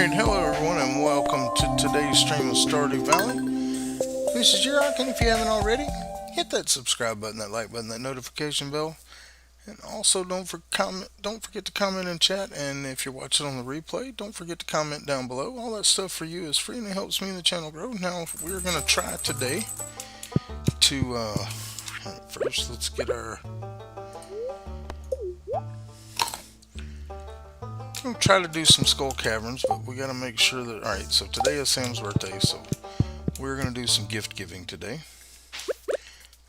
Alright, hello everyone and welcome to today's stream of Stardew Valley. This is Jerick, and if you haven't already, hit that subscribe button, that like button, that notification bell. And also don't forget to comment and chat, and if you're watching on the replay, don't forget to comment down below. All that stuff for you is free and it helps me and the channel grow. Now we're going to try today to, first let's get our... We'll try to do some skull caverns, but we got to make sure that... Alright, so today is Sam's birthday, so we're going to do some gift giving today.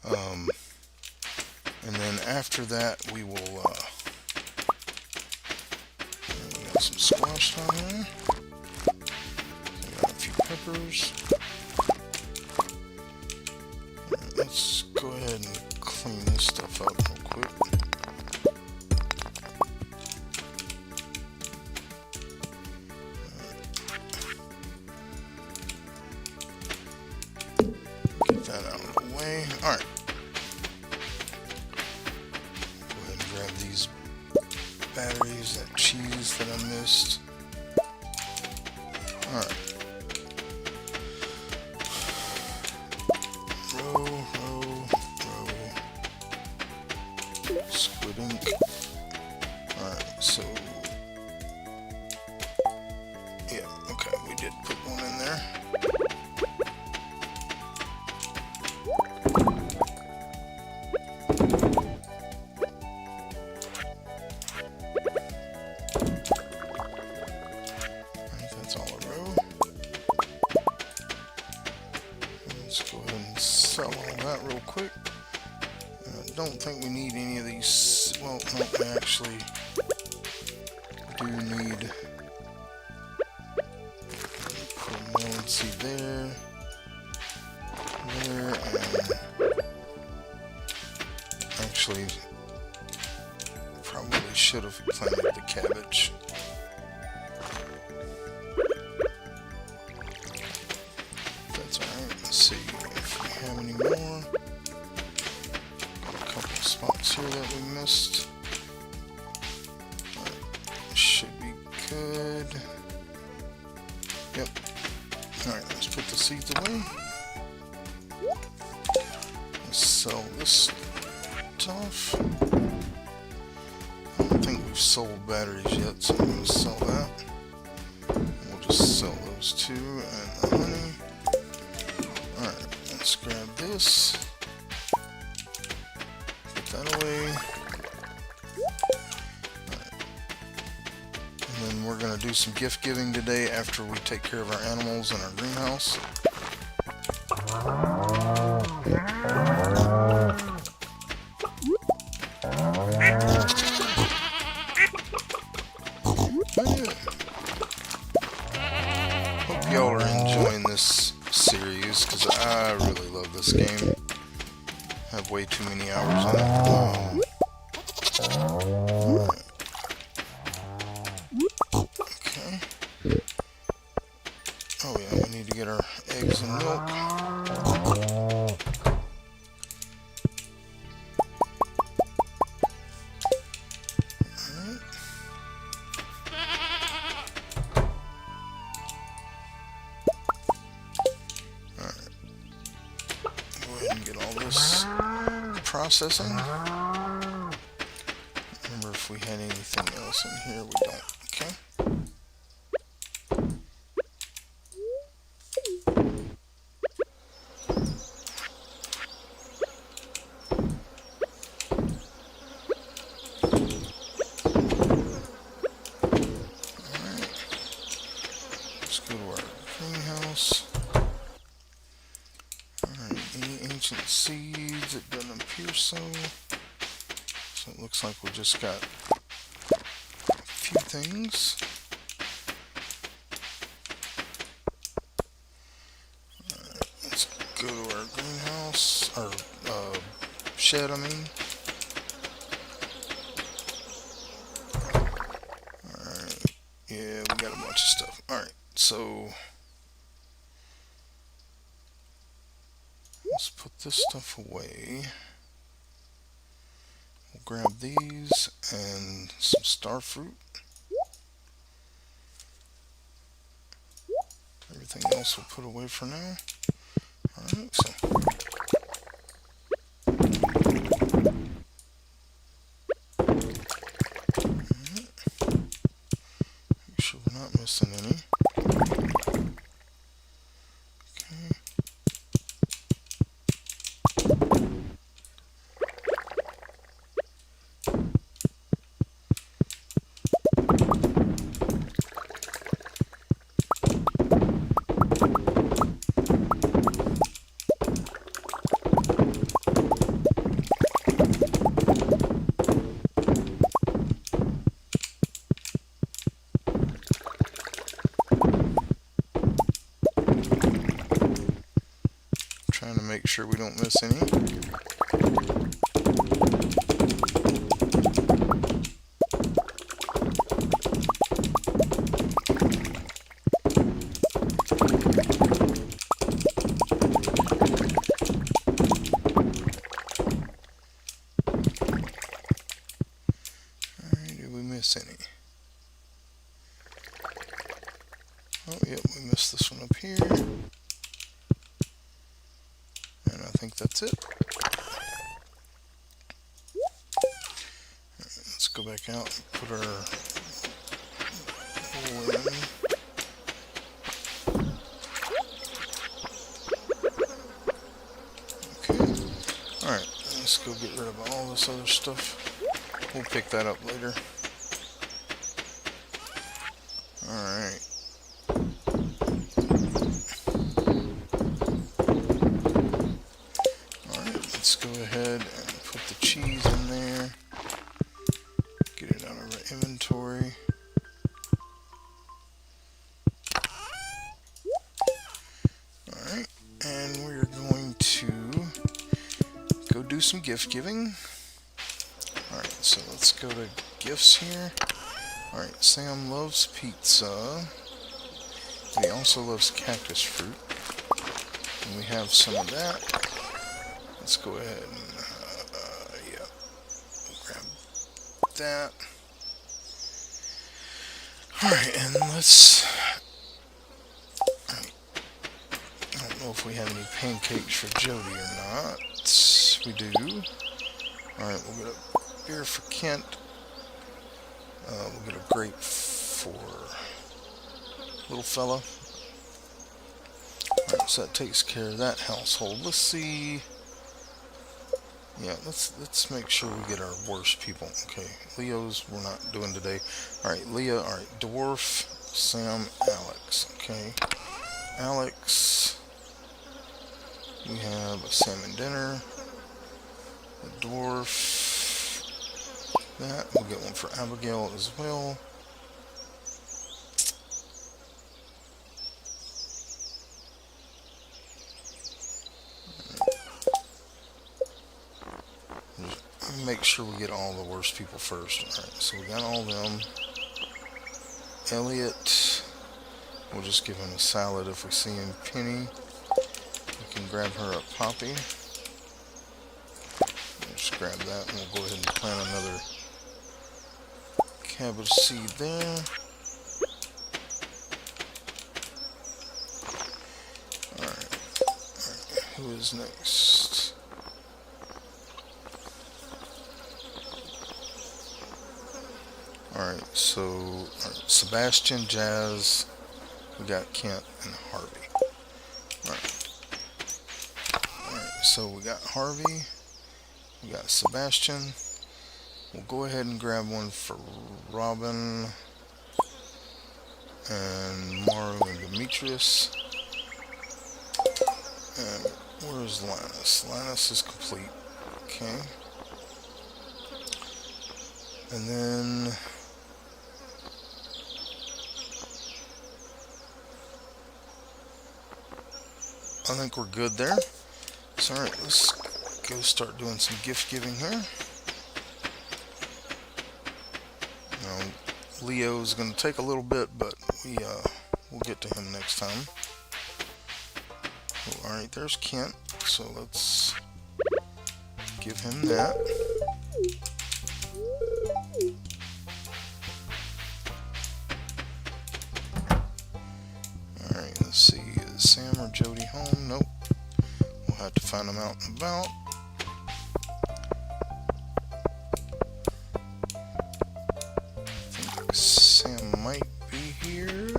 And then after that, we will... we got some squash down there. We got a few peppers. Alright, let's go ahead and clean this stuff up real quick. Alright. Go ahead and grab these batteries, that cheese that I missed. Alright. Row. Squid ink. Alright, so... Yeah, okay, we did put one in there. Sell all that real quick. I don't think we need any of these. Well, no, we actually do need. Put a melon seed there, and actually probably should have planted the cabbage. That's alright. Let's see. Have any more? Got a couple of spots here that we missed. Should be good. Yep. Alright, let's put the seeds away. Let's sell this stuff. I don't think we've sold batteries yet, so I'm going to sell that. We'll just sell those two and the honey. Alright. Let's grab this, put that away, right. And then we're going to do some gift giving today after we take care of our animals in our greenhouse. Hope y'all are enjoying this series, because I really love this game. I have way too many hours on it. Okay. Oh yeah, we need to get our eggs and milk. Get all this processing. Remember if we had anything else in here, we don't. Okay. Alright. Let's go to our greenhouse. Ancient seeds, it doesn't appear so. So it looks like we just got a few things. Alright, let's go to our greenhouse, or shed, I mean. Alright, yeah, we got a bunch of stuff. Alright, so... Let's put this stuff away. We'll grab these and some star fruit. Everything else we'll put away for now. Alright, so make sure we're not missing any. Trying to make sure we don't miss any. Alright, did we miss any? Oh, yep, we missed this one up here. And I think that's it. Right, let's go back out and put our hole in. Okay. Alright, let's go get rid of all this other stuff. We'll pick that up later. Alright. Let's go ahead and put the cheese in there. Get it out of our inventory. Alright, and we're going to go do some gift giving. Alright, so let's go to gifts here. Alright, Sam loves pizza. He also loves cactus fruit. And we have some of that. Let's go ahead and, yeah, grab that. Alright, and let's, I don't know if we have any pancakes for Jody or not. We do. Alright, we'll get a beer for Kent. We'll get a grape for little fella. Alright, so that takes care of that household. Let's see. Yeah, let's make sure we get our worst people. Okay, Leo's we're not doing today. Alright, Leah, alright, Dwarf, Sam, Alex. Okay. Alex, we have a salmon dinner, a dwarf, that, we'll get one for Abigail as well. Make sure we get all the worst people first. Alright, so we got all them. Elliot, we'll just give him a salad if we see him. Penny, we can grab her a poppy. We'll just grab that and we'll go ahead and plant another cabbage seed there. Alright, who is next? Alright, so Sebastian, Jazz, we got Kent, and Harvey. Alright, so we got Harvey, we got Sebastian. We'll go ahead and grab one for Robin, and Maru and Demetrius. And where's Linus? Linus is complete. Okay. And then I think we're good there. So alright, let's go start doing some gift giving here. Now, Leo's going to take a little bit, but we'll get to him next time. Oh, alright, there's Kent. So let's give him that. Alright, let's see. find them out and about. I think Sam might be here.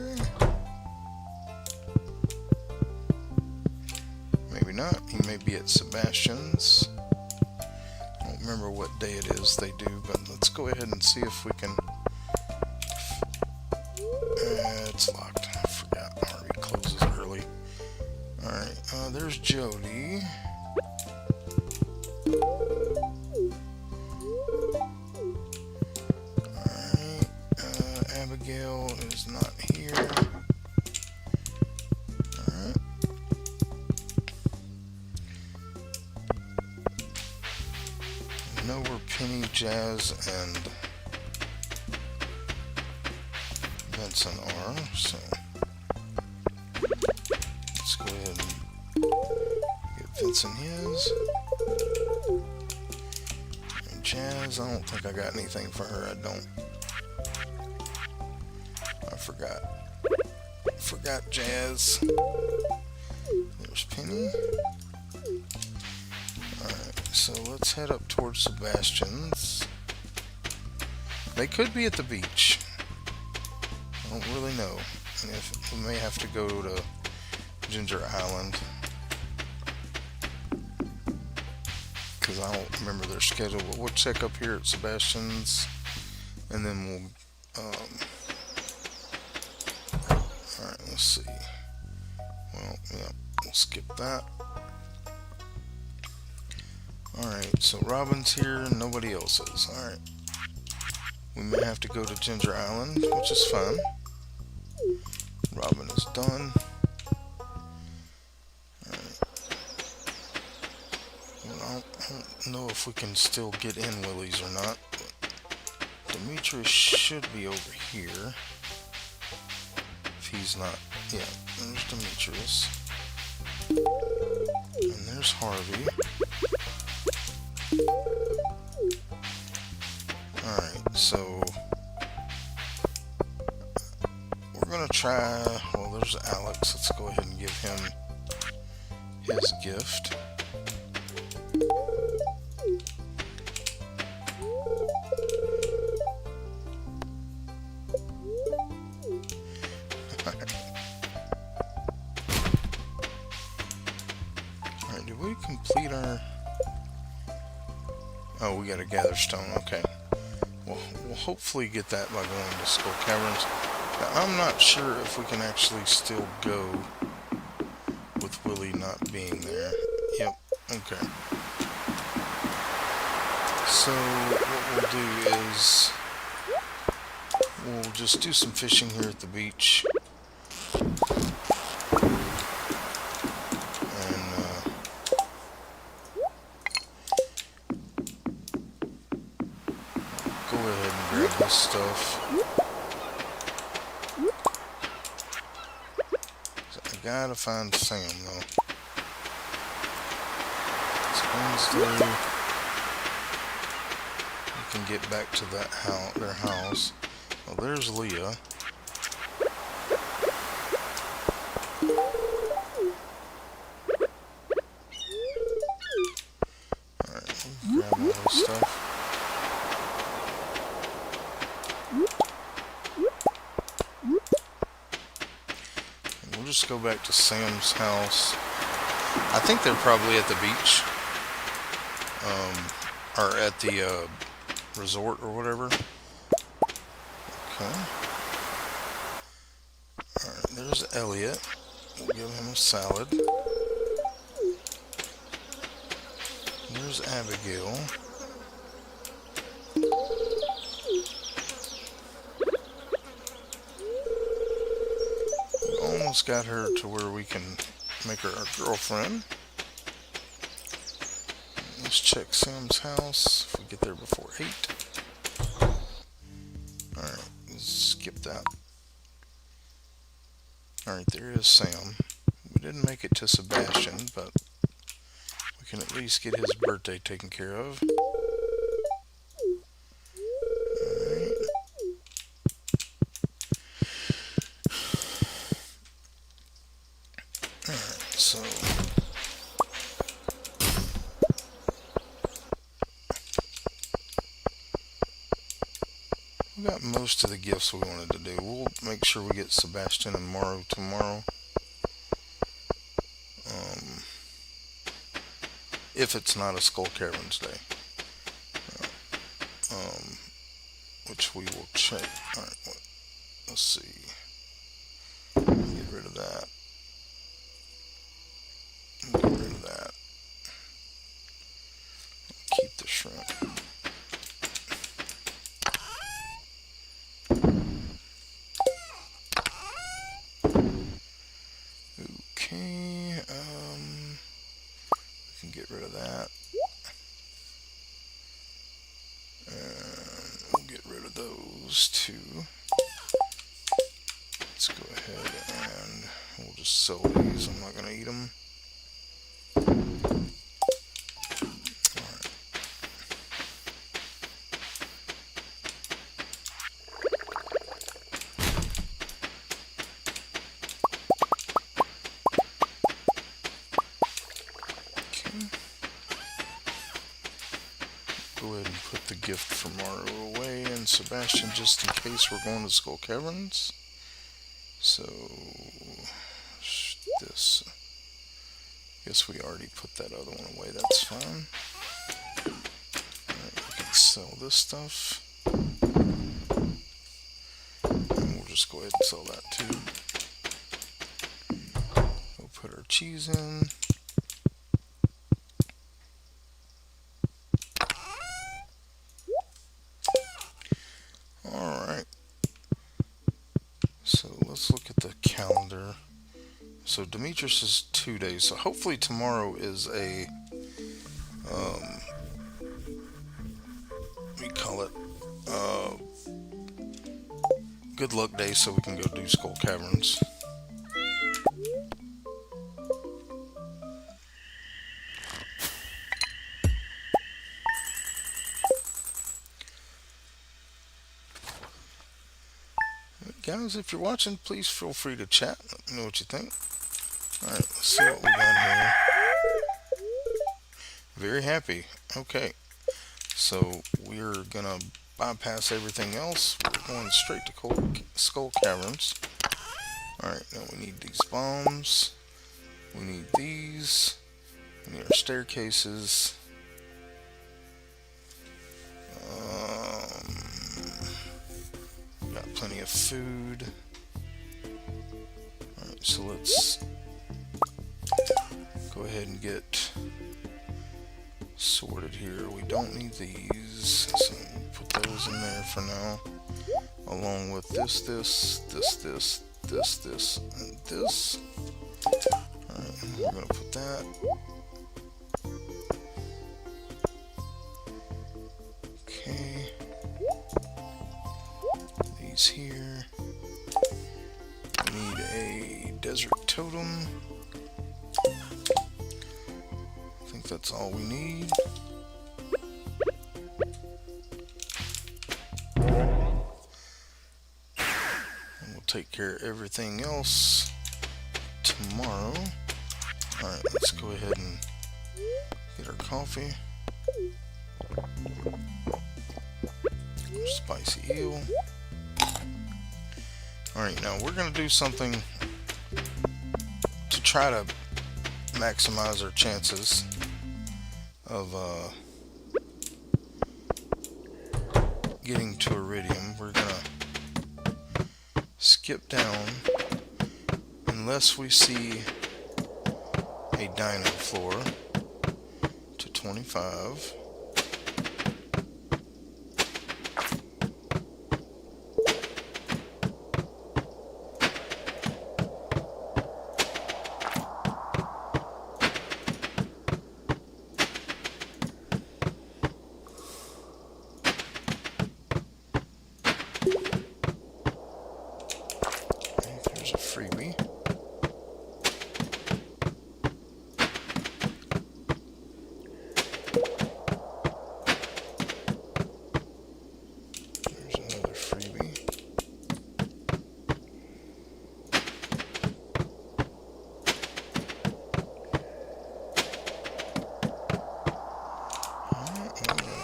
Maybe not. He may be at Sebastian's. I don't remember what day it is they do, but let's go ahead and see if we can... it's locked. I forgot. Harvey closes early. Alright, there's Jody. Alright, Abigail is not here. Alright. I know where Penny, Jazz, and Vincent are, so let's go ahead and get Vincent his. And Jazz, I don't think I got anything for her. I don't. I forgot Jazz. There's Penny. Alright, so let's head up towards Sebastian's. They could be at the beach. I don't really know. And if we may have to go to Ginger Island, because I don't remember their schedule, but we'll check up here at Sebastian's, and then we'll alright, let's see. Well, yeah, we'll skip that. Alright, so Robin's here and nobody else is. Alright. We may have to go to Ginger Island, which is fun. Robin is done. Alright. Well, I don't know if we can still get in Willie's or not, but Demetrius should be over here. If he's not. Yeah, there's Demetrius. And there's Harvey. Alright, so we're gonna try, well, there's Alex. Let's go ahead and give him his gift. Alright, did we complete our... Oh, we gotta gather stone, okay. Well, we'll hopefully get that by going to Skull Caverns. Now, I'm not sure if we can actually still go with Willie not being there. Yep, okay. So, what we'll do is we'll just do some fishing here at the beach. Go ahead and grab this stuff. So I gotta find Sam though. It's Wednesday. We can get back to that house, their house. Well, there's Leah. Alright, grab all this stuff. We'll just go back to Sam's house. I think they're probably at the beach. Or at the resort or whatever. Okay. Alright, there's Elliot. We'll give him a salad. There's Abigail. Almost got her to where we can make her our girlfriend. Let's check Sam's house if we get there before 8. Alright, let's skip that. Alright, there is Sam. We didn't make it to Sebastian, but we can at least get his birthday taken care of. Alright. Alright, so We got most of the gifts we wanted to do. We'll make sure we get Sebastian and Morrow tomorrow. If it's not a Skull Caverns day. Um, which we will check. Alright, let's see. Get rid of that. Get rid of that. Keep the shrimp. Okay, we can get rid of that. And we'll get rid of those two. Let's go ahead and we'll just sell these. I'm not going to eat them. Go ahead and put the gift for Mario away and Sebastian just in case we're going to Skull Caverns. So, this. Guess we already put that other one away, that's fine. Alright, we can sell this stuff. And we'll just go ahead and sell that too. We'll put our cheese in. So let's look at the calendar. So Demetrius is 2 days. So hopefully tomorrow is a we call it good luck day, so we can go do Skull Caverns. Guys, if you're watching, please feel free to chat. Let me know what you think. Alright, let's see what we got here. Very happy. Okay. So, we're gonna bypass everything else. We're going straight to Skull Caverns. Alright, now we need these bombs. We need these. We need our staircases. Got plenty of food. Alright, so let's go ahead and get sorted here. We don't need these, so we'll put those in there for now. Along with this, and this. Alright, we're gonna put that. Okay. These here. We need a desert totem. I think that's all we need. And we'll take care of everything else tomorrow. Alright, let's go ahead and get our coffee. Spicy eel. Alright, now we're going to do something to try to maximize our chances of getting to Iridium. We're going to skip down unless we see a dino floor to 25. There's a freebie.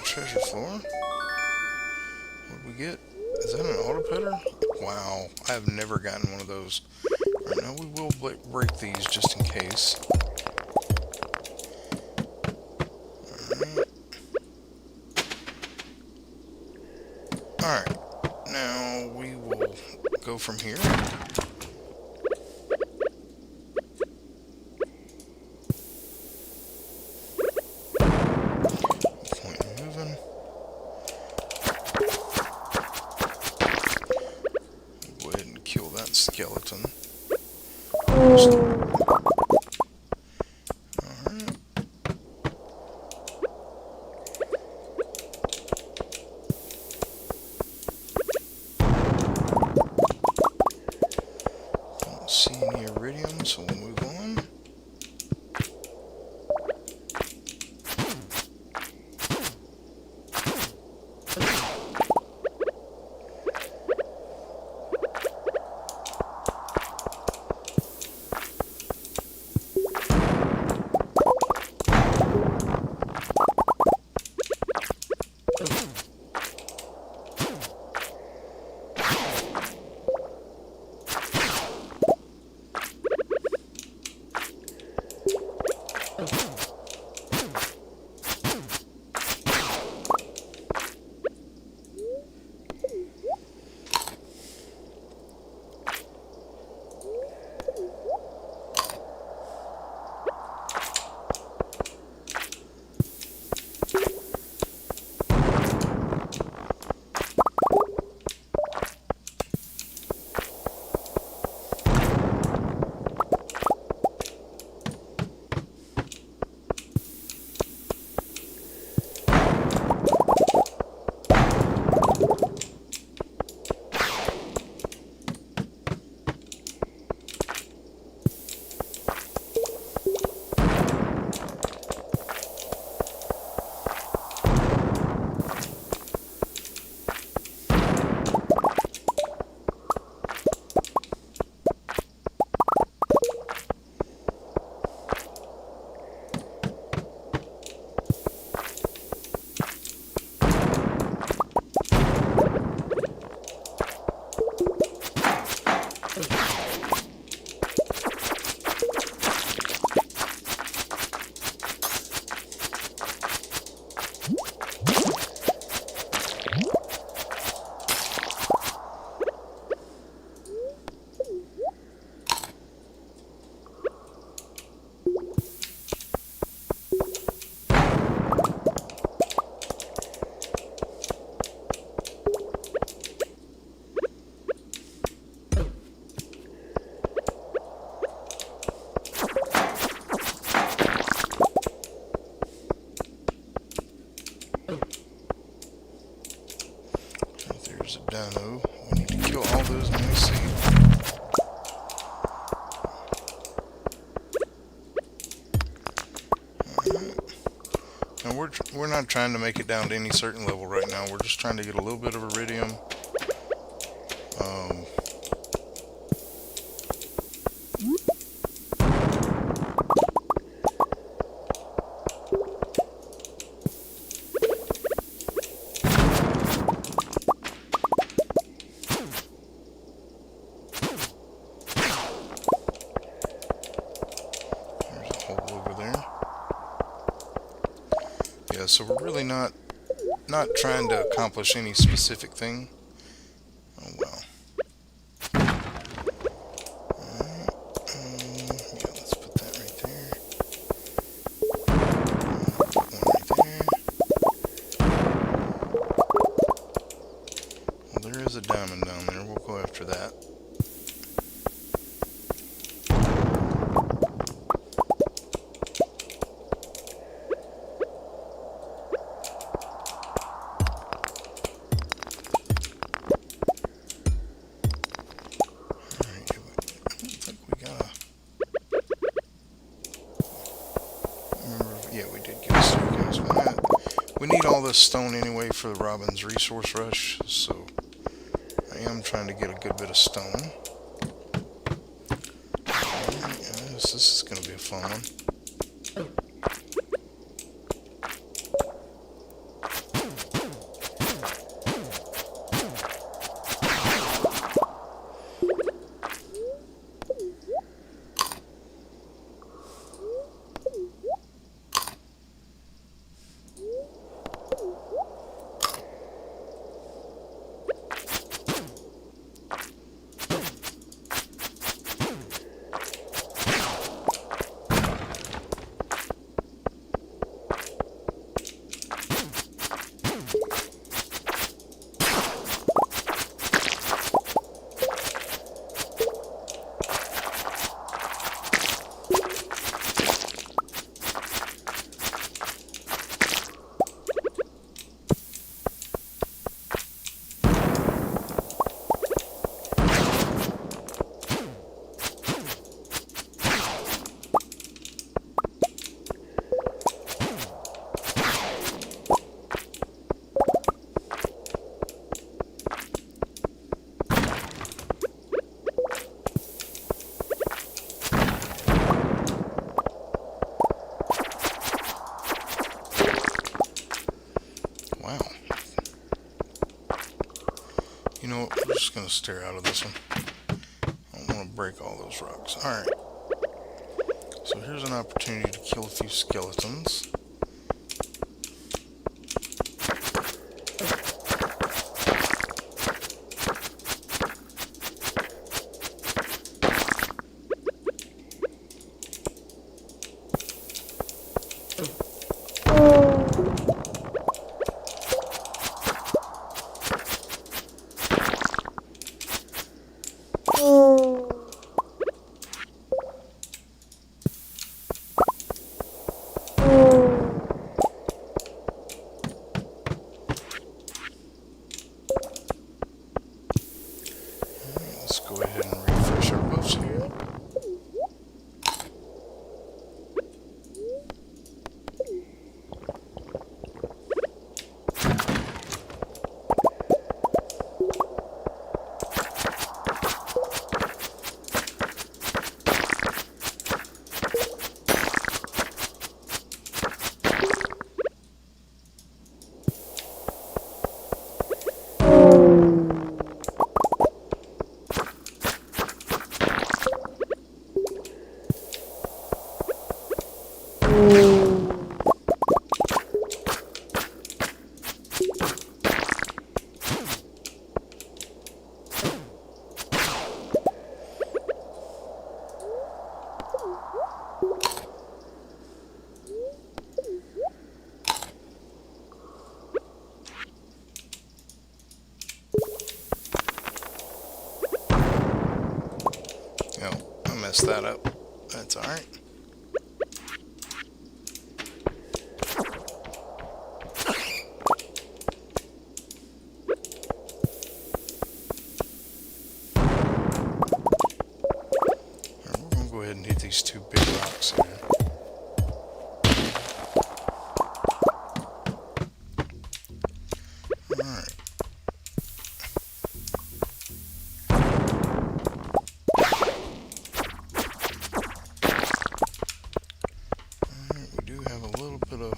Treasure floor. What did we get? Is that an auto petter? Wow, I have never gotten one of those. Right now we will break these just in case. Alright, now we will go from here. Point moving. Go ahead and kill that skeleton. Alright. Don't see any iridium, so we'll move on. There's a dino. We need to kill all those when we see them. Now we're not trying to make it down to any certain level right now. We're just trying to get a little bit of iridium. So we're really not trying to accomplish any specific thing. Oh well. Alright, yeah, let's put that right there. Put one right there. Well, there is a diamond down there. We'll go after that. We need all this stone anyway for the Robin's resource rush, so I am trying to get a good bit of stone. This is going to be a fun one. You know what? We're just going to stare out of this one. I don't want to break all those rocks. Alright. So here's an opportunity to kill a few skeletons. Let's go ahead and refresh our buffs here. Oh, I messed that up. That's alright. We're going to go ahead and hit these two big rocks here. Alright. We do have a little bit of...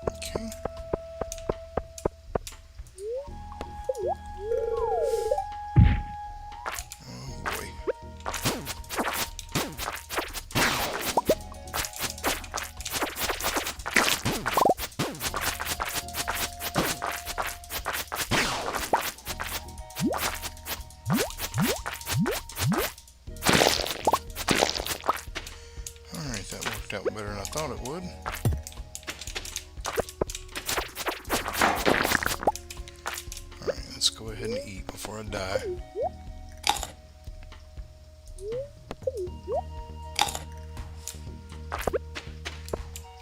Okay. Oh boy. Alright, that worked out better than I thought it would. Alright, let's go ahead and eat before I die.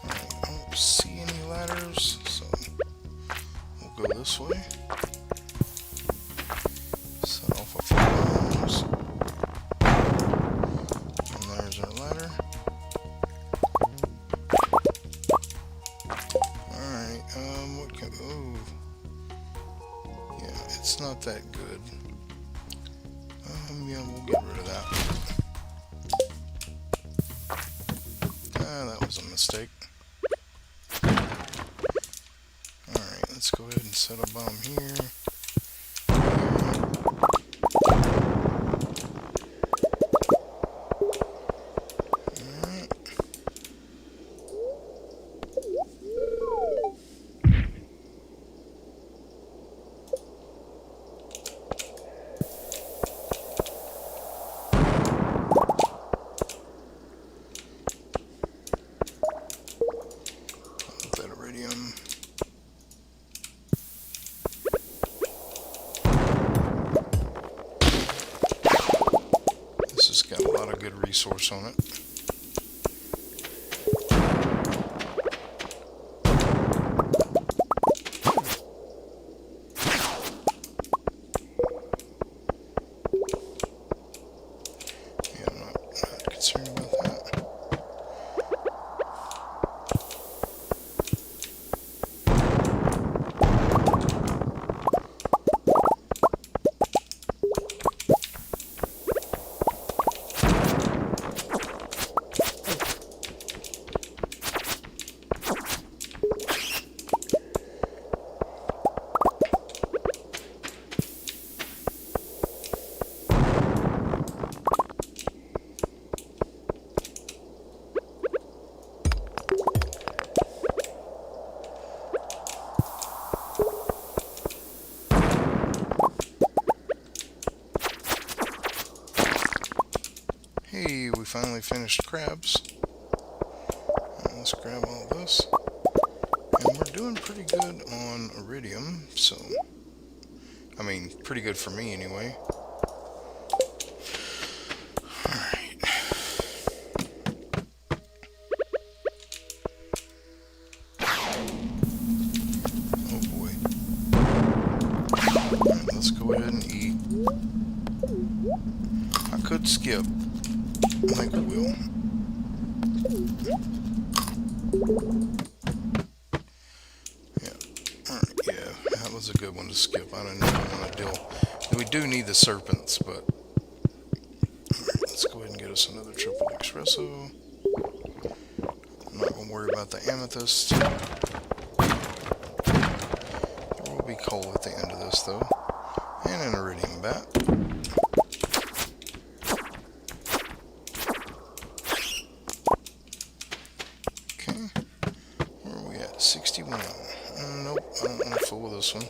Alright, I don't see any ladders, so we'll go this way. Set off a few bombs. And there's our ladder. Alright, what can... Ooh. Yeah, it's not that good. Yeah, we'll get rid of that. Ah, that was a mistake. Alright, let's go ahead and set a bomb here. Alright. That iridium. This has got a lot of good resource on it. Yeah, I'm not concerned about that. finally finished crabs. Let's grab all this. And we're doing pretty good on iridium, so... I mean, pretty good for me anyway. Alright. Oh boy. Alright, let's go ahead and eat. I could skip. I think I will. That was a good one to skip. I don't even want to deal. We do need the serpents, but alright, let's go ahead and get us another triple espresso. I'm not going to worry about the amethyst. There will be coal at the end of this, though, and an iridium bat. Okay, where are we at? 61. Nope, I don't want to fool with this one.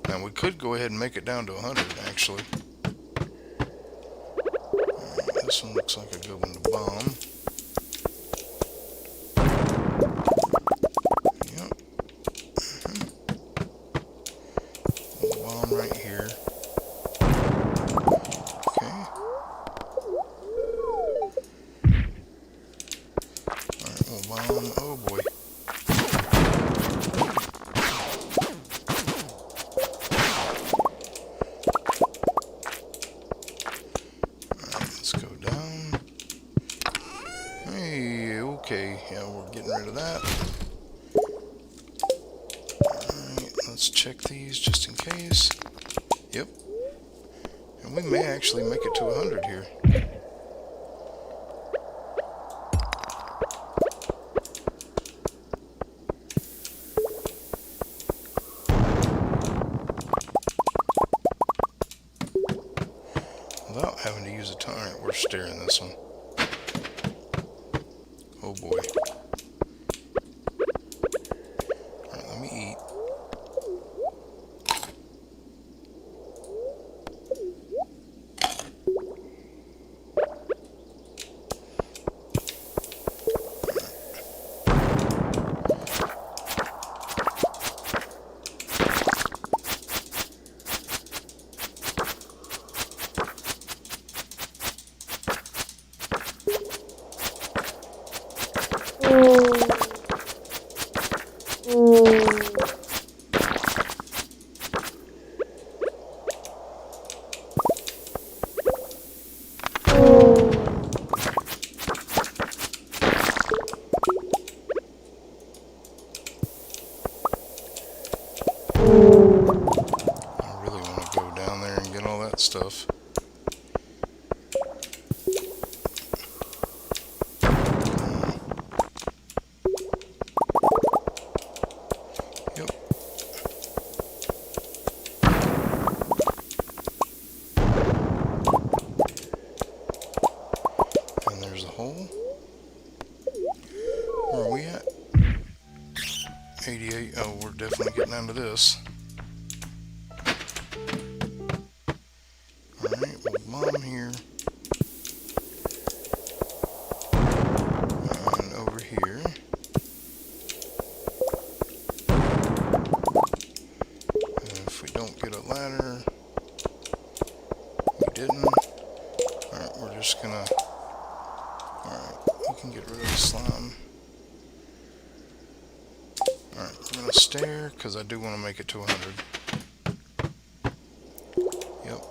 Now we could go ahead and make it down to 100 actually. This one looks like a good one to bomb. Yep. We'll bomb right here. Okay. Alright, we'll bomb. Oh boy. Okay, yeah, we're getting rid of that. Alright, let's check these just in case. Yep. And we may actually make it to 100 here. Without having to use a ton. Alright, we're steering this one. Oh boy. Alright, let me eat. Stuff. Yep. And there's a hole. Where are we at? 88. Oh, we're definitely getting down to this. Alright, we'll bomb here. And over here. And if we don't get a ladder, we didn't. Alright, we're just gonna... Alright, we can get rid of the slime. Alright, we're gonna stare, because I do want to make it to 100. Yep.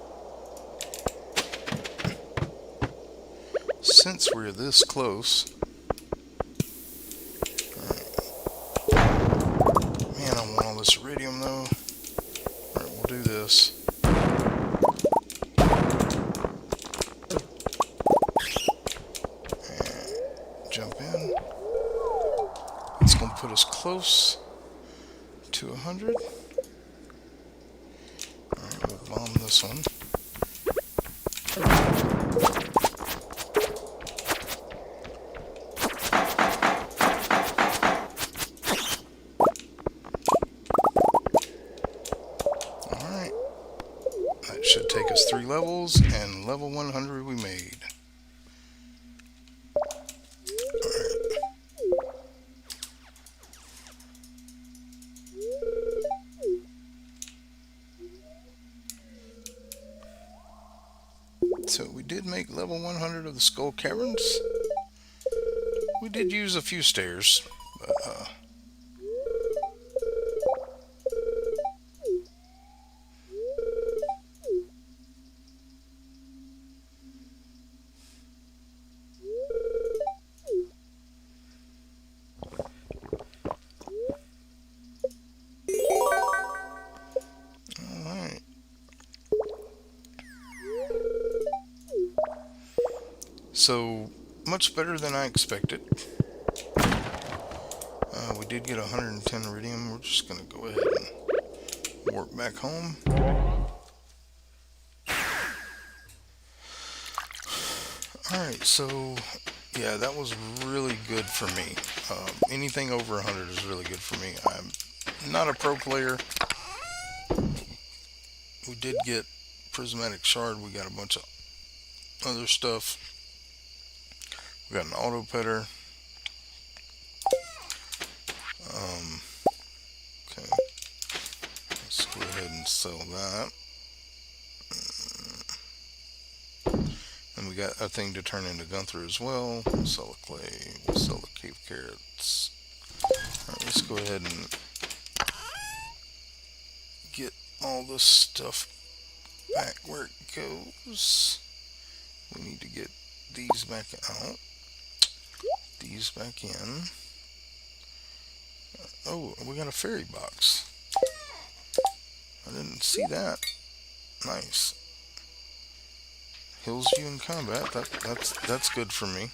Since we're this close... Alright. Man, I want all this iridium, though. Alright, we'll do this. And jump in. It's going to put us close to 100. Alright, we'll bomb this one. Alright. That should take us 3 levels, and level 100 we made. So we did make level 100 of the Skull Caverns. We did use a few stairs, but alright. So, much better than I expected. We did get 110 iridium. We're just going to go ahead and warp back home. Alright, so yeah, that was really good for me. Anything over 100 is really good for me. I'm not a pro player. We did get prismatic shard. We got a bunch of other stuff. We got an auto petter. Okay, let's go ahead and sell that. And we got a thing to turn into Gunther as well. We'll sell the clay. We'll sell the cave carrots. Alright, let's go ahead and get all this stuff back where it goes. We need to get these back out. These back in. Oh, we got a fairy box. I didn't see that. Nice. Heals you in combat. That's good for me.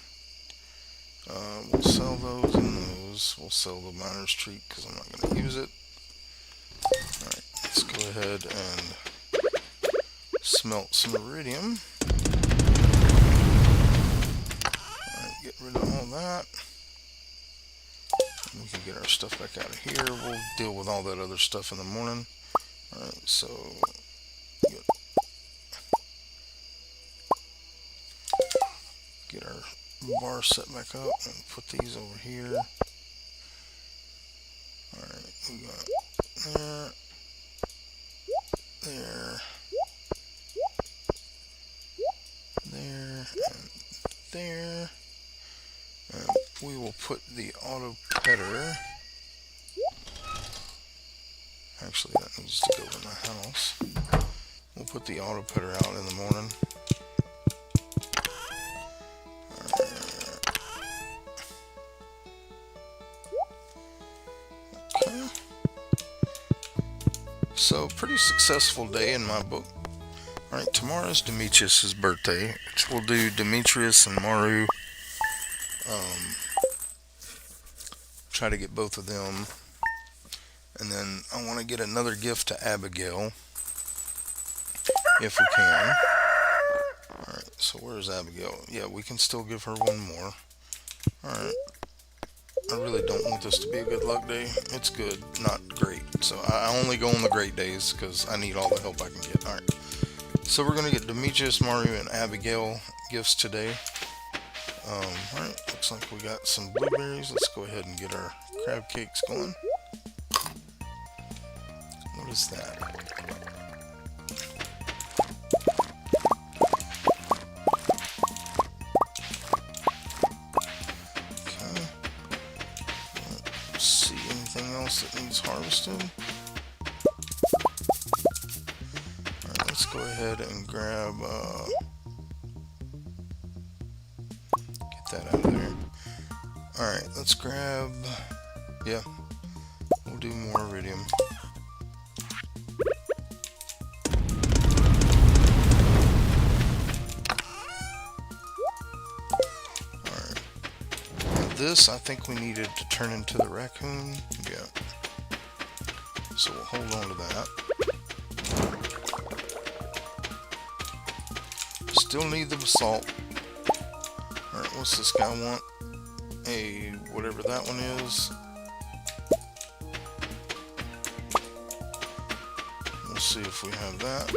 We'll sell those and those. We'll sell the miner's treat because I'm not going to use it. Alright, let's go ahead and smelt some iridium. Alright, get rid of all that. We can get our stuff back out of here. We'll deal with all that other stuff in the morning. Alright, so get our bar set back up and put these over here. Alright, we got there, there, there, and there. And we will put the auto petter. Actually, that needs to go in the house. We'll put the auto petter out in the morning. Okay. So, pretty successful day in my book. Alright, tomorrow's Demetrius' birthday, which we'll do Demetrius and Maru. Try to get both of them. And then I want to get another gift to Abigail, if we can. Alright, so where's Abigail? Yeah, we can still give her one more. Alright. I really don't want this to be a good luck day. It's good, not great. So I only go on the great days because I need all the help I can get. Alright. So we're going to get Demetrius, Mario, and Abigail gifts today. Alright, looks like we got some blueberries. Let's go ahead and get our crab cakes going. What is that? Okay. Let's see anything else that needs harvested. Alright, let's go ahead and grab that out of there. Alright, let's grab, yeah, we'll do more iridium. Alright, this I think we needed to turn into the raccoon, yeah, so we'll hold on to that. Still need the basalt. Alright, what's this guy want? A whatever that one is. We'll see if we have that.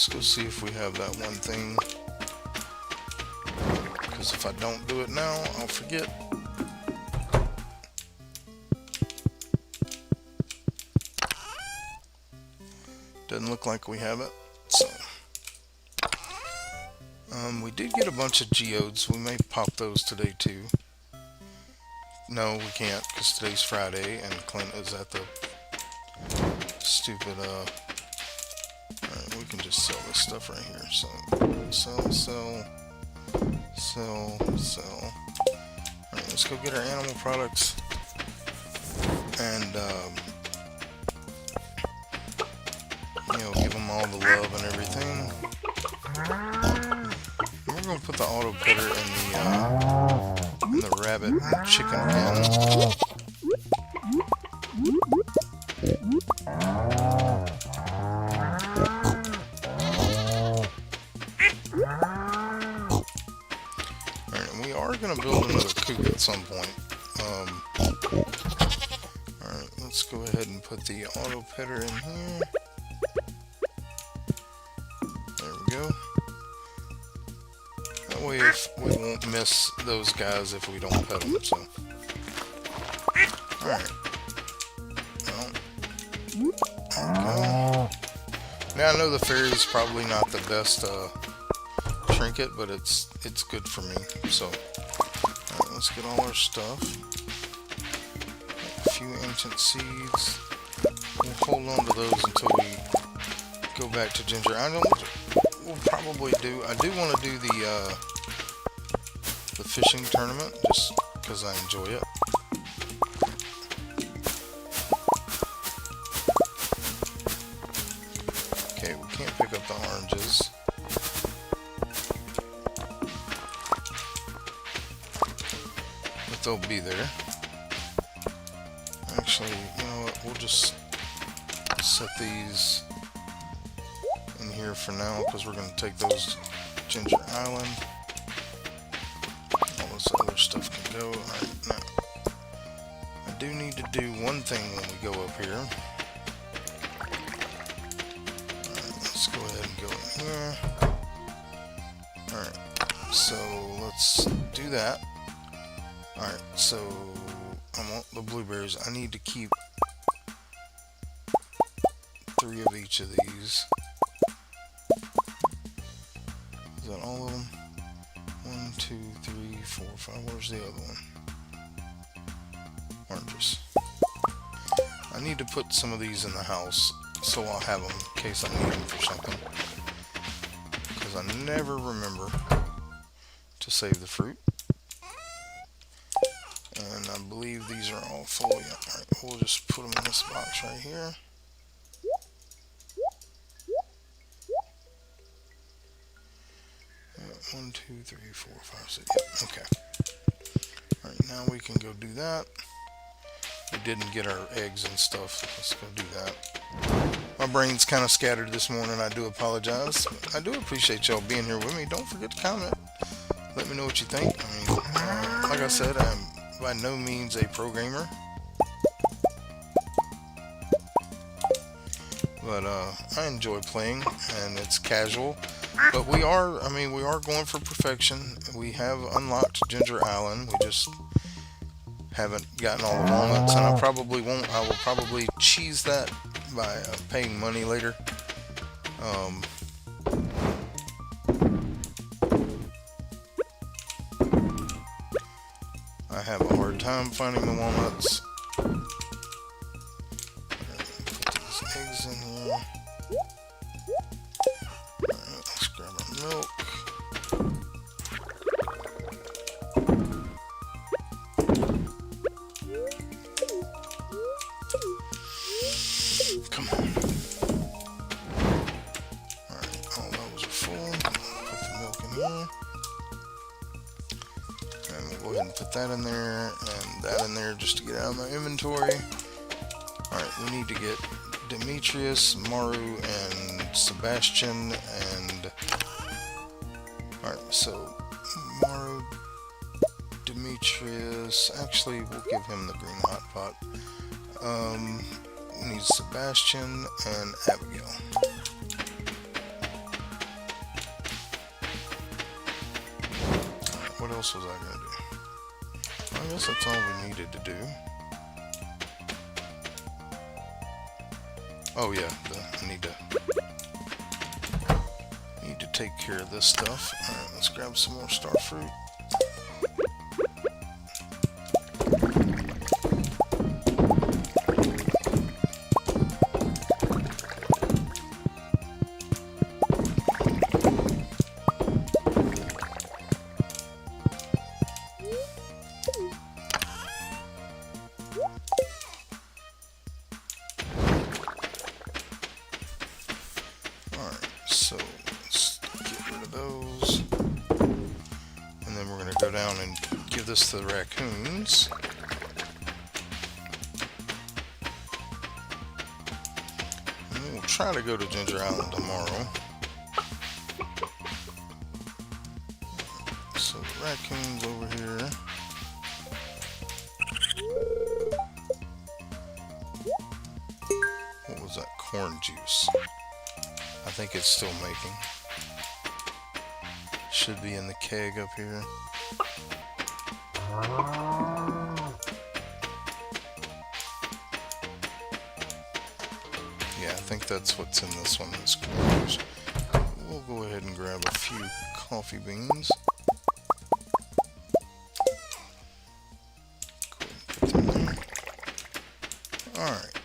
Let's go see if we have that one thing. Because if I don't do it now, I'll forget. Doesn't look like we have it. So, we did get a bunch of geodes. We may pop those today too. No, we can't because today's Friday and Clint is at the stupid, alright, we can just sell this stuff right here. So, sell. Alright, let's go get our animal products and, you know, give them all the love and everything. We're going to put the auto cutter in the rabbit and chicken pen. Alright, we are going to build another coop at some point. Alright, let's go ahead and put the auto petter in here. There we go. That way if we won't miss those guys if we don't pet them, so. Alright. Well, okay. Now I know the fairy is probably not the best trinket, but it's good for me. So, alright, let's get all our stuff. A few ancient seeds. We'll hold on to those until we go back to ginger. We'll probably do. I do want to do the fishing tournament just because I enjoy it. Okay, we can't pick up the oranges. But they'll be there. Actually, you know what? We'll just set these in here for now because we're going to take those Ginger Island. All this other stuff can go. Alright, now I do need to do one thing when we go up here. Alright, let's go ahead and go in here. Alright, so let's do that. Alright, so I want the blueberries. I need to keep 3 of each of these. Is that all of them? 1, 2, 3, 4, 5. Where's the other one? Oranges. I need to put some of these in the house so I'll have them in case I need them for something. Because I never remember to save the fruit. And I believe these are all full. Yeah, alright, we'll just put them in this box right here. One, 2, 3, 4, 5, 6. Yep, okay. Alright, now we can go do that. We didn't get our eggs and stuff. Let's go do that. My brain's kind of scattered this morning. I do apologize. I do appreciate y'all being here with me. Don't forget to comment. Let me know what you think. I mean, like I said, I'm by no means a programmer. But I enjoy playing, and it's casual. But we are going for perfection. We have unlocked Ginger Island. We just haven't gotten all the walnuts, and I probably won't. I will probably cheese that by paying money later. I have a hard time finding the walnuts. Put these eggs in here. Let's grab our milk. Come on. Alright, all those are full. Put the milk in here. And we'll go ahead and put that in there and that in there just to get out of my inventory. Alright, we need to get Demetrius, Maru, and Sebastian, and alright, so Maru, Demetrius, actually we'll give him the green hot pot. We need Sebastian and Abigail. else was I going to do? I guess that's all we needed to do. Oh yeah, I need to take care of this stuff. Alright, let's grab some more star fruit. So let's get rid of those, and then we're going to go down and give this to the raccoons. And we'll try to go to Ginger Island tomorrow. So the raccoons over here. What was that? Corn juice. I think it's still making. Should be in the keg up here. Yeah, I think that's what's in this one, this corn. We'll go ahead and grab a few coffee beans. Go ahead and put them there. Alright,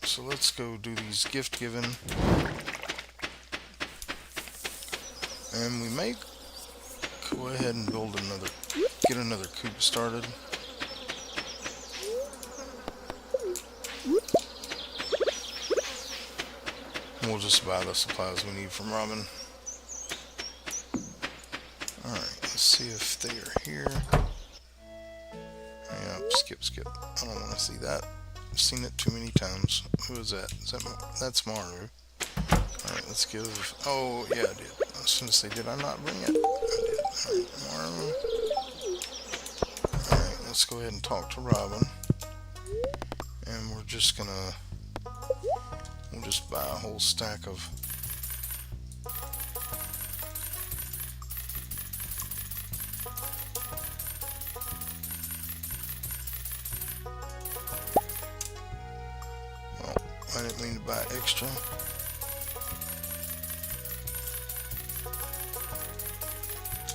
so let's go do these gift giving. And we may go ahead and get another coop started. And we'll just buy the supplies we need from Robin. Alright, let's see if they are here. Yeah, skip. I don't want to see that. I've seen it too many times. Who is that? That's Maru. Alright, let's give... Oh, yeah, I did. I was going to say, did I not bring it? I did. Alright, Maru. Alright, let's go ahead and talk to Robin. And we're just gonna... We'll just buy a whole stack of... Oh, I didn't mean to buy extra.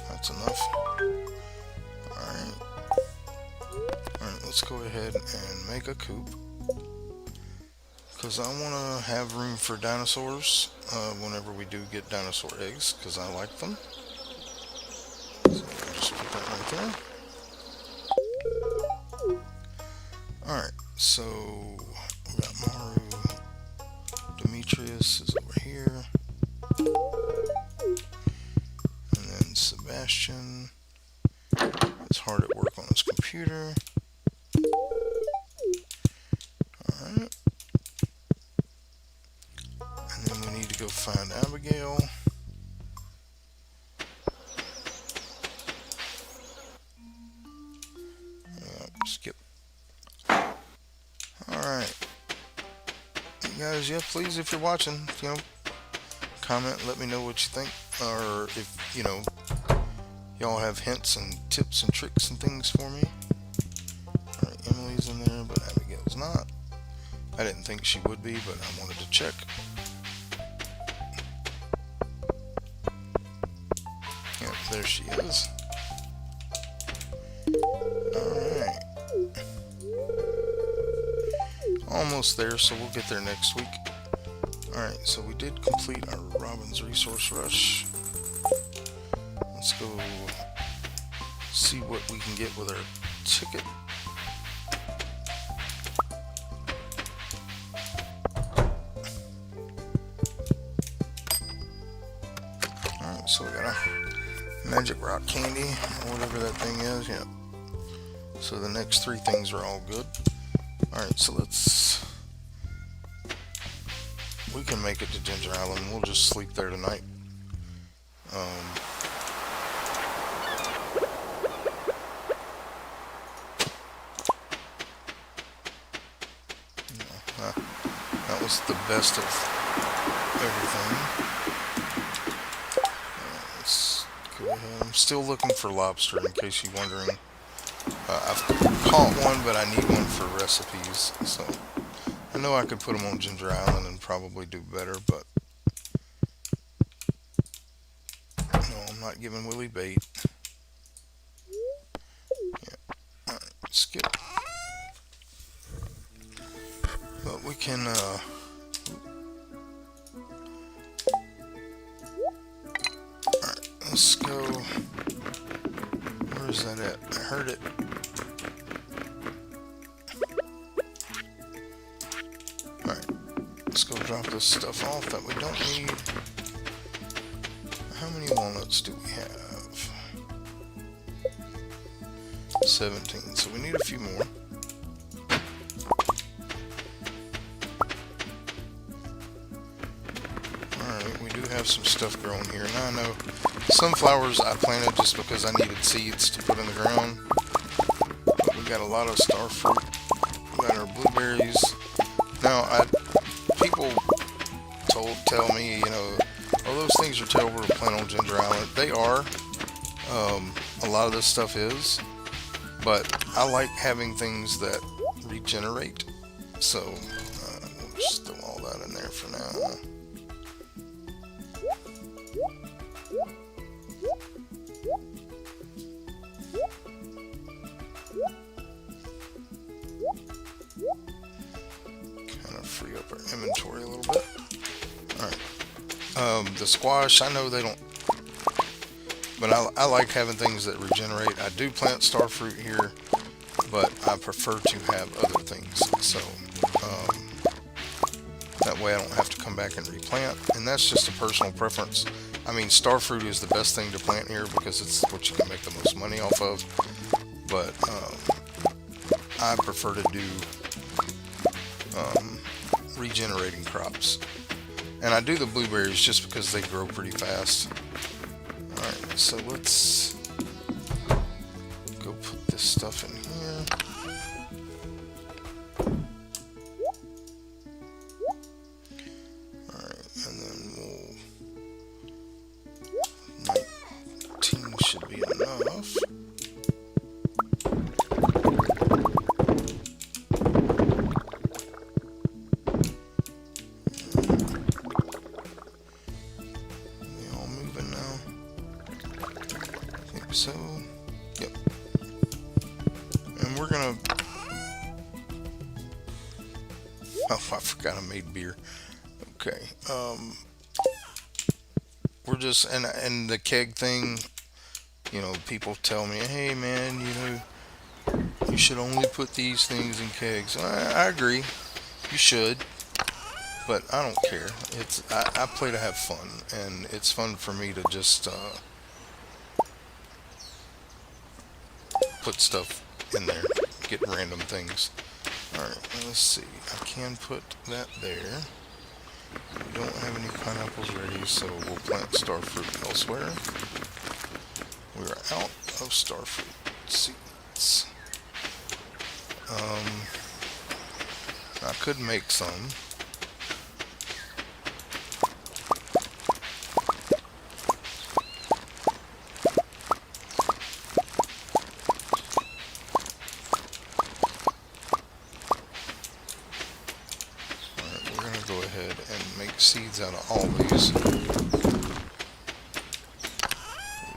That's enough. Alright, let's go ahead and make a coop. Because I want to have room for dinosaurs whenever we do get dinosaur eggs, because I like them. So we'll just put that right there. Alright, so we got Maru. Demetrius is over here. Sebastian is hard at work on his computer. Alright. And then we need to go find Abigail. Skip. Alright. You guys, yeah, please, if you're watching, comment, let me know what you think. Or if, y'all have hints and tips and tricks and things for me. Alright, Emily's in there, but Abigail's not. I didn't think she would be, but I wanted to check. Yep, there she is. Alright. Almost there, so we'll get there next week. Alright, so we did complete our Robin's Resource Rush. Let's go see what we can get with our ticket. Alright, so we got a magic rock candy, or whatever that thing is, yeah. So the next three things are all good. Alright, so we can make it to Ginger Island. We'll just sleep there tonight. That was the best of everything. Let's go ahead I'm still looking for lobster, in case you're wondering. I've caught one, but I need one for recipes. So I know I could put them on Ginger Island and probably do better, but no, I'm not giving Willie bait. Yeah, alright, skip. But we can, alright, let's go. Where is that at? I heard it. Alright, let's go drop this stuff off that we don't need. How many walnuts do we have? 17, so we need a few more. Alright, we do have some stuff growing here. Now I know sunflowers I planted just because I needed seeds to put in the ground. But we got a lot of star fruit. We got our blueberries. Now, people tell me, you know, oh, those things are terrible to plant on Ginger Island. They are. A lot of this stuff is. But I like having things that regenerate. So, we'll just throw all that in there for now. Kind of free up our inventory a little bit. Alright. The squash, I know they don't, but I like having things that regenerate. I do plant star fruit here, but I prefer to have other things. So, that way I don't have to come back and replant. And that's just a personal preference. I mean, star fruit is the best thing to plant here because it's what you can make the most money off of. But, I prefer to do regenerating crops. And I do the blueberries just because they grow pretty fast. Alright, so let's go put this stuff in here. Alright, and then 19 should be enough. So, yep. And we're gonna, oh, I forgot I made beer. Okay. We're just, and the keg thing, you know, people tell me, hey man, you know, you should only put these things in kegs. I agree. You should. But I don't care. I play to have fun, and it's fun for me to just, put stuff in there, get random things. Alright, let's see. I can put that there. We don't have any pineapples ready, so we'll plant starfruit elsewhere. We are out of starfruit seeds. I could make some. Seeds out of all these. We'll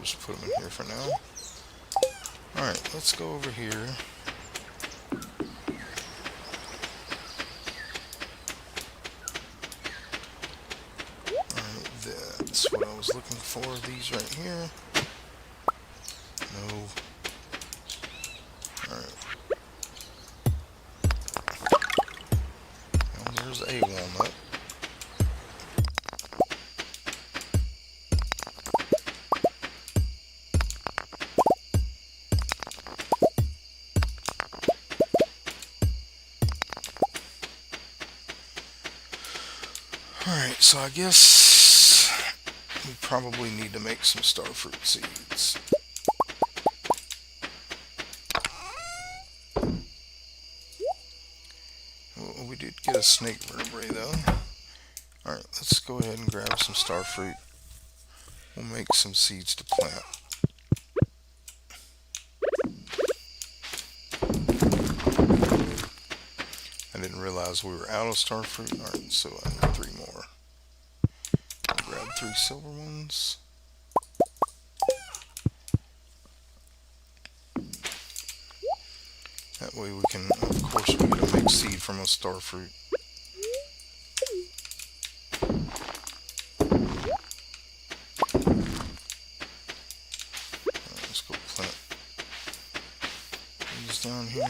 just put them in here for now. Alright, let's go over here. Alright, that's what I was looking for. These right here. No. Alright. Well, there's a walnut. Alright, so I guess we probably need to make some starfruit seeds. Well, we did get a snake vertebrae though. Alright, let's go ahead and grab some starfruit. We'll make some seeds to plant. realized we were out of starfruit. Alright, so I need 3 more. I'll grab 3 silver ones. That way we can, of course, we get a mixed seed from a starfruit. Let's go plant these down here.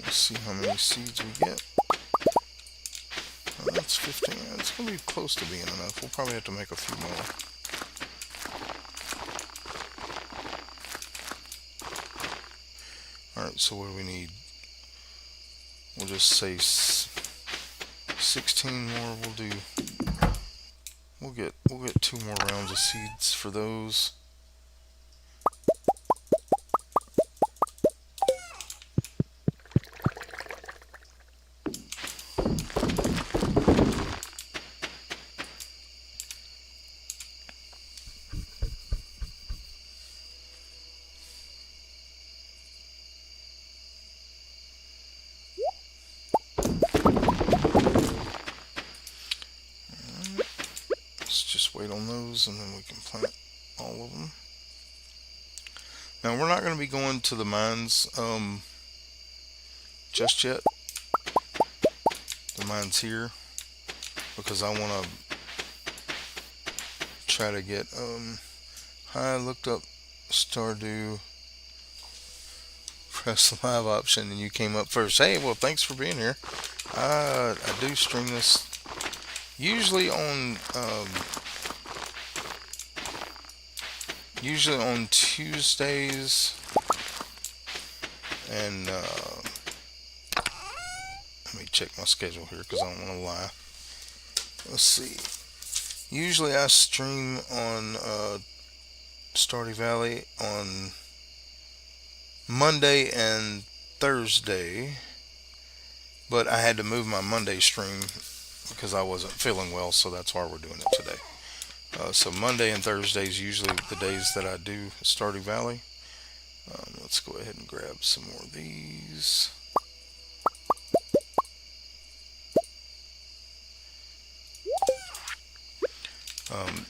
Let's see how many seeds we get. Oh, that's 15. It's going to be close to being enough. We'll probably have to make a few more. Alright, so what do we need? We'll just say 16 more. We'll get 2 more rounds of seeds for those. Just wait on those and then we can plant all of them. Now we're not going to be going to the mines just yet. The mines here, because I want to try to get I looked up Stardew, press the live option, and you came up first. Hey, well, thanks for being here. I do stream this usually on Tuesdays, and let me check my schedule here because I don't want to lie. Let's see. Usually I stream on Stardew Valley on Monday and Thursday, but I had to move my Monday stream because I wasn't feeling well, so that's why we're doing it today. So Monday and Thursday is usually the days that I do Stardew Valley. Let's go ahead and grab some more of these.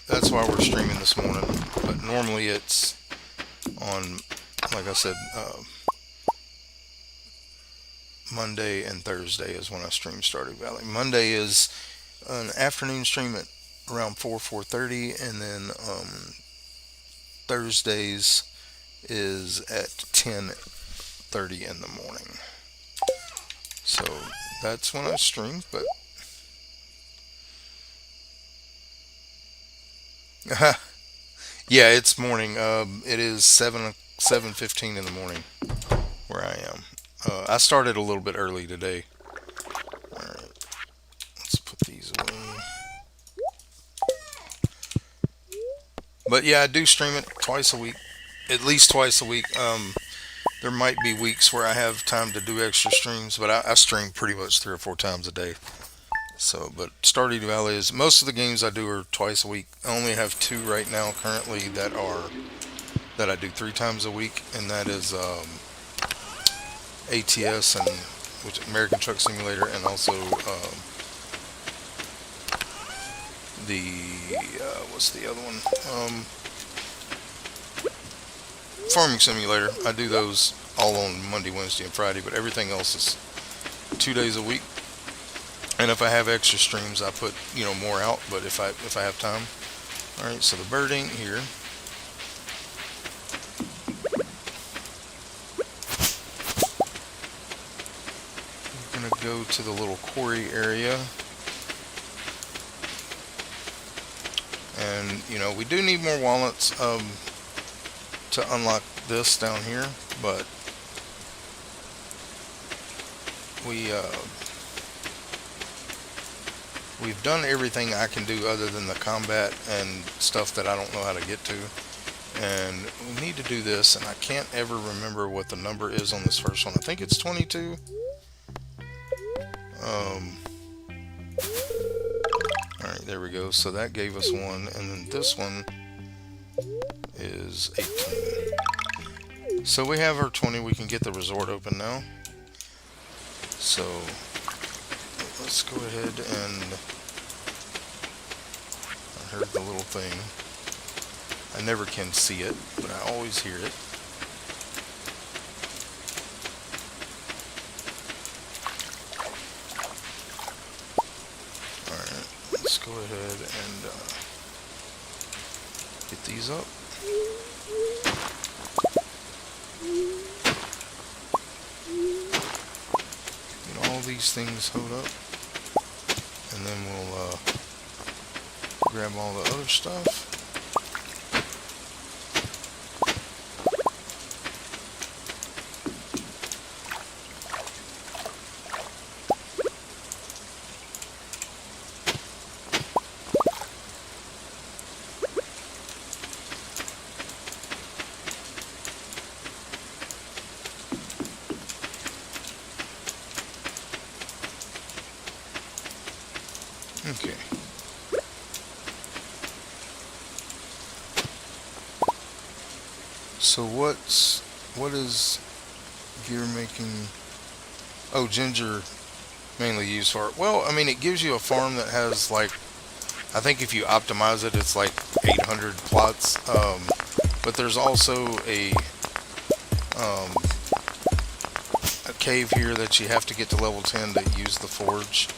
That's why we're streaming this morning, but normally it's on, like I said, Monday and Thursday is when I stream Stardew Valley. Monday is an afternoon stream at around 4:30, and then Thursdays is at 10:30 in the morning. So that's when I stream. But yeah, it's morning. It is 7:15 in the morning where I am. I started a little bit early today. All right, let's put these away. But yeah, I do stream it twice a week, at least twice a week. There might be weeks where I have time to do extra streams, but I stream pretty much 3 or 4 times a day. So, but Stardew Valley is, most of the games I do are twice a week. I only have 2 right now currently that I do 3 times a week, and that is ATS, and which American Truck Simulator, and also what's the other one? Farming Simulator. I do those all on Monday, Wednesday, and Friday, but everything else is 2 days a week. And if I have extra streams, I put more out. But if I have time, all right. So the bird ain't here. I'm gonna go to the little quarry area. And we do need more wallets to unlock this down here, but we've done everything I can do other than the combat and stuff that I don't know how to get to. And we need to do this, and I can't ever remember what the number is on this first one. I think it's 22. Alright, there we go. So that gave us 1, and then this one is 18. So we have our 20. We can get the resort open now. So let's go ahead and I heard the little thing. I never can see it, but I always hear it. Alright, let's go ahead and get these up. Get all these things hoed up. And then we'll grab all the other stuff. Okay. So what is gear making? Oh, ginger mainly used for it. Well, I mean, it gives you a farm that has like, I think if you optimize it, it's like 800 plots. But there's also um, a cave here that you have to get to level 10 to use the forge.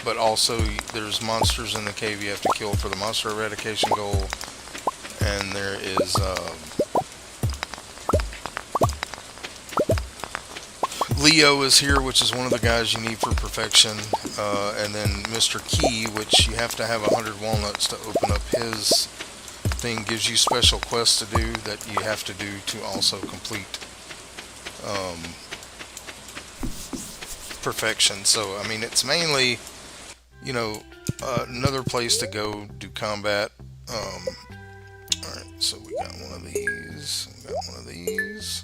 But also there's monsters in the cave you have to kill for the monster eradication goal, and there is Leo is here, which is one of the guys you need for perfection, and then Mr. Key, which you have to have 100 walnuts to open up his thing, gives you special quests to do that you have to do to also complete perfection. So I mean, it's mainly, you know, another place to go do combat. Alright, so we got one of these, we got one of these.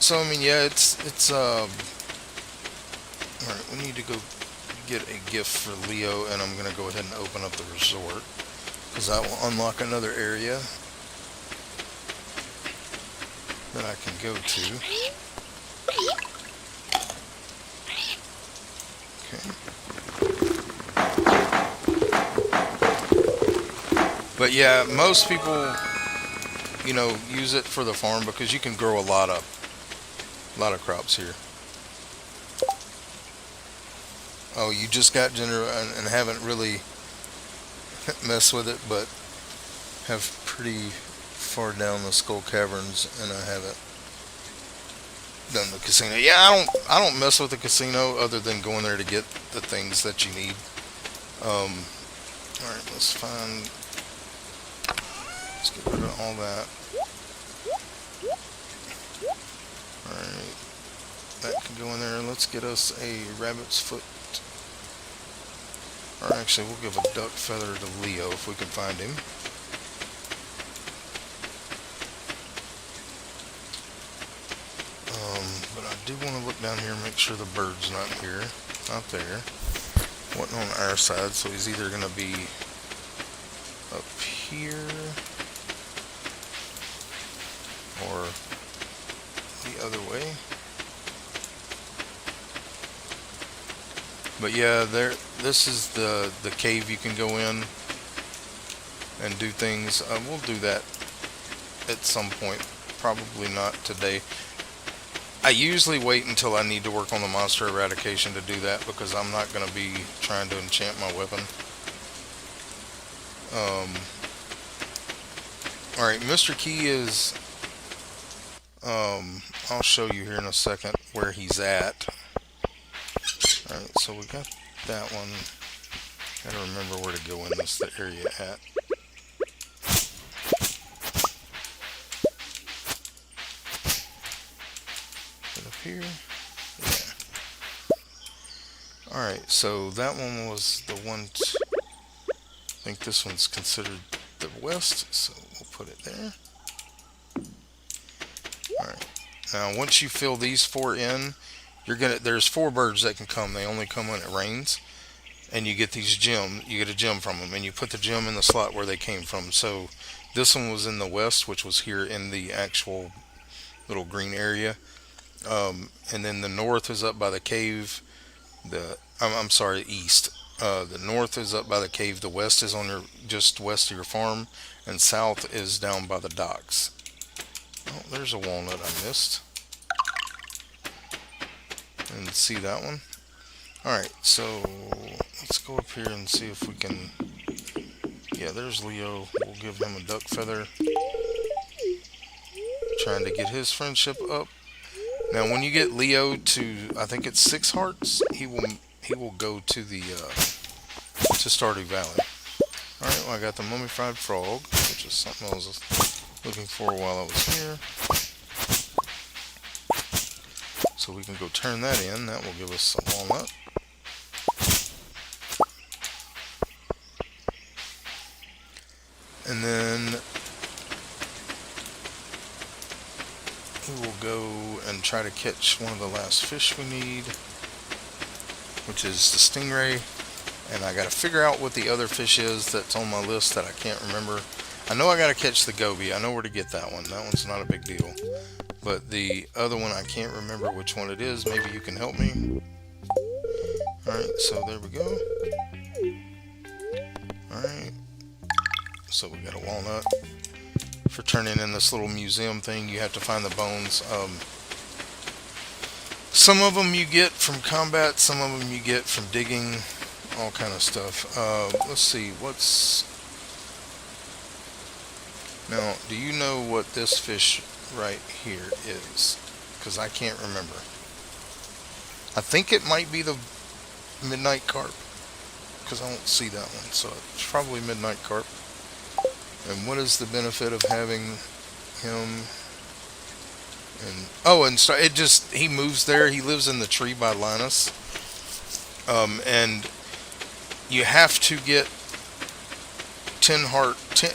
So I mean, yeah, it's alright, we need to go get a gift for Leo, and I'm gonna go ahead and open up the resort because that will unlock another area that I can go to. Okay. But yeah, most people, you know, use it for the farm because you can grow a lot of crops here. Oh, you just got ginger and haven't really messed with it, but have pretty far down the Skull Caverns, and I haven't done the casino. Yeah, I don't mess with the casino other than going there to get the things that you need. All right, let's get rid of all that. All right, that can go in there. Let's get us a rabbit's foot. Or actually, we'll give a duck feather to Leo if we can find him. But I do want to look down here and make sure the bird's not here. Not there. Wasn't on our side, so he's either going to be up here or the other way. But yeah, this is the cave you can go in and do things. We'll do that at some point. Probably not today. I usually wait until I need to work on the monster eradication to do that because I'm not going to be trying to enchant my weapon. Alright, Mr. Key is... I'll show you here in a second where he's at. Alright, so we got that one. Gotta remember where to go in this area at. Here. Yeah. Alright, so that one was the one. I think this one's considered the west, so we'll put it there. Alright. Now once you fill these 4 in, there's 4 birds that can come. They only come when it rains. and you get these gem. You get a gem from them, and you put the gem in the slot where they came from. So this one was in the west, which was here in the actual little green area. And then the north is up by the cave. I'm sorry, east. The north is up by the cave. The west is on your just west of your farm, and south is down by the docks. Oh, there's a walnut I missed. And see that one? Alright, so let's go up here and see if we can. Yeah, there's Leo. We'll give him a duck feather. Trying to get his friendship up. Now, when you get Leo to, I think it's 6 hearts, he will go to the to Stardew Valley. All right, well, I got the mummified frog, which is something I was looking for while I was here. So we can go turn that in. That will give us a walnut. And then we will go and try to catch one of the last fish we need, which is the stingray. And I got to figure out what the other fish is that's on my list that I can't remember. I know I got to catch the goby. I know where to get that one. That one's not a big deal. But the other one, I can't remember which one it is. Maybe you can help me. Alright, so there we go. Alright. So we got a walnut. For turning in this little museum thing, you have to find the bones. Some of them you get from combat, some of them you get from digging, all kind of stuff. Let's see, now, do you know what this fish right here is? Because I can't remember. I think it might be the midnight carp, because I don't see that one, so it's probably midnight carp. And what is the benefit of having him? He moves there. He lives in the tree by Linus. And you have to get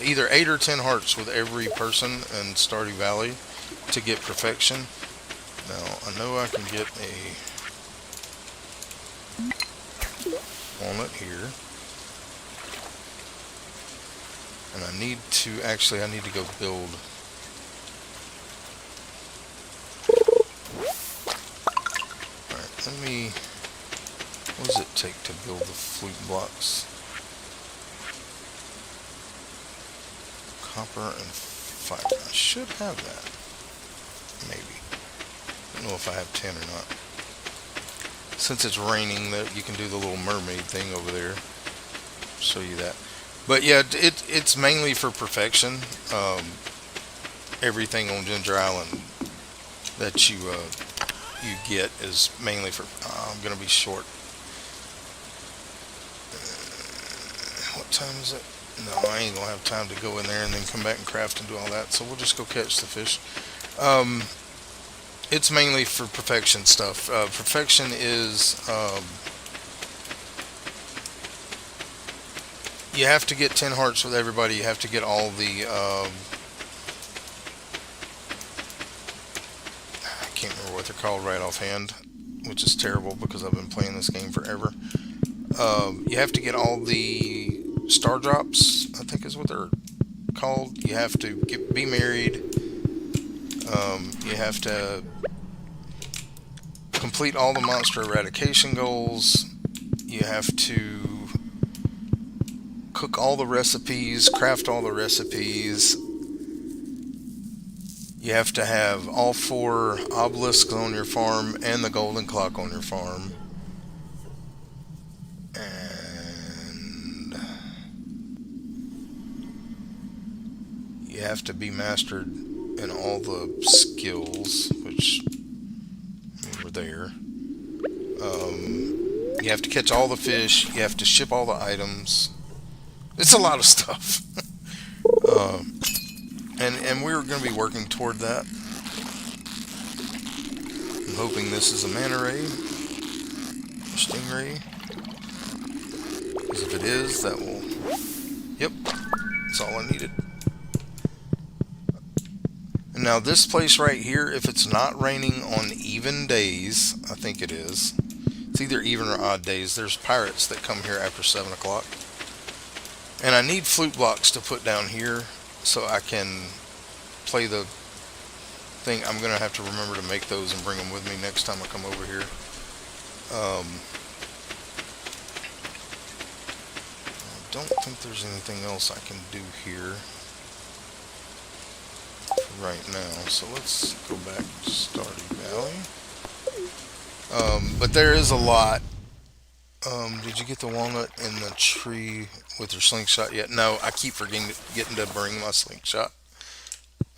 either 8 or 10 hearts with every person in Stardew Valley to get perfection. Now, I know I can get a walnut here. And I need to go build. Alright, what does it take to build the flute blocks? Copper and fiber. I should have that. Maybe. I don't know if I have 10 or not. Since it's raining, you can do the little mermaid thing over there. I'll show you that. But yeah, it's mainly for perfection. Everything on Ginger Island that you get is mainly for. I'm gonna be short. What time is it? No, I ain't gonna have time to go in there and then come back and craft and do all that. So we'll just go catch the fish. It's mainly for perfection stuff. Perfection is. You have to get 10 hearts with everybody. You have to get all the, I can't remember what they're called right offhand, which is terrible because I've been playing this game forever. You have to get all the star drops, I think is what they're called. You have to be married. You have to complete all the monster eradication goals. You have to cook all the recipes, craft all the recipes. You have to have all 4 obelisks on your farm and the golden clock on your farm. And you have to be mastered in all the skills, which were there. You have to catch all the fish. You have to ship all the items. It's a lot of stuff. And we're going to be working toward that. I'm hoping this is a manta ray. A stingray. Because if it is, that will. Yep. That's all I needed. And now this place right here, if it's not raining on even days, I think it is. It's either even or odd days. There's pirates that come here after 7 o'clock. And I need flute blocks to put down here so I can play the thing. I'm going to have to remember to make those and bring them with me next time I come over here. I don't think there's anything else I can do here right now. So let's go back to Stardew Valley. But there is a lot. Did you get the walnut in the tree with your slingshot yet? No, I keep forgetting to bring my slingshot.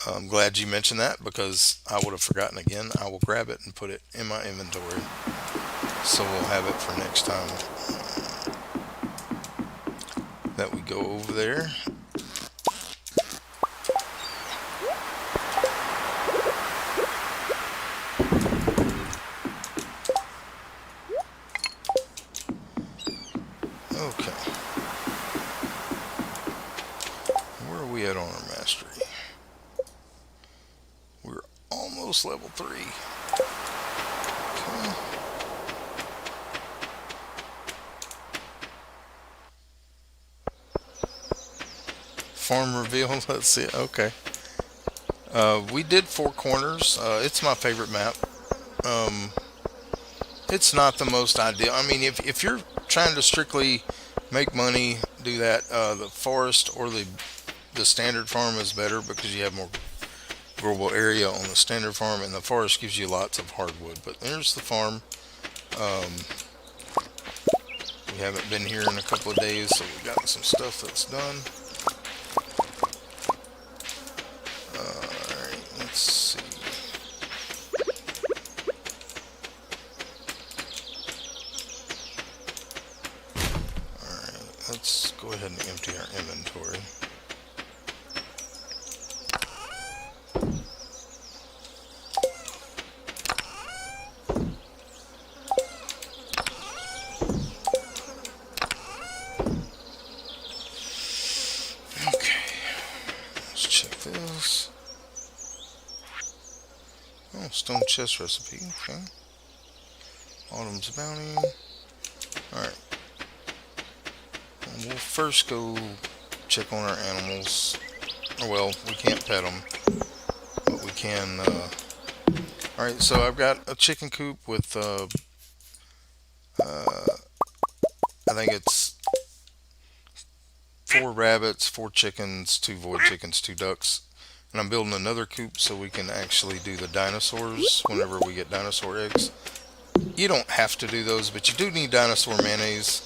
I'm glad you mentioned that because I would have forgotten again. I will grab it and put it in my inventory. So we'll have it for next time that we go over there. Okay. Where are we at on our mastery? We're almost level 3. Okay. Farm reveal, let's see. Okay. We did 4 corners. It's my favorite map. It's not the most ideal. I mean, if you're trying to strictly make money, do that. The forest or the standard farm is better because you have more growable area on the standard farm, and the forest gives you lots of hardwood. But there's the farm. We haven't been here in a couple of days, so we got some stuff that's done. Alright, let's see. Alright, let's go ahead and empty our inventory. Oh, stone chest recipe. Okay. Autumn's bounty. Alright. We'll first go check on our animals. Well, we can't pet them, but we can. Alright, so I've got a chicken coop with, I think it's 4 rabbits, 4 chickens, 2 void chickens, 2 ducks. And I'm building another coop so we can actually do the dinosaurs whenever we get dinosaur eggs. You don't have to do those, but you do need dinosaur mayonnaise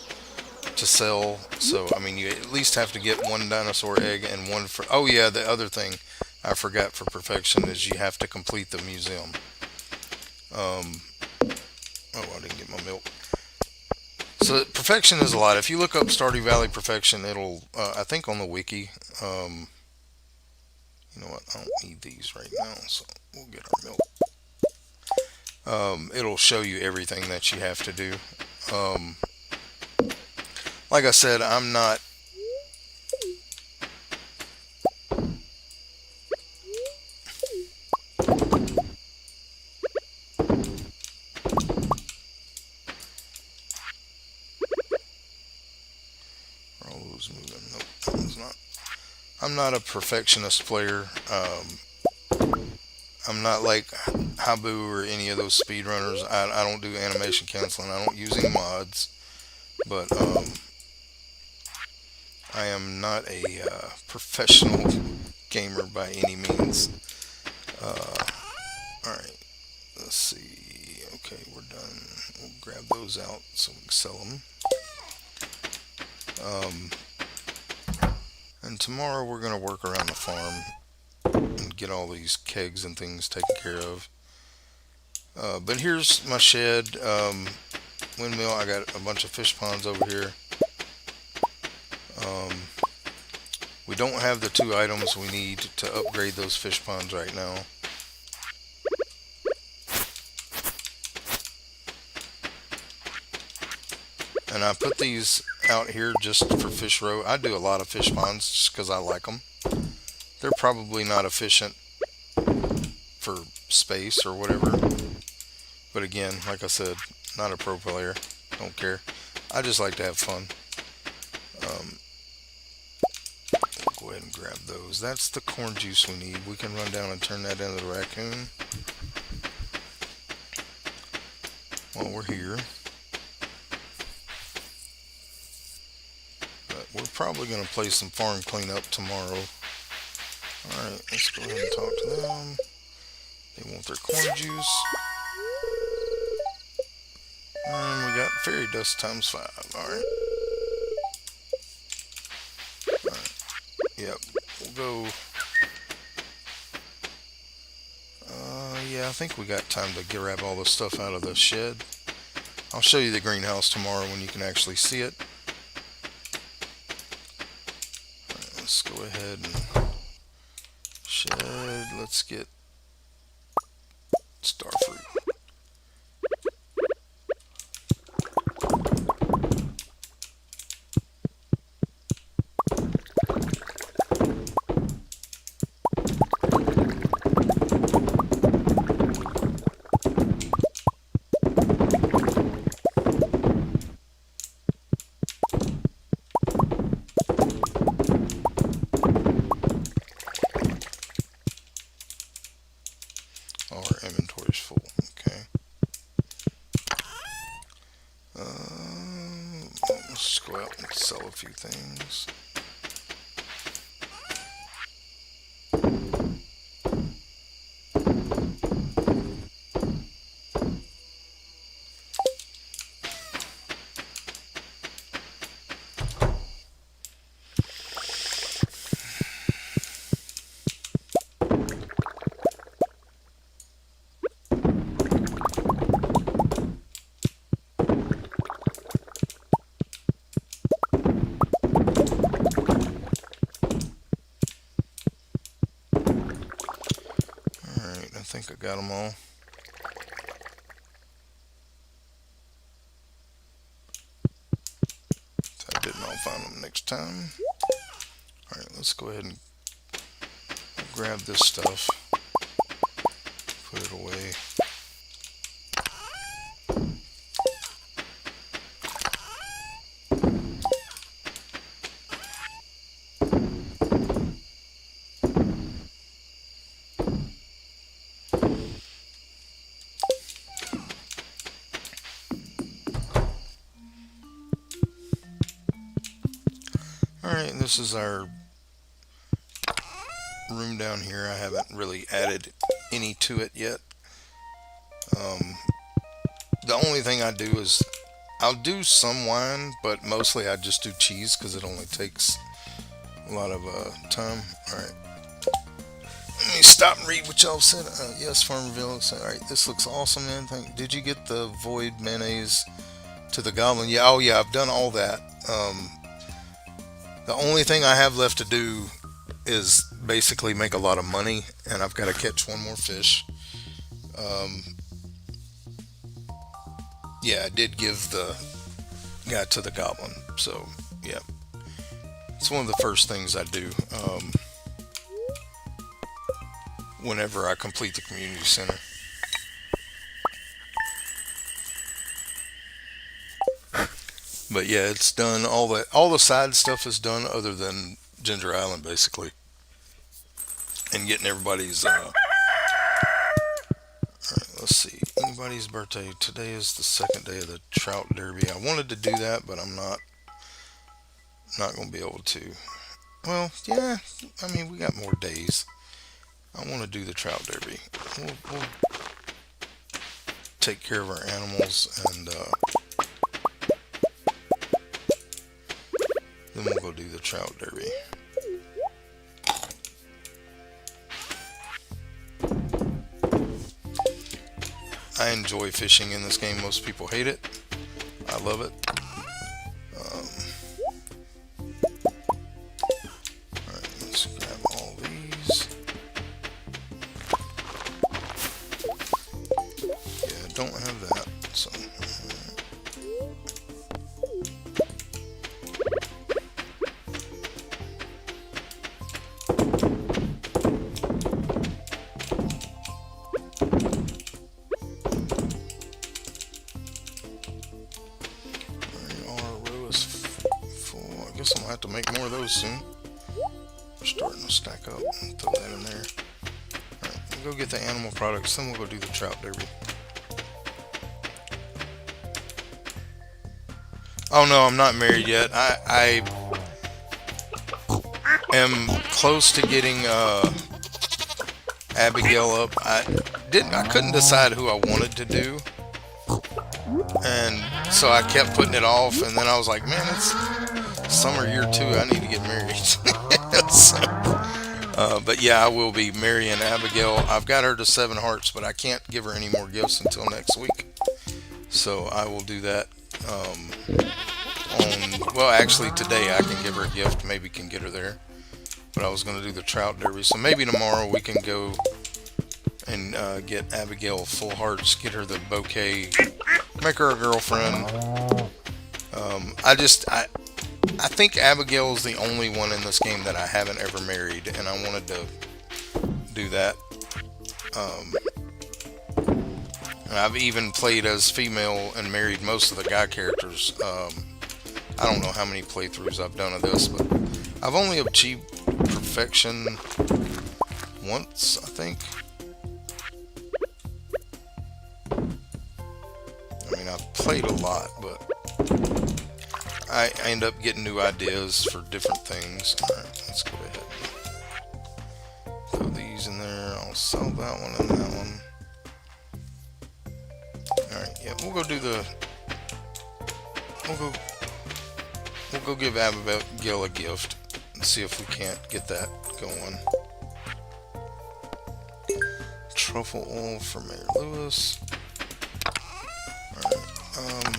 to sell. So, I mean, you at least have to get 1 dinosaur egg and 1 for... Oh, yeah, the other thing I forgot for perfection is you have to complete the museum. Oh, I didn't get my milk. So, perfection is a lot. If you look up Stardew Valley perfection, it'll... I think on the wiki... you know what, I don't need these right now, so we'll get our milk. It'll show you everything that you have to do. Like I said, I'm not... Are all those moving? Nope, that one's not. I'm not a perfectionist player. I'm not like Habu or any of those speedrunners. I don't do animation canceling. I don't use any mods. But I am not a professional gamer by any means. Alright, let's see. Okay, we're done. We'll grab those out so we can sell them. And tomorrow we're going to work around the farm and get all these kegs and things taken care of. But here's my shed. Windmill, I got a bunch of fish ponds over here. We don't have the 2 items we need to upgrade those fish ponds right now. And I put these out here just for fish roe. I do a lot of fish ponds just because I like them. They're probably not efficient for space or whatever. But again, like I said, Not a pro player. Don't care. I just like to have fun. Um, go ahead and grab those. That's the corn juice we need. We can run down and turn that into the raccoon while we're here. But we're probably going to play some farm cleanup tomorrow. Alright, let's go ahead and talk to them. They want their corn juice. And we got fairy dust times 5. Alright. Yep, we'll go. Yeah, I think we got time to grab all the stuff out of the shed. I'll show you the greenhouse tomorrow when you can actually see it. Alright, let's go ahead and shed. Let's get starfruit. Our inventory's full. Okay. Let's just go out and sell a few things. I think I got them all. If I didn't, I'll find them next time. Alright, let's go ahead and grab this stuff. Put it away. Alright, this is our room down here. I haven't really added any to it yet. The only thing I do is I'll do some wine, but mostly I just do cheese because it only takes a lot of time. Alright, let me stop and read what y'all said. Yes, Farmerville. Alright, this looks awesome, man. Did you get the void mayonnaise to the goblin? Yeah, oh yeah, I've done all that. The only thing I have left to do is basically make a lot of money, and I've got to catch one more fish. Yeah, I did give the guy to the goblin, so yeah. It's one of the first things I do whenever I complete the community center. But yeah, it's done. All the side stuff is done, other than Ginger Island, basically, and getting everybody's. All right, let's see. Anybody's birthday today is the second day of the trout derby. I wanted to do that, but I'm not going to be able to. Well, yeah. I mean, we got more days. I want to do the trout derby. We'll take care of our animals and. Then we'll go do the trout derby. I enjoy fishing in this game. Most people hate it. I love it. Alright, let's grab all these. Yeah, I don't have that, so... more of those soon. We're starting to stack up. Throw that in there. Alright, we'll go get the animal products, then we'll go do the trout derby. Oh no, I'm not married yet. I am close to getting Abigail up. I couldn't decide who I wanted to do, and so I kept putting it off. And then I was like, man, it's summer year 2. I need to get married. So, but yeah, I will be marrying Abigail. I've got her to 7 hearts, but I can't give her any more gifts until next week. So I will do that. Well, actually today I can give her a gift. Maybe can get her there. But I was going to do the trout derby, so maybe tomorrow we can go and get Abigail full hearts, get her the bouquet, make her a girlfriend. I think Abigail is the only one in this game that I haven't ever married, and I wanted to do that. I've even played as female and married most of the guy characters. I don't know how many playthroughs I've done of this, but I've only achieved perfection once, I think. I mean, I've played a lot, but I end up getting new ideas for different things. Alright, let's go ahead and throw these in there. I'll sell that one and that one. Alright, yeah, we'll go do the... We'll go give Abigail a gift and see if we can't get that going. Truffle oil for Mayor Lewis. Alright,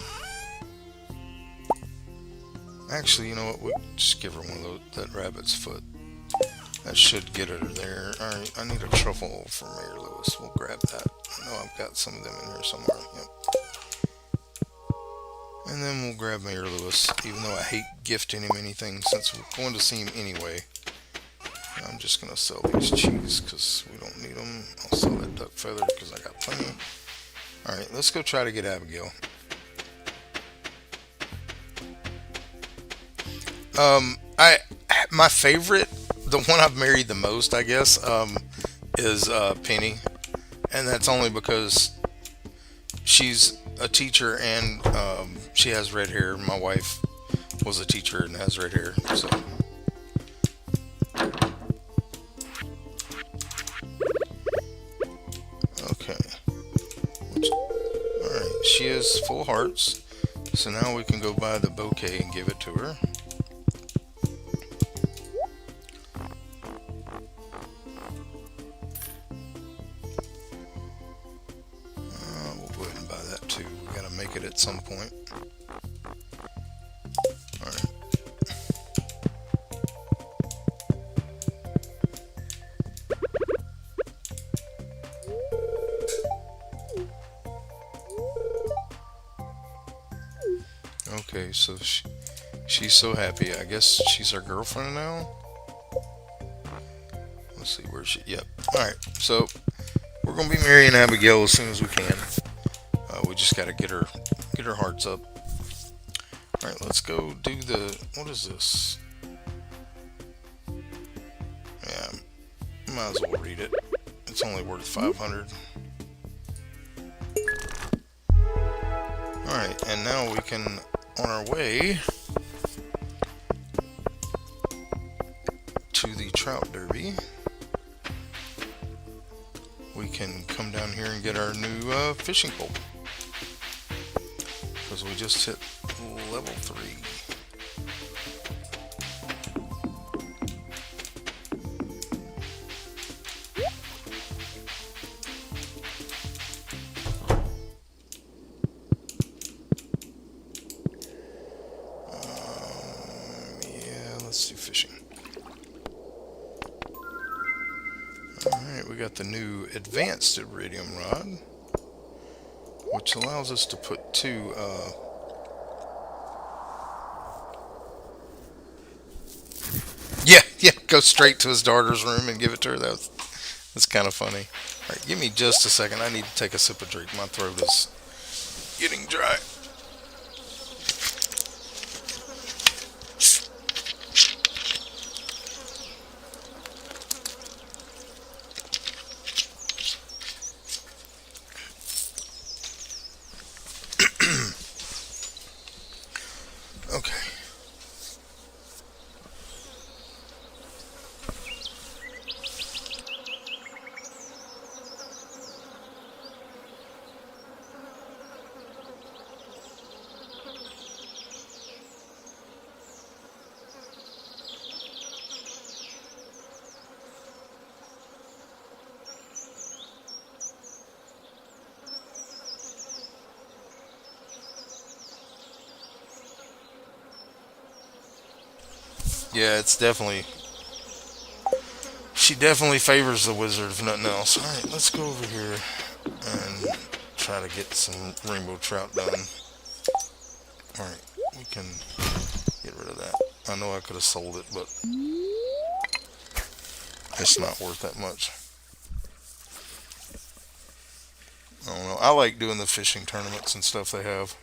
actually, you know what? We'll just give her one of those, that rabbit's foot. That should get her there. Alright, I need a truffle oil for Mayor Lewis. We'll grab that. I know I've got some of them in here somewhere. Yep. And then we'll grab Mayor Lewis, even though I hate gifting him anything since we're going to see him anyway. I'm just going to sell these cheese because we don't need them. I'll sell that duck feather because I got plenty. Alright, let's go try to get Abigail. My favorite, the one I've married the most, I guess, is Penny. And that's only because she's a teacher and she has red hair. My wife was a teacher and has red hair, so. Okay. Alright, she is full hearts. So now we can go buy the bouquet and give it to her. We'll go ahead and buy that too. We gotta make it at some point. Alright. Okay, so she's so happy. I guess she's our girlfriend now. Let's see where she. Yep. All right. So we're gonna be marrying Abigail as soon as we can. We just gotta get her hearts up. All right. Let's go do the. What is this? Yeah. Might as well read it. It's only worth 500. All right. And now we can. On our way to the trout derby, we can come down here and get our new fishing pole because we just hit level 3. Let's do fishing. Alright, we got the new advanced iridium rod, which allows us to put 2 yeah, go straight to his daughter's room and give it to her. That's kind of funny. Alright, give me just a second. I need to take a sip of drink. My throat is getting dry. Yeah, it's definitely. She definitely favors the wizard, if nothing else. Alright, let's go over here and try to get some rainbow trout done. Alright, we can get rid of that. I know I could have sold it, but it's not worth that much. I don't know. I like doing the fishing tournaments and stuff they have.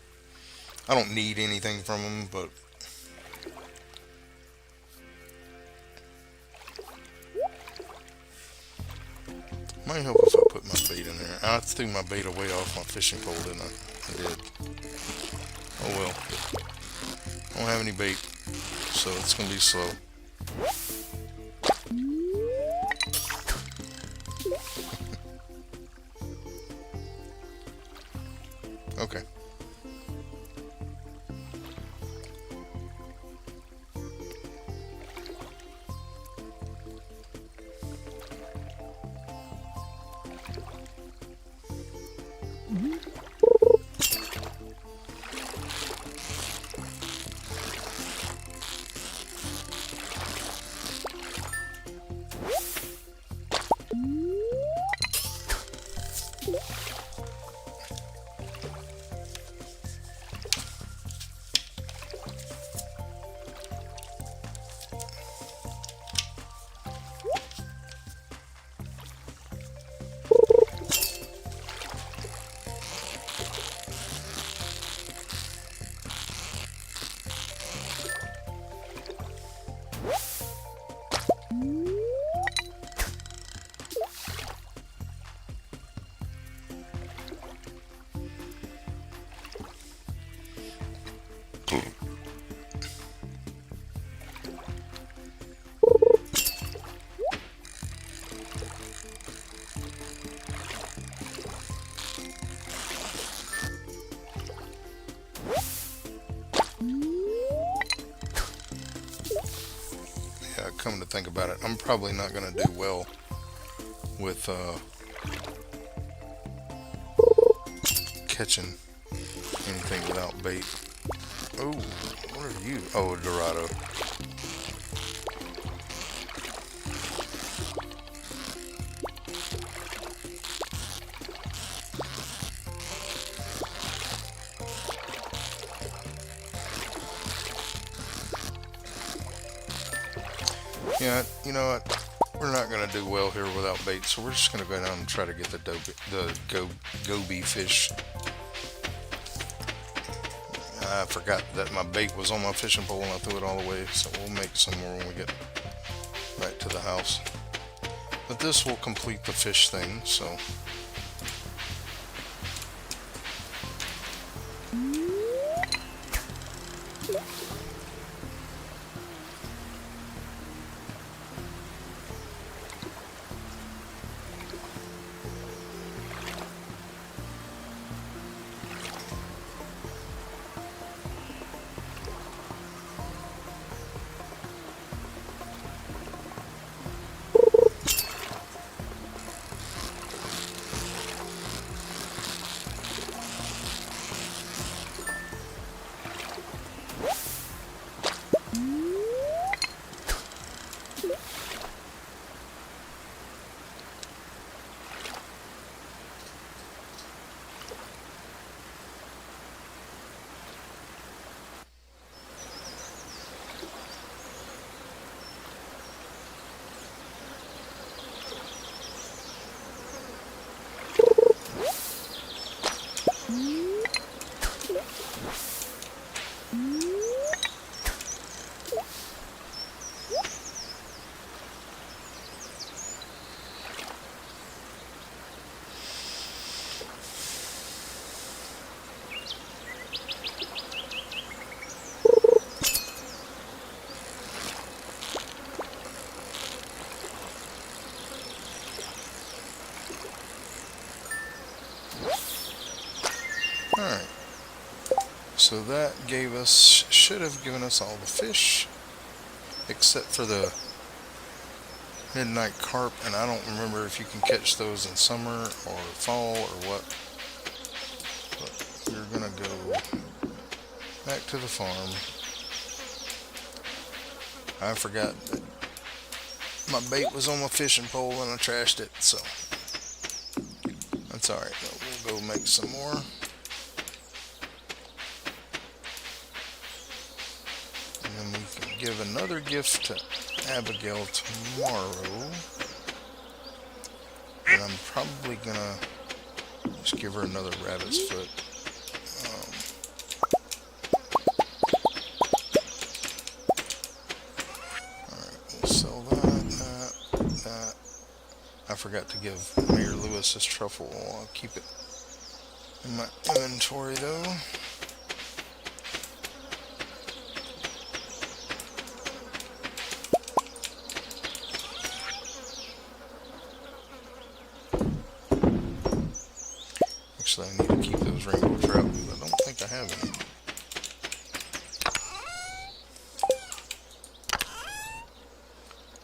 I don't need anything from them, but might help if I put my bait in there. I threw my bait away off my fishing pole, didn't I? I did. Oh well. I don't have any bait, so it's gonna be slow. Okay. Yeah, come to think about it, I'm probably not gonna do well with catching anything without bait. Oh, what are you? Oh, a Dorado. Yeah, you know what? We're not gonna do well here without bait, so we're just gonna go down and try to get the goby fish. I forgot that my bait was on my fishing pole and I threw it all away, so we'll make some more when we get back to the house. But this will complete the fish thing, so. Alright, so that should have given us all the fish, except for the midnight carp, and I don't remember if you can catch those in summer or fall or what. But we're gonna go back to the farm I forgot that my bait was on my fishing pole and I trashed it, so that's alright. We'll go make some more. And then we can give another gift to Abigail tomorrow. And I'm probably gonna just give her another rabbit's foot. Alright, we'll sell that. I forgot to give Mayor Lewis this truffle. I'll keep it in my inventory though. Actually, I need to keep those rainbow trout because I don't think I have any.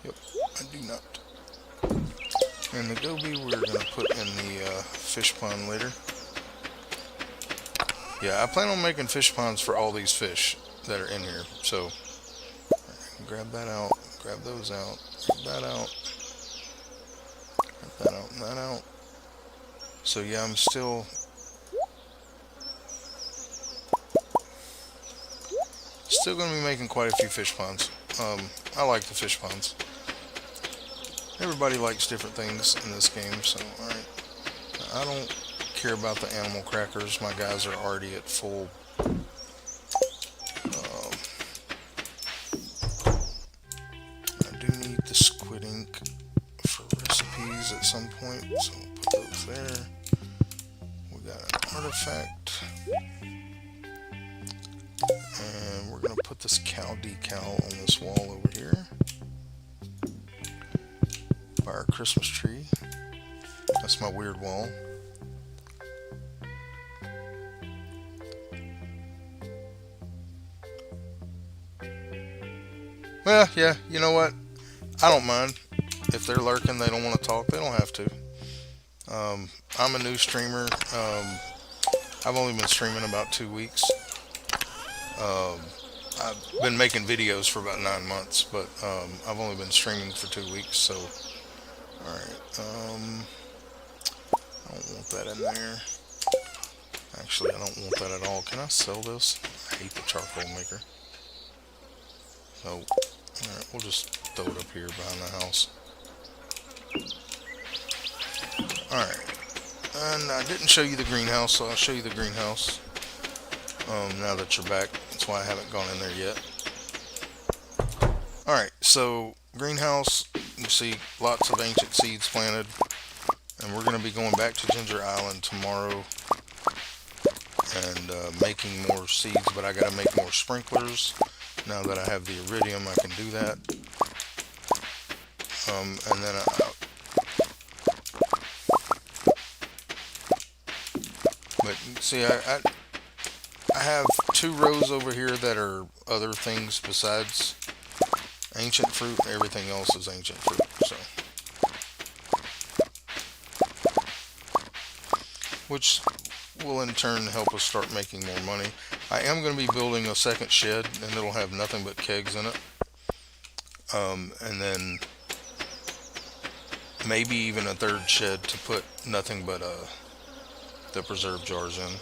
Yep, I do not. And the goby we're going to put in the fish pond later. Yeah, I plan on making fish ponds for all these fish that are in here. So, grab that out, grab those out, grab that out, grab that out, and that out. So yeah, I'm still going to be making quite a few fish ponds. I like the fish ponds. Everybody likes different things in this game, so alright. I don't care about the animal crackers. My guys are already at full. I do need the squid ink for recipes at some point, so we'll put those there. We got an artifact. And we're going to put this cow decal on this wall over here. By our Christmas tree. That's my weird wall. Well, yeah, you know what? I don't mind. If they're lurking, they don't want to talk, they don't have to. I'm a new streamer. I've only been streaming about 2 weeks. I've been making videos for about 9 months, but I've only been streaming for 2 weeks, so alright, I don't want that in there. Actually, I don't want that at all. Can I sell this? I hate the charcoal maker. No. Alright, we'll just throw it up here behind the house. Alright. And I didn't show you the greenhouse, so I'll show you the greenhouse. Now that you're back. That's why I haven't gone in there yet. Alright, so greenhouse, you see lots of ancient seeds planted. And we're going to be going back to Ginger Island tomorrow and making more seeds, but I got to make more sprinklers. Now that I have the iridium, I can do that. And then but see, I have 2 rows over here that are other things besides ancient fruit. Everything else is ancient fruit. So, which will in turn help us start making more money. I am going to be building a second shed, and it'll have nothing but kegs in it. And then maybe even a third shed to put nothing but the preserve jars in.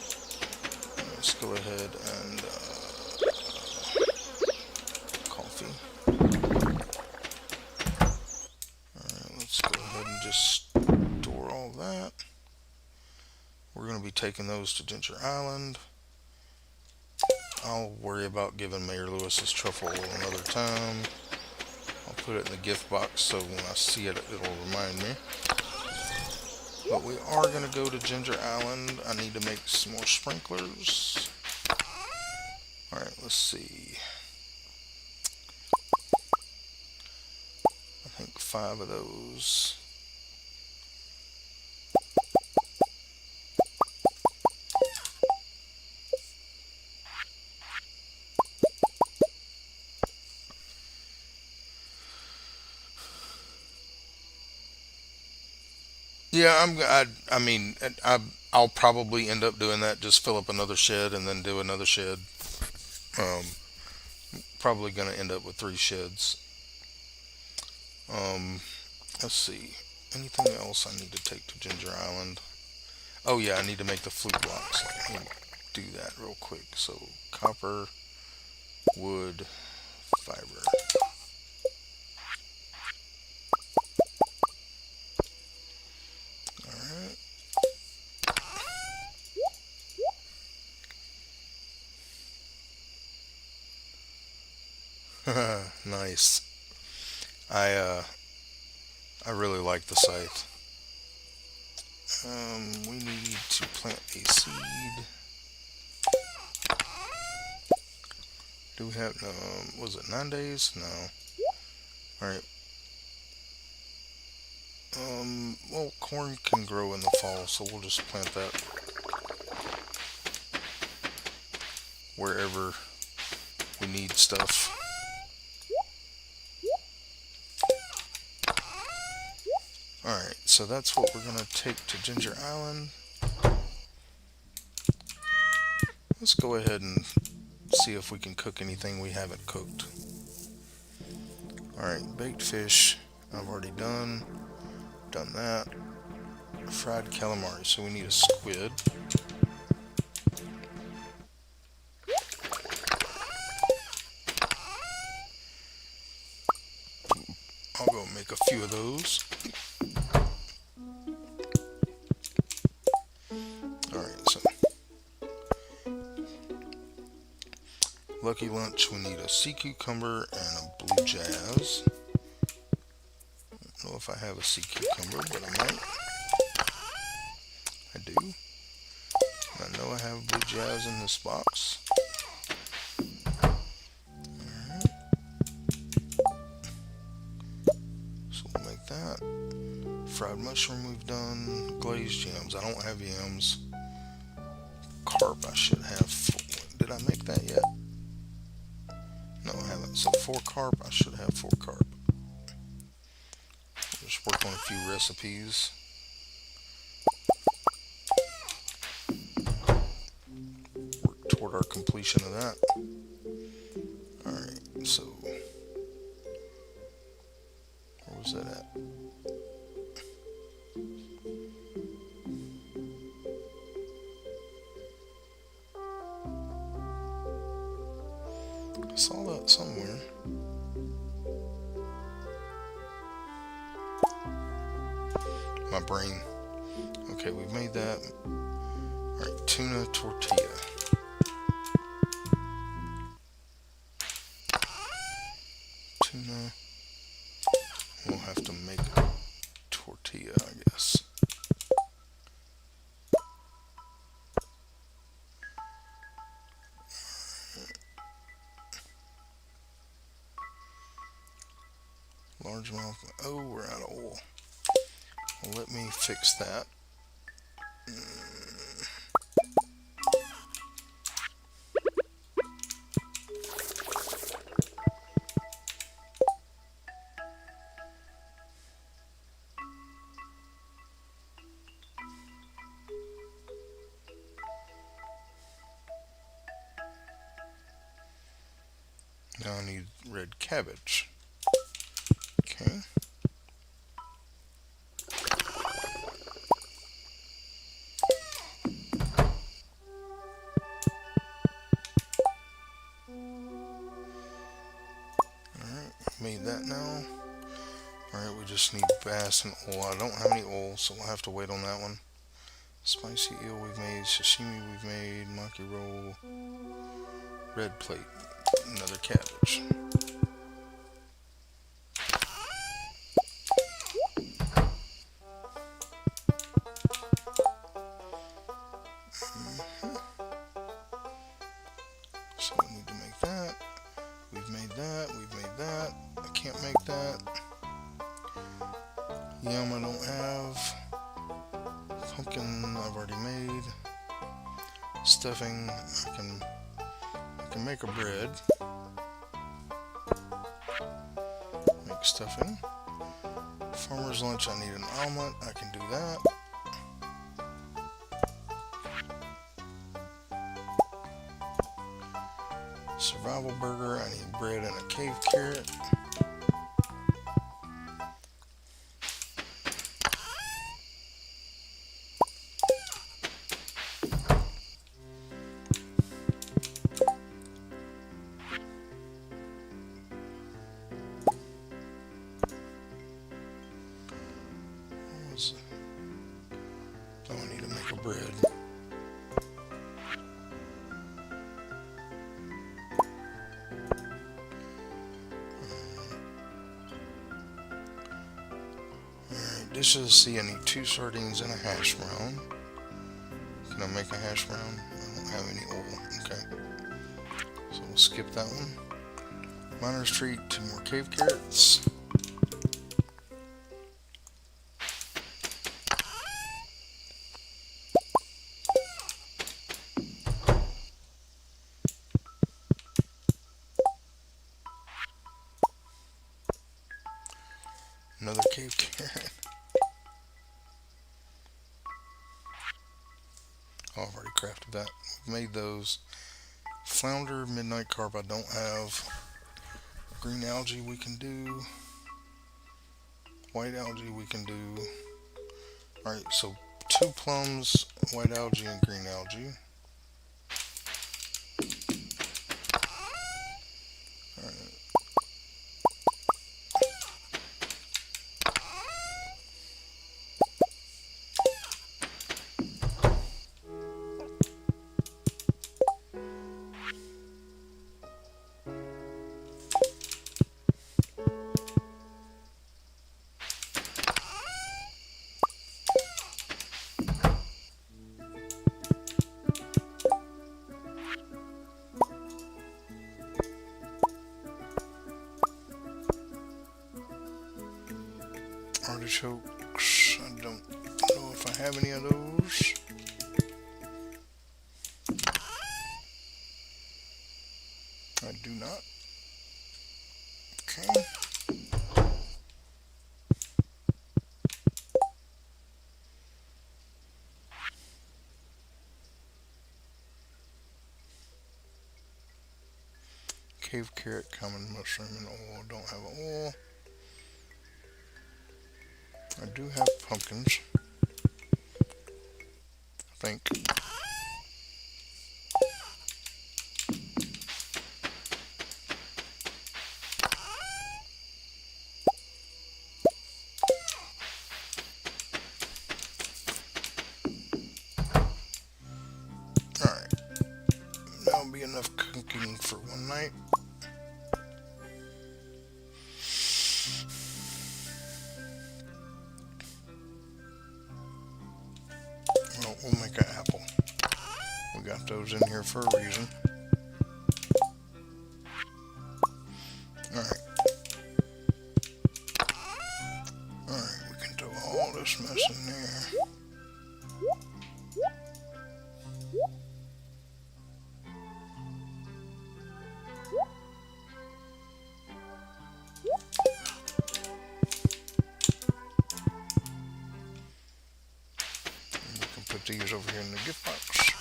Let's go ahead and coffee. Alright, let's go ahead and just store all that. We're going to be taking those to Ginger Island. I'll worry about giving Mayor Lewis his truffle another time. I'll put it in the gift box so when I see it, it'll remind me. But we are going to go to Ginger Island. I need to make some more sprinklers. Alright, let's see. I think 5 of those. Yeah, I mean, I'll probably end up doing that. Just fill up another shed and then do another shed. probably going to end up with 3 sheds. Let's see. Anything else I need to take to Ginger Island? Oh yeah, I need to make the flute blocks. Let me do that real quick. So copper, wood, fiber. Alright. Nice. I uh I really like the scythe. We need to plant a seed. Do we have, was it 9 days? No. Alright. Well, corn can grow in the fall, so we'll just plant that wherever we need stuff. Alright, so that's what we're going to take to Ginger Island. Let's go ahead and see if we can cook anything we haven't cooked. Alright, baked fish, I've already done that. Fried calamari, so we need a squid. I'll go make a few of those. Alright, so lucky lunch, we need a sea cucumber and a blue jazz. I don't know if I have a sea cucumber, but I might. I do. And I know I have blue jazz in this box. Alright. So we'll make that. Fried mushroom we've done. Glazed yams. I don't have yams. Carp I should have. Did I make that yet? No, I haven't. So 4 carp, I should have 4 carp. Just work on a few recipes. Work toward our completion of that. Alright, so where was that at? I saw that somewhere. My brain. Okay, we've made that. Alright, tuna tortilla. Tuna. We'll have to make a tortilla, I guess. Largemouth. Oh, we're out of oil. Well, let me fix that. Now I need red cabbage. Okay. Alright, made that now. Alright, we just need bass and oil. I don't have any oil, so we'll have to wait on that one. Spicy eel we've made, sashimi we've made, maki roll, red plate, another cabbage. So we need to make that. We've made that, we've made that. I can't make that. Yum I don't have. Pumpkin I've already made. Stuffing I can make a bread. Make stuffing. Farmer's lunch I need an omelet. I can do that. Survival burger. I need bread and a cave carrot. So I need to make a bread. Alright, dishes. See, I need 2 sardines and a hash brown. Can I make a hash brown? I don't have any oil. Okay. So we'll skip that one. Miner's treat, 2 more cave carrots. Another cave carrot. Oh, I've already crafted that. We've made those. Flounder, midnight carp I don't have. Green algae we can do. White algae we can do. Alright, so 2 plums, white algae, and green algae. Alright. Artichokes, I don't know if I have any of those. I do not. Okay. Cave carrot, common mushroom, and oil. Don't have oil. I do have pumpkins, I think. Alright, that'll be enough cooking for one night. We'll make an apple. We got those in here for a reason. Alright. Alright, we can throw all this mess in there. Put these over here in the gift box.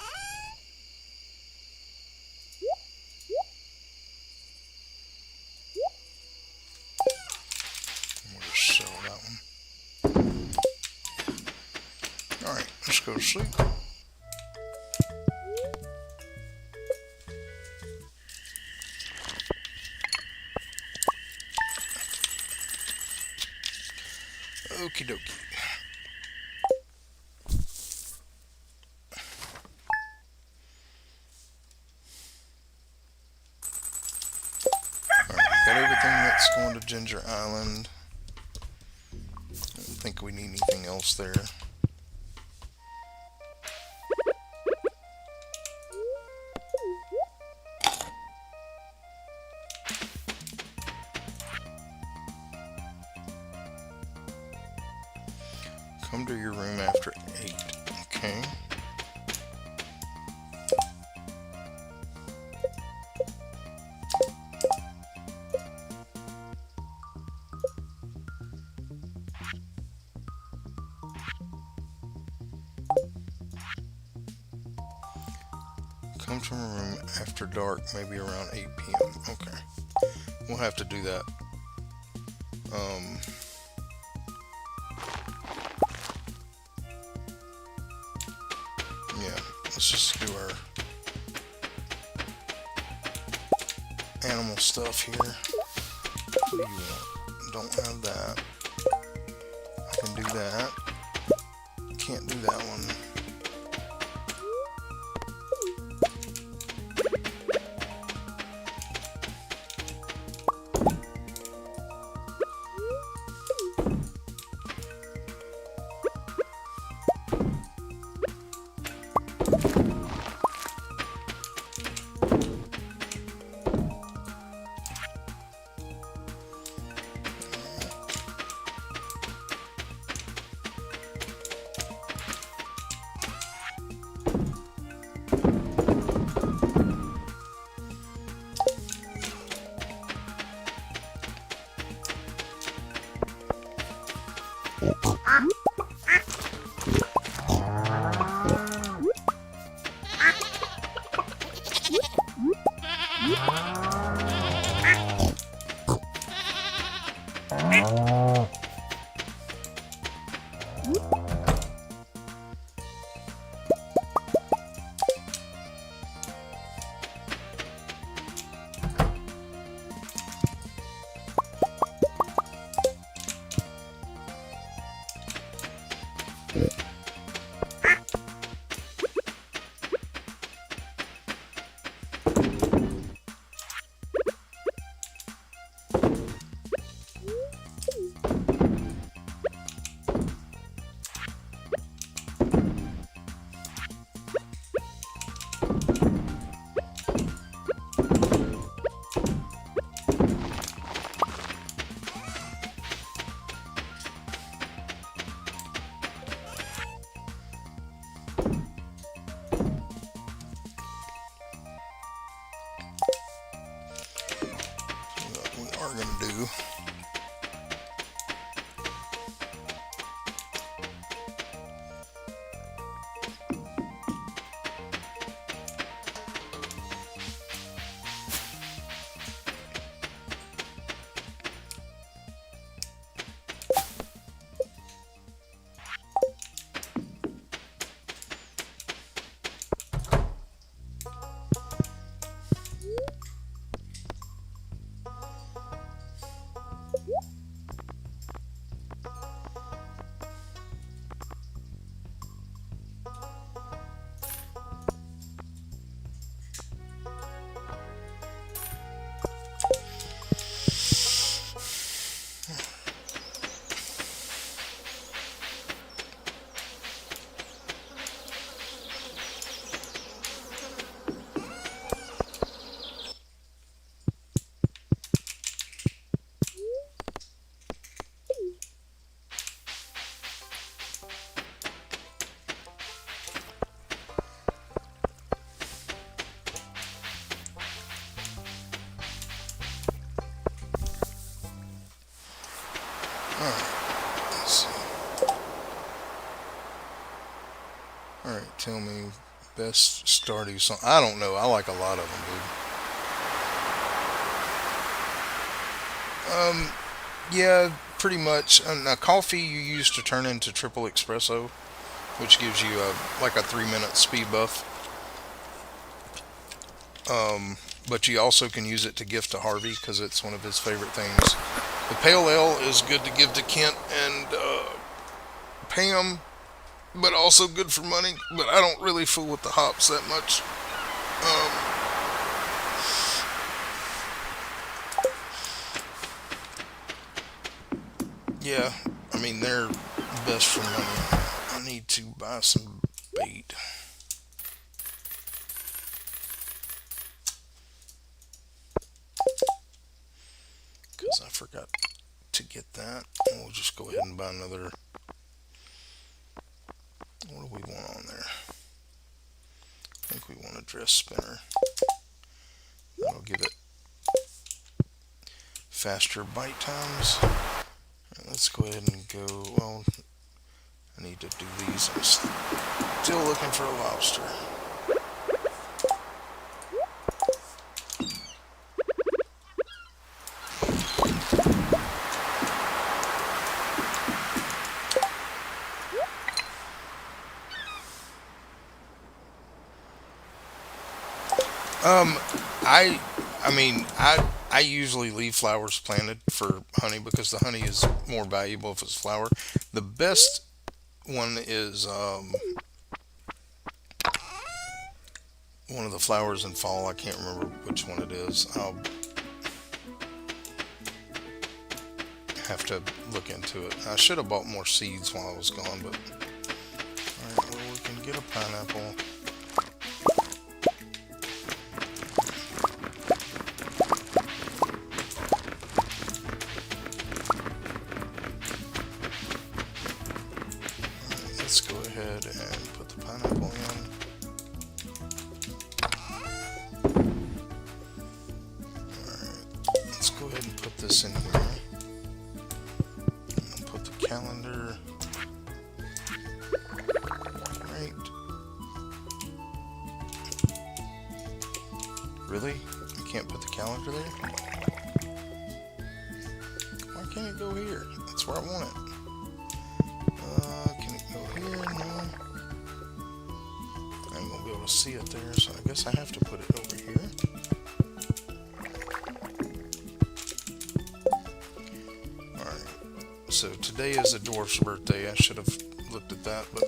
We'll just sell that one. Alright, let's go to sleep. Okie dokie. Got everything that's going to Ginger Island. I don't think we need anything else there. Come to your room after 8. Okay. Come from a room after dark, maybe around 8 p.m. Okay. We'll have to do that. Yeah, let's just do our animal stuff here. What do you want? Don't have that. I can do that. Can't do that one. Gonna do. Alright, tell me best Stardew song. I don't know. I like a lot of them, dude. Yeah, pretty much. Now, coffee you use to turn into triple espresso, which gives you like a 3-minute speed buff. But you also can use it to gift to Harvey because it's one of his favorite things. The pale ale is good to give to Kent and Pam, but also good for money. But I don't really fool with the hops that much. Yeah, I mean they're best for money. I need to buy some bait. Because I forgot to get that. We'll just go ahead and buy another. What do we want on there? I think we want a dress spinner. That'll give it faster bite times. Right, let's go ahead and go. Well, I need to do these. I'm still looking for a lobster. Um, I usually leave flowers planted for honey because the honey is more valuable if it's flower. The best one is one of the flowers in fall. I can't remember which one it is. I'll have to look into it. I should have bought more seeds while I was gone, but alright, well, we can get a pineapple. Let's go ahead and put the pineapple in. Let's go ahead and put this in here. And put the calendar right. Really? I can't put the calendar there? Why can't it go here? That's where I want it. Can it go here? No. I ain't gonna be able to see it there, so I guess I have to put it over here. Alright, so today is the dwarf's birthday. I should have looked at that, but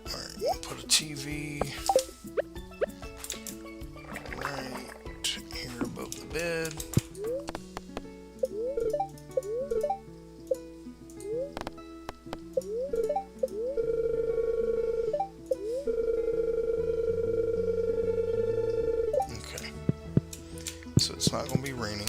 alright, we'll put a TV right here above the bed. Okay, so it's not going to be raining.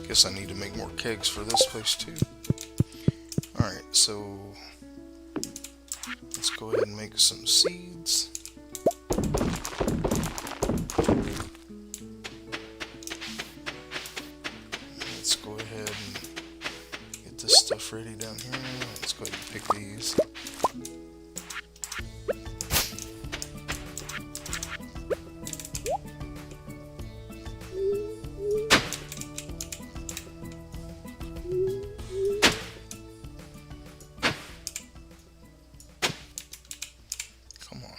Guess I need to make more kegs for this place too. Alright, so let's go ahead and make some seeds. Let's go ahead and get this stuff ready down here. Let's go ahead and pick these. Come on.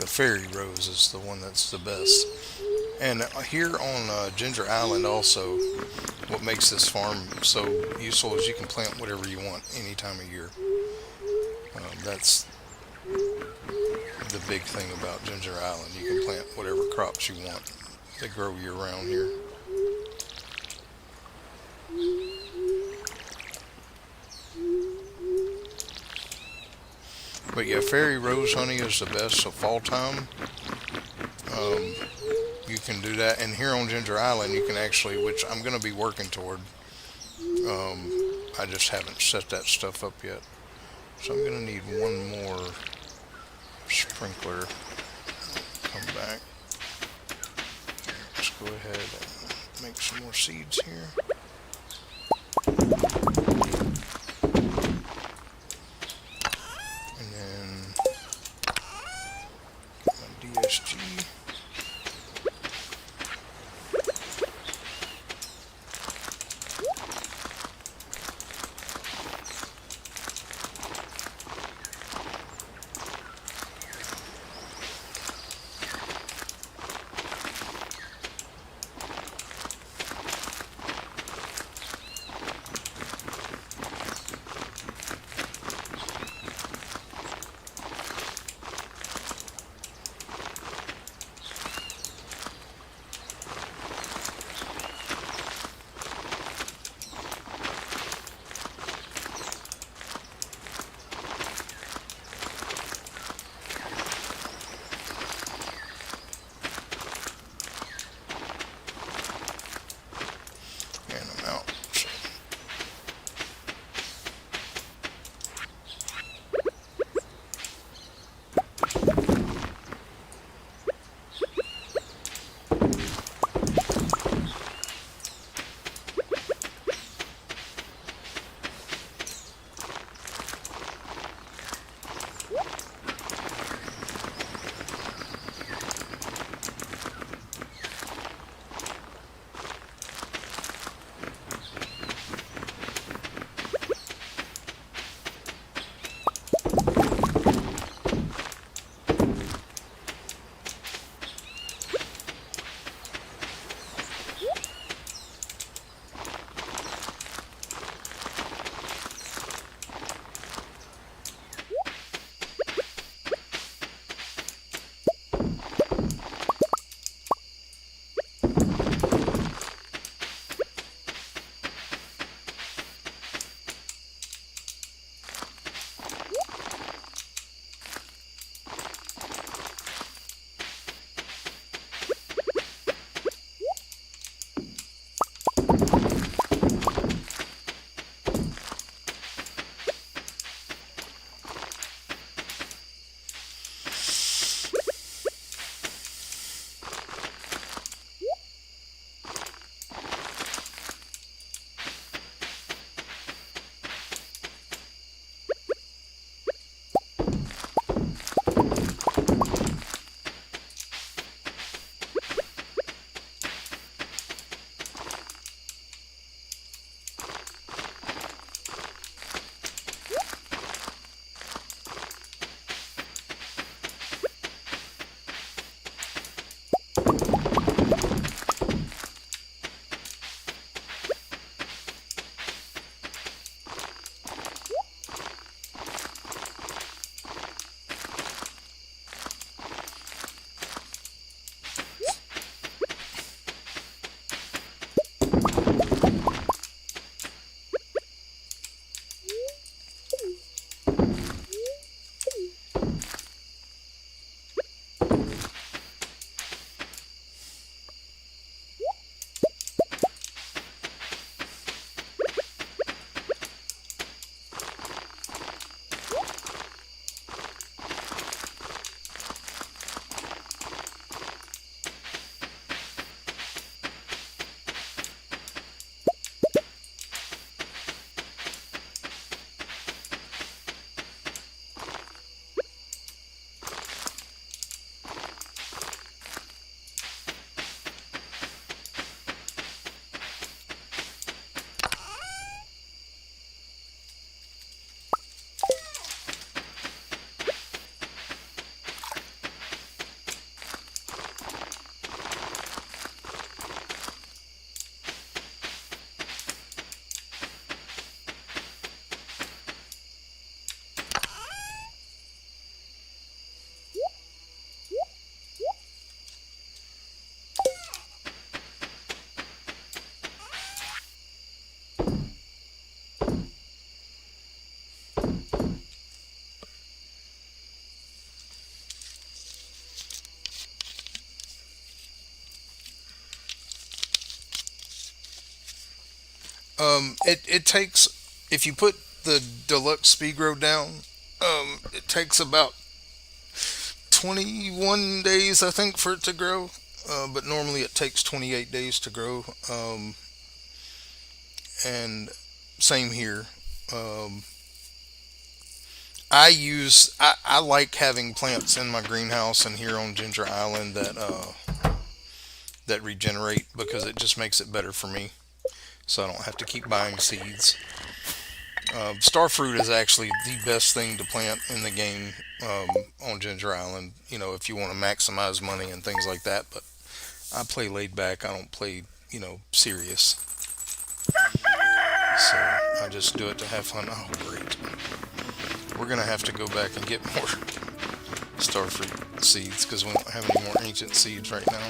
The fairy rose is the one that's the best. And here on Ginger Island also, what makes this farm so useful is you can plant whatever you want any time of year. That's the big thing about Ginger Island. You can plant whatever crops you want. They grow year round here. But yeah, fairy rose honey is the best. So fall time, um, you can do that. And here on Ginger Island, you can actually, which I'm going to be working toward. I just haven't set that stuff up yet. So I'm going to need one more sprinkler. Come back. Let's go ahead and make some more seeds here. And then my DSG. It takes, if you put the deluxe speed grow down, it takes about 21 days, I think, for it to grow. But normally it takes 28 days to grow. And same here. Um, I like having plants in my greenhouse and here on Ginger Island that regenerate because it just makes it better for me. So I don't have to keep buying seeds. Starfruit is actually the best thing to plant in the game on Ginger Island. You know, if you want to maximize money and things like that. But I play laid back. I don't play, serious. So I just do it to have fun. Oh, great. We're gonna have to go back and get more starfruit seeds because we don't have any more ancient seeds right now.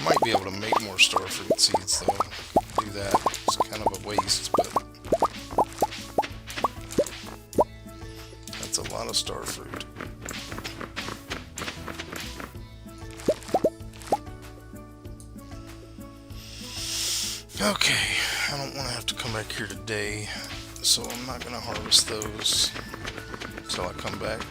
Might be able to make more starfruit seeds though. Do that. It's kind of a waste, but that's a lot of starfruit. Okay, I don't want to have to come back here today, so I'm not going to harvest those until I come back.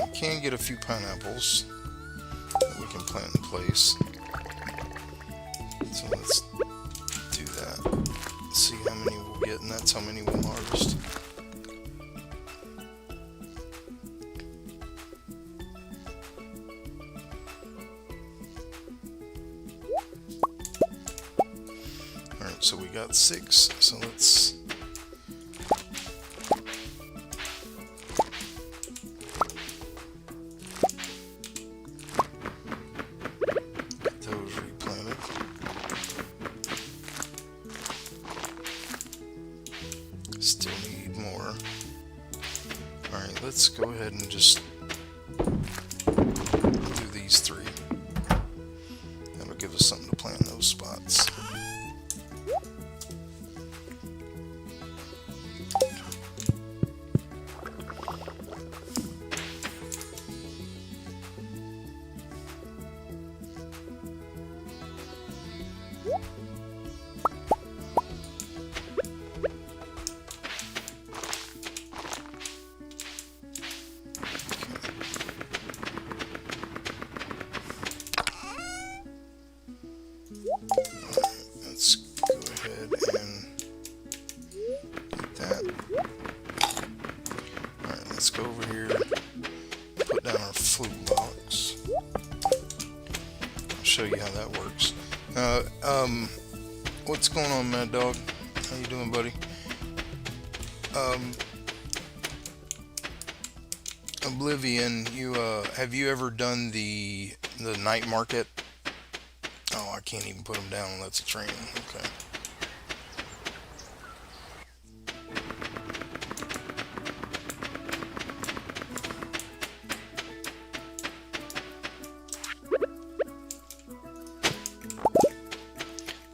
I can get a few pineapples that we can plant in place. So let's do that. See how many we'll get, and that's how many we'll harvest. Alright, so we got 6, so let's get those replanted. Still need more. Alright, let's go ahead and just do these 3. That'll give us something to plant in those spots. Let's go ahead and get that. Alright, let's go over here, put down our food box. I'll show you how that works. What's going on, Mad Dog? How you doing, buddy? Oblivion, have you ever done the night market? Oh, I can't even put them down. That's a train. Okay.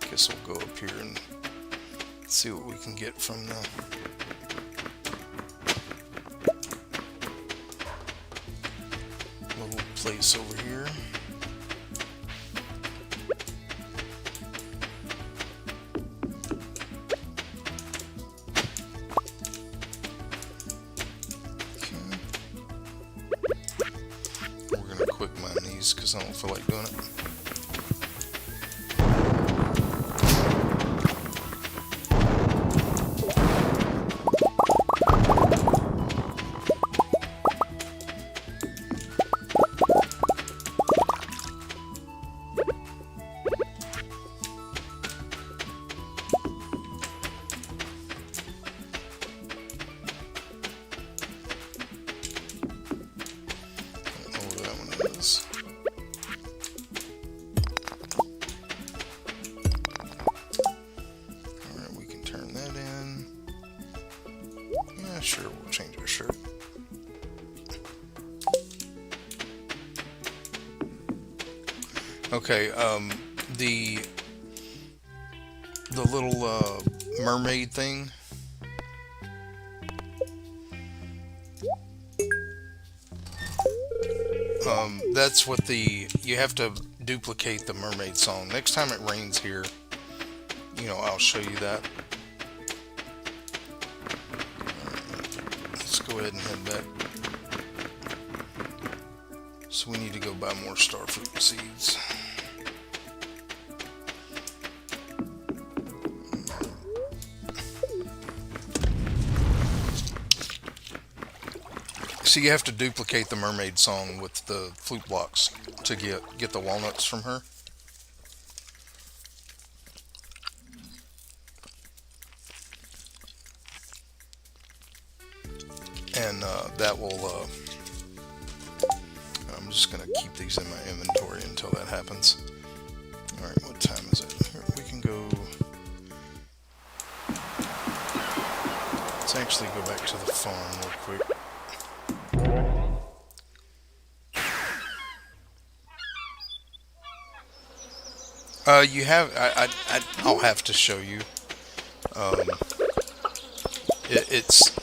Guess we'll go up here and see what we can get from the little place over here. We're gonna quick mine these because I don't feel like doing it. Alright, we can turn that in. Yeah, sure, we'll change our shirt. Okay, the little mermaid thing, That's what you have to duplicate the mermaid song. Next time it rains here, I'll show you that. Let's go ahead and head back. So we need to go buy more starfruit seeds. So you have to duplicate the mermaid song with the flute blocks to get the walnuts from her. And that will, I'm just going to keep these in my inventory until that happens. Alright, what time is it? Here, we can go... Let's actually go back to the farm real quick. You have, I'll have to show you. It's,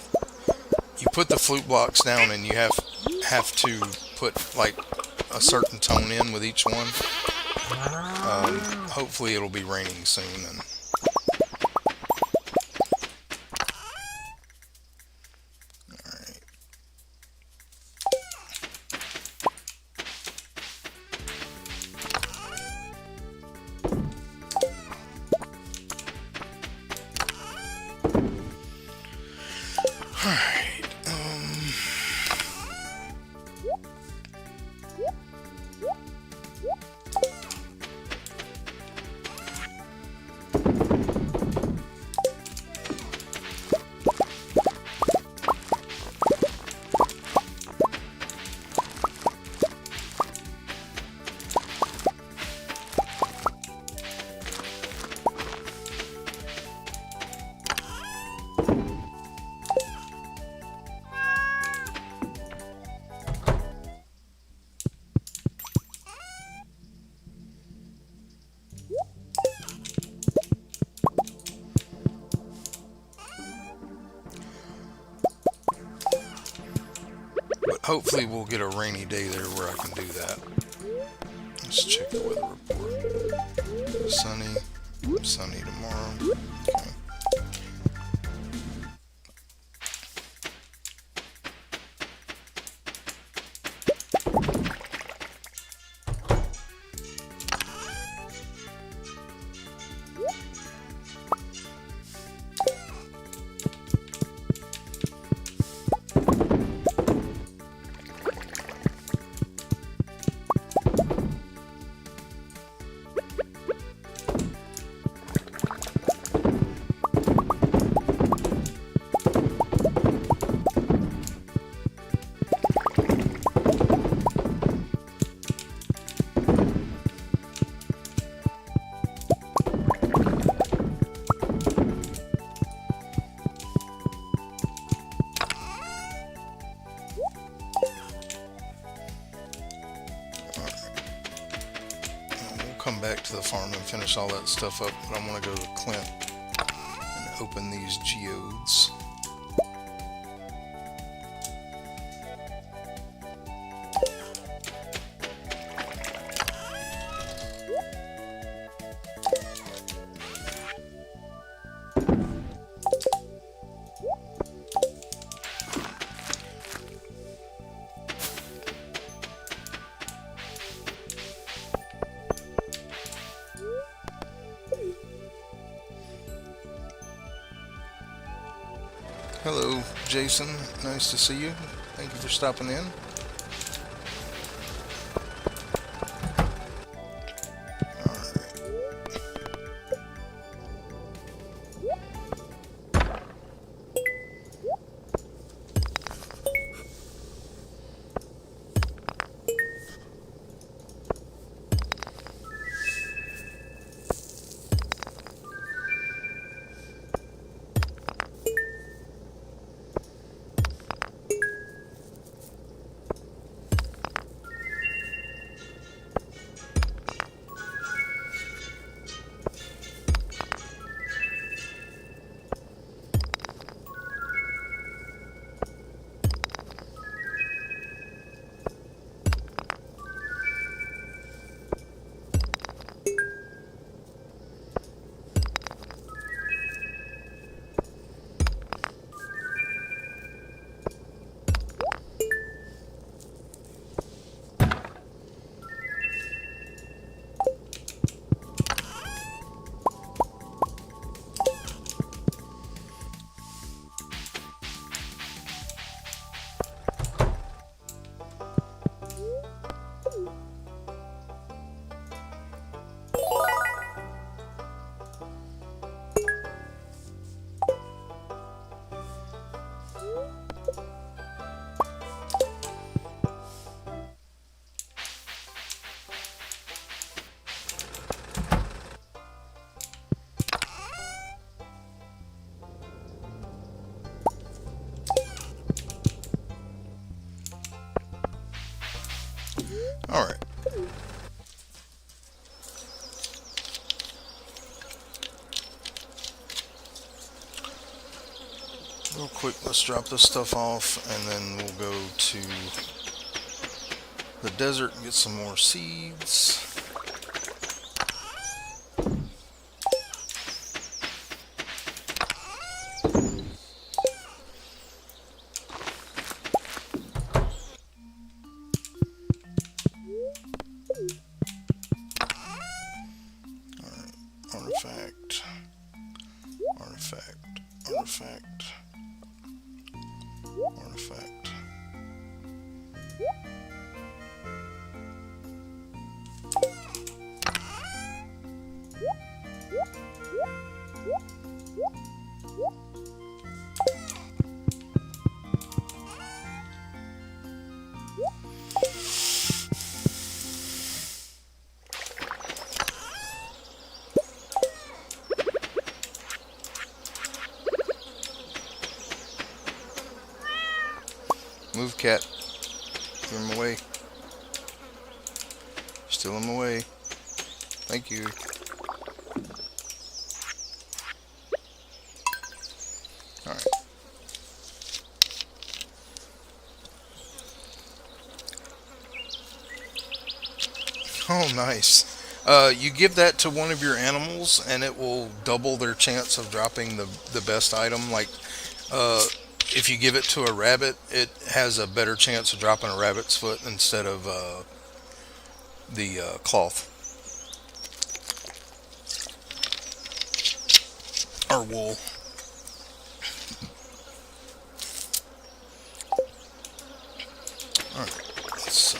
you put the flute blocks down and you have to put like a certain tone in with each one. Hopefully it'll be raining soon. And hopefully we'll get a rainy day there where I can do that. Let's check the weather report. Sunny tomorrow. Okay. Come back to the farm and finish all that stuff up, but I want to go to Clint and open these geodes. Hello, Jason. Nice to see you. Thank you for stopping in. Alright. Real quick, let's drop this stuff off and then we'll go to the desert and get some more seeds. Artifact, artifact, artifact, artifact. Move, cat. You're in my way. Still in my way. Thank you. Alright. Oh, nice. You give that to one of your animals and it will double their chance of dropping the best item. Like, if you give it to a rabbit, it has a better chance of dropping a rabbit's foot instead of the cloth or wool. Alright, let's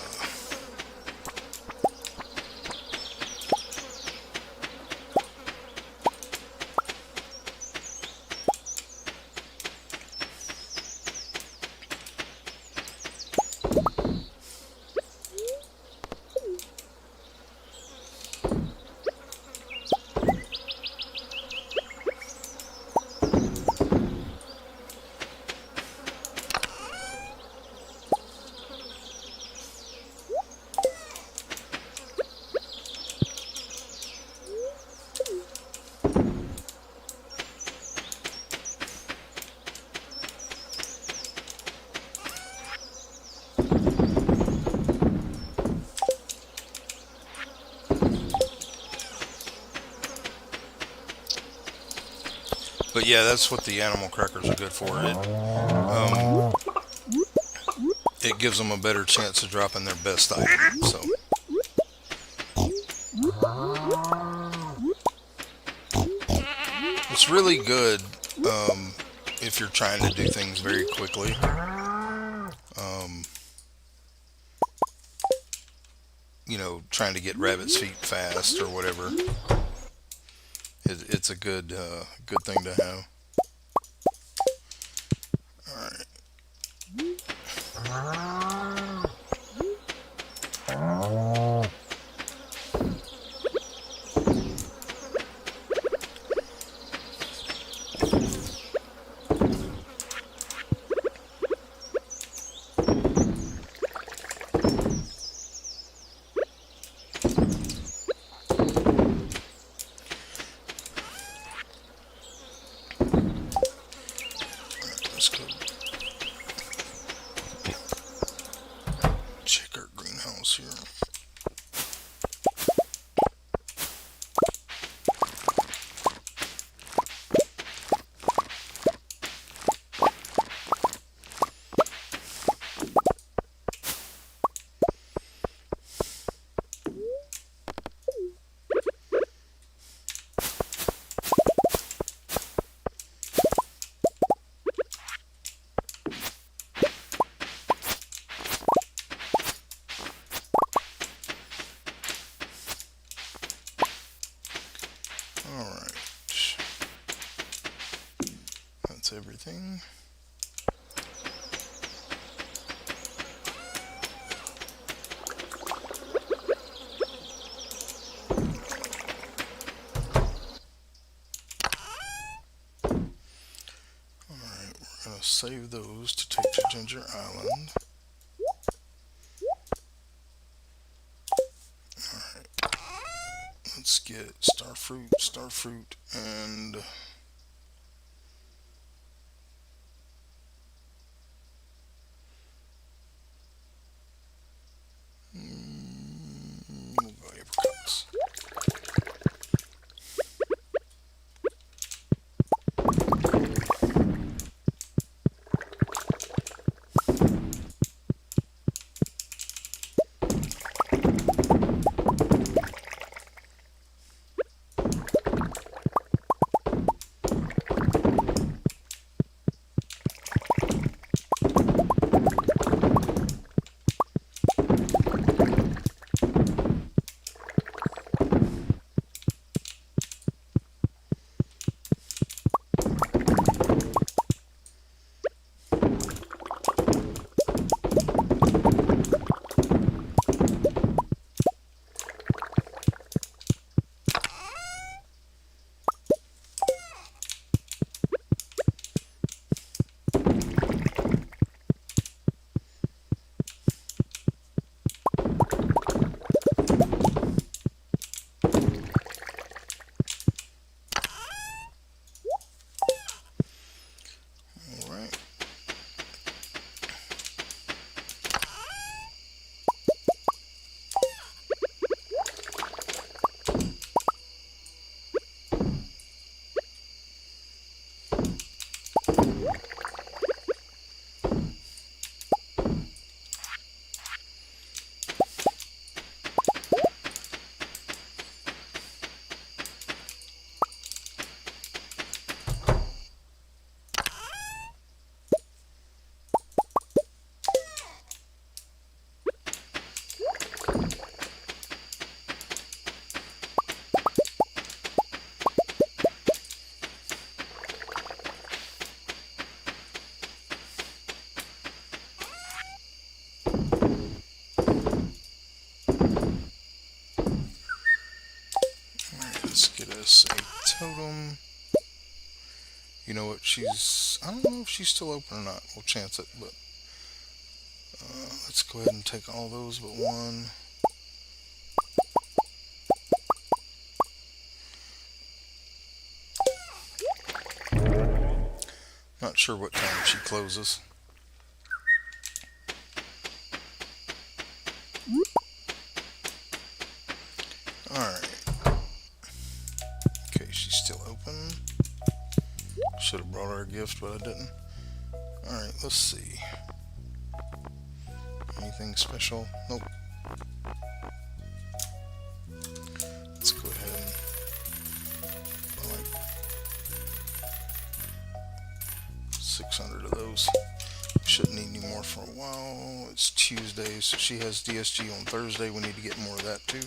But yeah, that's what the animal crackers are good for. It gives them a better chance of dropping their best item. So it's really good if you're trying to do things very quickly. You know, trying to get rabbit's feet fast or whatever. It's a good good thing to have. All right. Let's go check our greenhouse here. Alright. That's everything. Alright, we're going to save those to take to Ginger Island. let's get starfruit, and we'll go apricots. Alright. Let's get us a totem. You know what? I don't know if she's still open or not. We'll chance it, but let's go ahead and take all those but one. Not sure what time she closes. Alright. Okay, she's still open. Should have brought her a gift, but I didn't. Alright, let's see. Anything special? Nope. Let's go ahead and buy like 600 of those. Shouldn't need any more for a while. It's Tuesday, so she has DSG on Thursday. We need to get more of that too.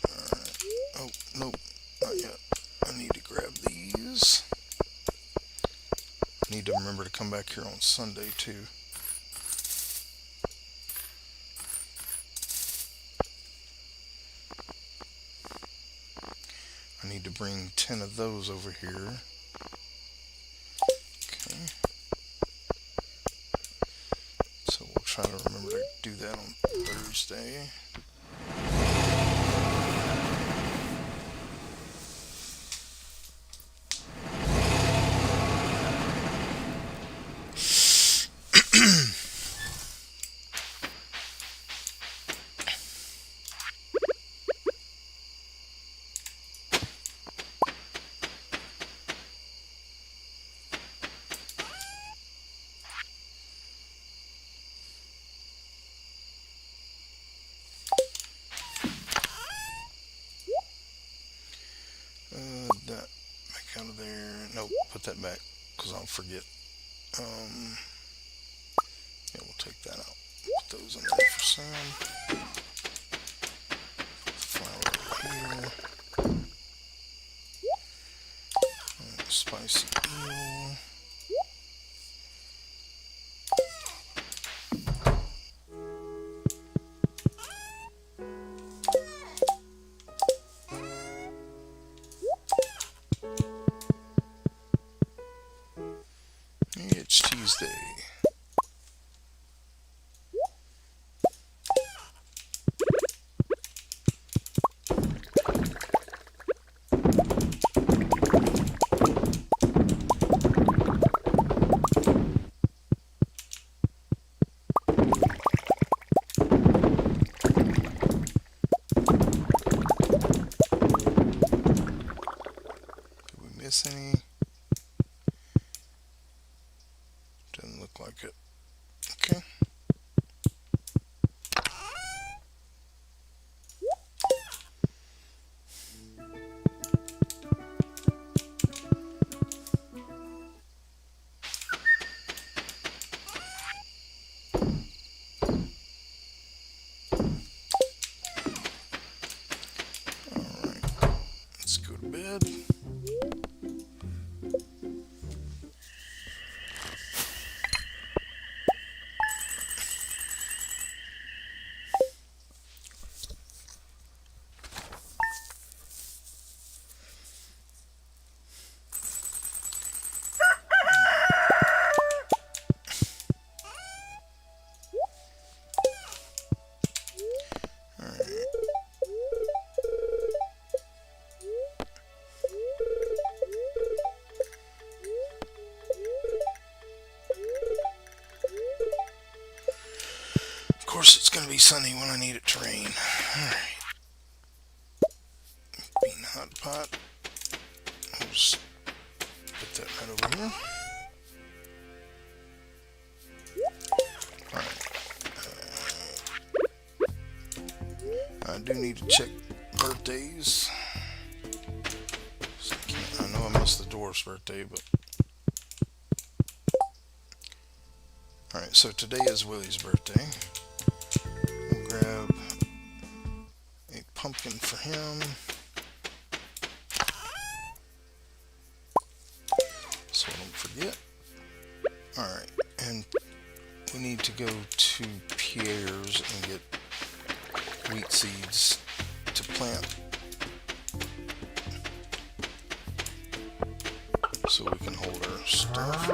Alright. Oh, nope. Not yet. I need to grab these. Need to remember to come back here on Sunday too. I need to bring 10 of those over here. Okay. So we'll try to remember to do that on Thursday. That back out of there. Nope, put that back because I'll forget. Yeah, we'll take that out. Put those in there for some. Flour over here. Spicy eel. It's Tuesday. miss any? Doesn't look like it. Okay. Let's go to bed. Of course, it's going to be sunny when I need it to rain. Alright. Bean hot pot. I'll just put that right over here. Alright. I do need to check birthdays. So I know I missed the dwarf's birthday, but... Alright, so today is Willie's birthday. We'll grab a pumpkin for him. So I don't forget. Alright, and we need to go to Pierre's and get wheat seeds to plant so we can hold our stuff.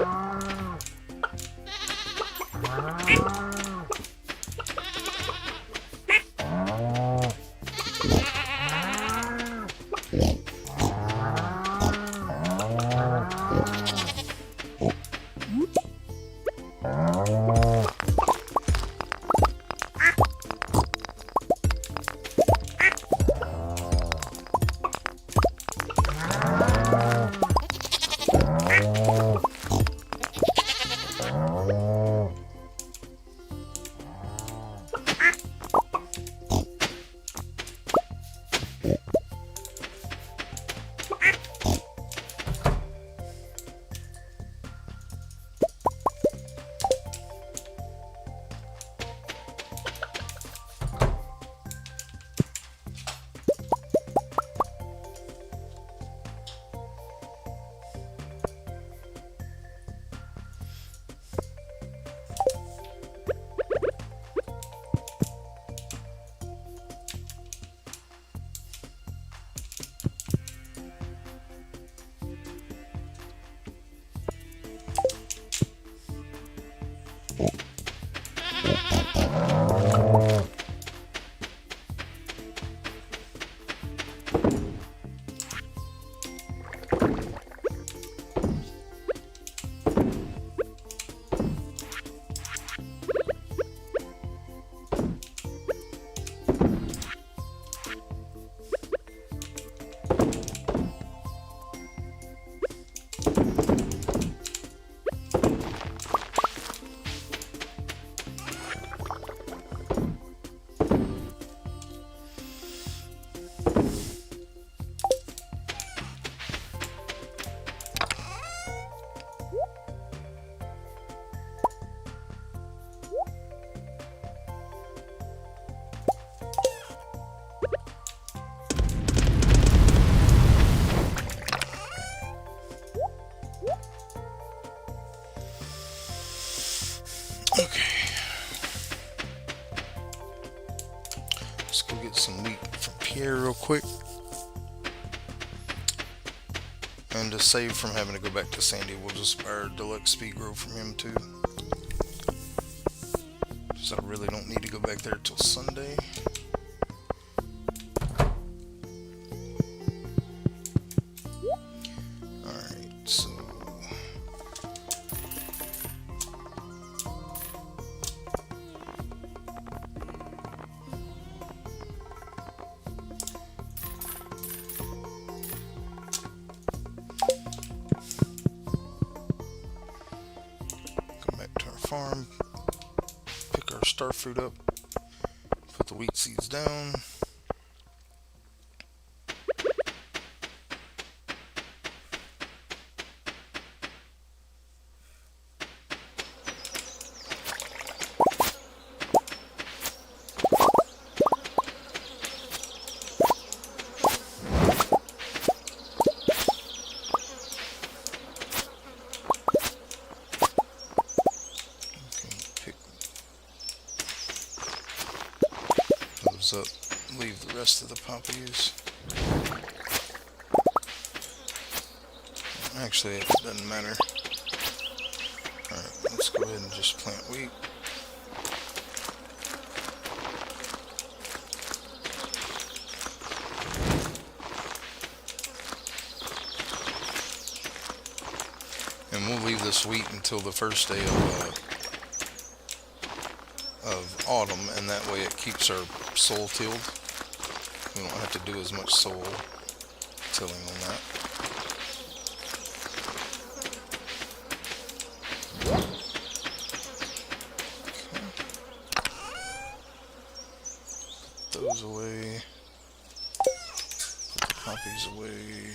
Let's go get some wheat from Pierre real quick. And to save from having to go back to Sandy, we'll just buy our deluxe speed grow from him too. So I really don't need to go back there till Sunday. Alright, so star fruit up. Put the wheat seeds down. Up, leave the rest of the poppies. Actually, it doesn't matter. Alright, let's go ahead and just plant wheat. And we'll leave this wheat until the first day of autumn, and that way it keeps our soil tilled. We don't have to do as much soil tilling on that. Put those away. Put the poppies away.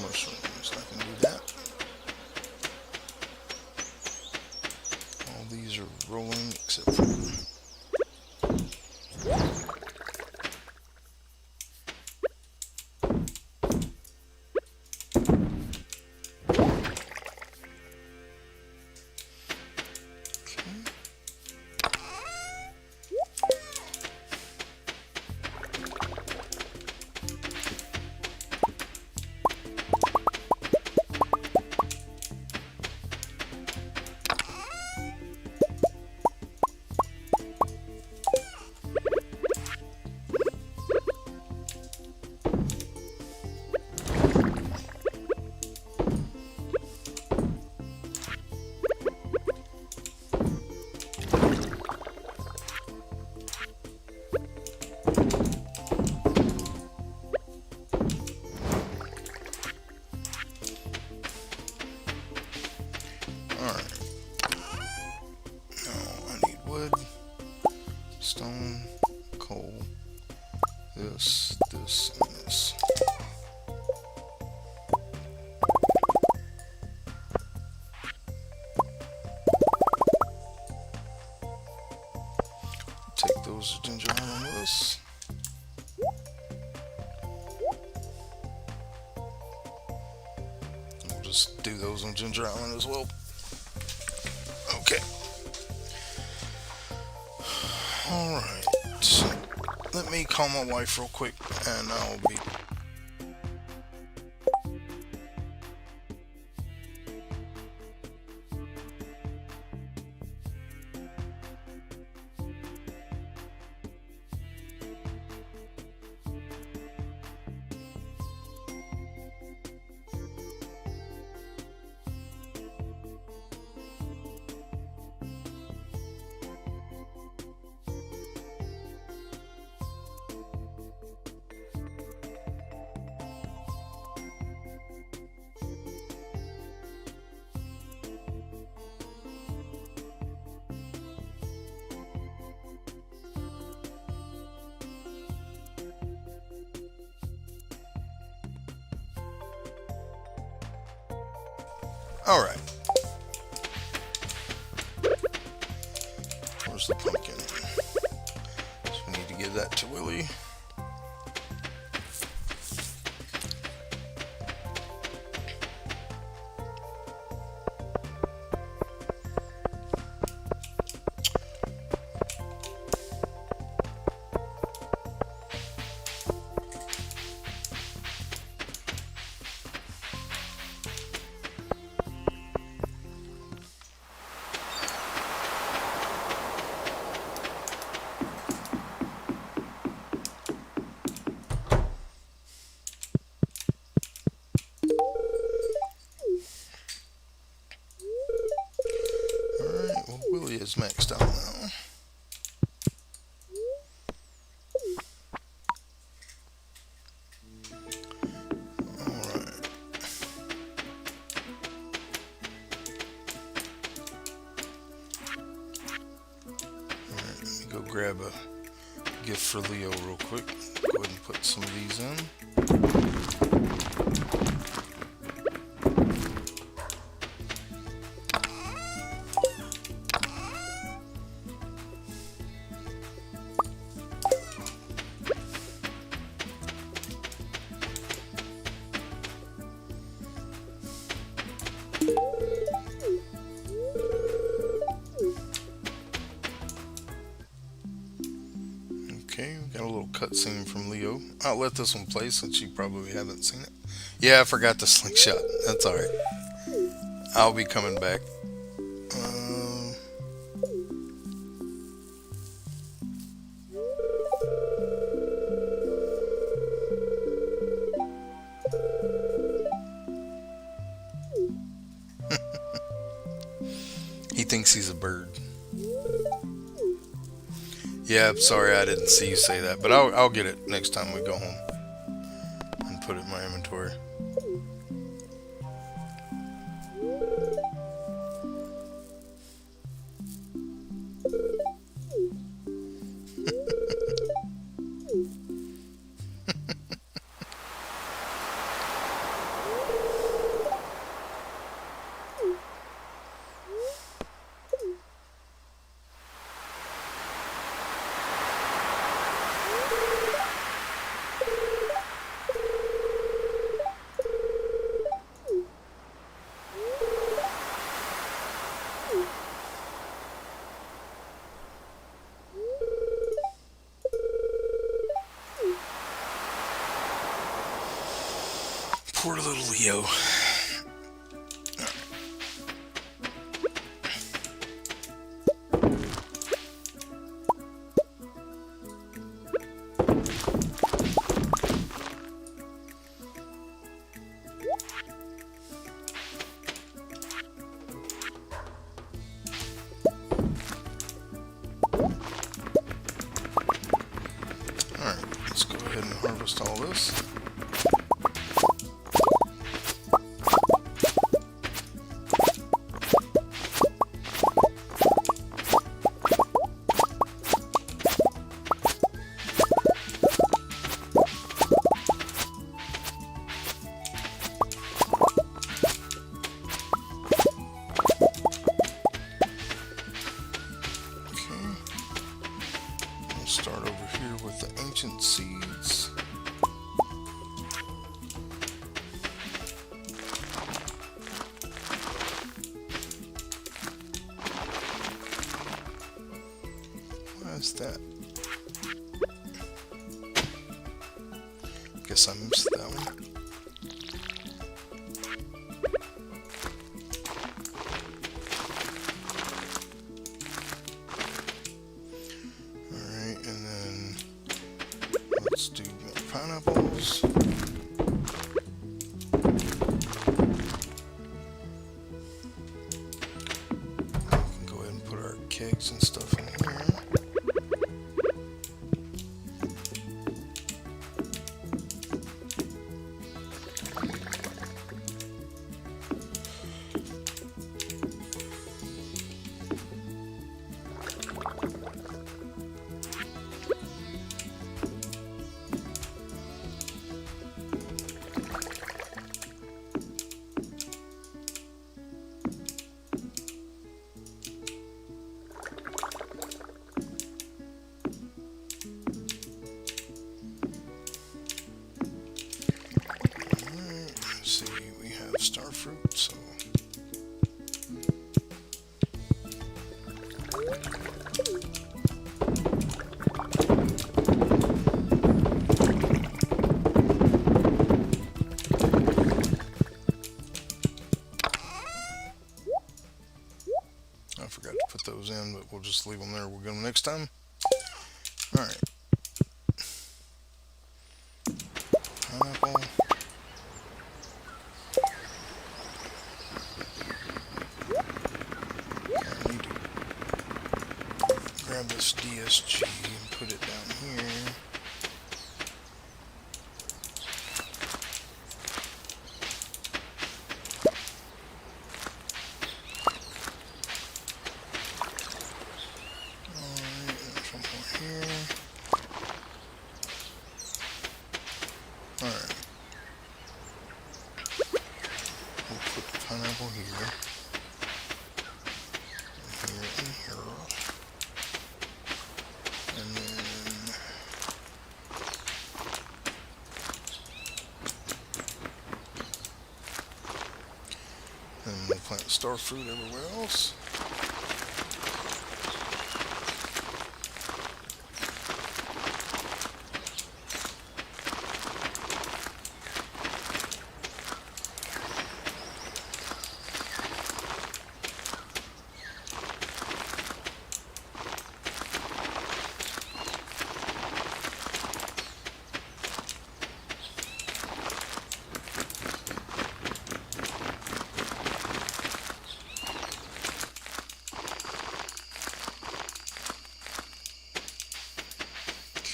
Mushrooms, I can do that. All these are rolling except for stone, coal, this, and this. Take those ginger along with us. We'll just do those on Ginger Island as well. Okay. Alright. Let me call my wife real quick and I'll be... Alright. Where's the pumpkin? So we need to give that to Willie. grab a gift for Leo real quick. Go ahead and put some of these in. Okay, we got a little cutscene from Leo. I'll let this one play since you probably haven't seen it. Yeah, I forgot the slingshot. That's alright. I'll be coming back. He thinks he's a bird. Yeah, I'm sorry I didn't see you say that, but I'll get it next time we go home and put it in my inventory. Poor little Leo. Alright, let's go ahead and harvest all this. Start over here with the ancient seeds. Why is that? Guess I missed that one. Let's do more pineapples. We can go ahead and put our kegs and stuff in here. Star fruit, so I forgot to put those in, but we'll just leave them there. We'll get them next time. All right, pineapple. Grab this DSG and put it down here. Alright, there's one more Alright. We'll put the pineapple here. And here and here. And then we'll plant star fruit everywhere else.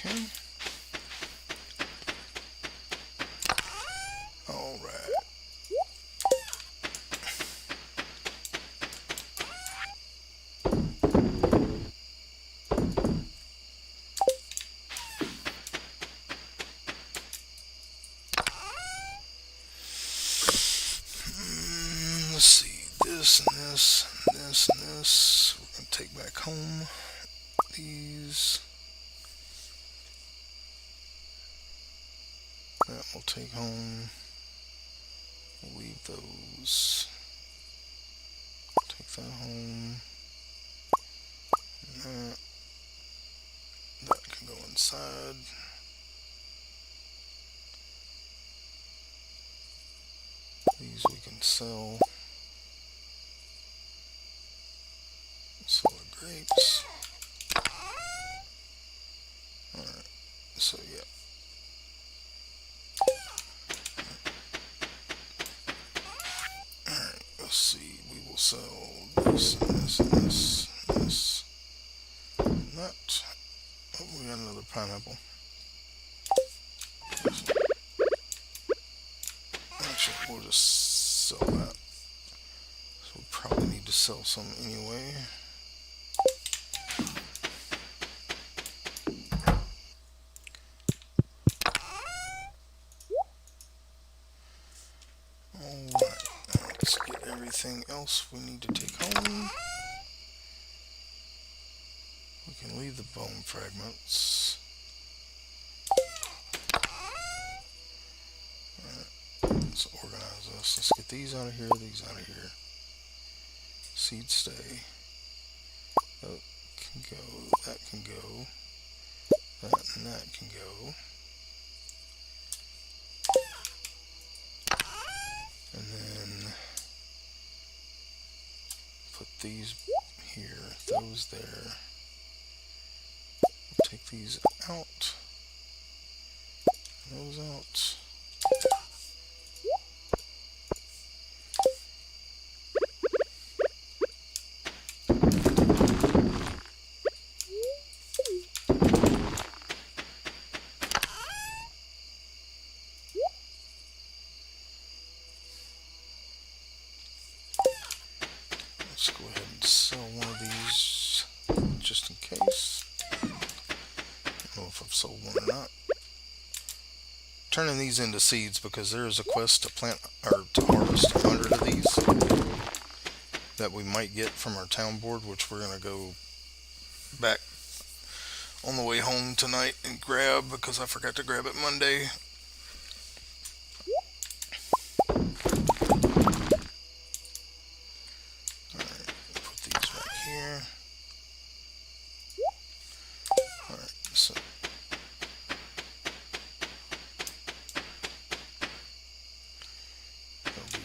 Okay. All right. Let's see. This and this and this and this. We're gonna take back home. These. That we'll take home. We'll leave those. Take that home. And that can go inside. These we can sell. Sell the grapes. Alright, so yeah. Alright, let's see. We will sell this and this and this and this. And that. Oh, we got another pineapple. Actually, we'll just sell that. So we'll probably need to sell some anyway. Alright, let's get everything else we need to take home. We can leave the bone fragments. Alright, let's organize this. Let's get these out of here, these out of here. Seeds stay. That can go, that can go. That and that can go. And then put these here, those there. We'll take these out, those out. Let's go ahead and sell one of these just in case. I don't know if I've sold one or not. Turning these into seeds because there is a quest to plant or to harvest 100 of these that we might get from our town board, which we're gonna go back on the way home tonight and grab because I forgot to grab it Monday.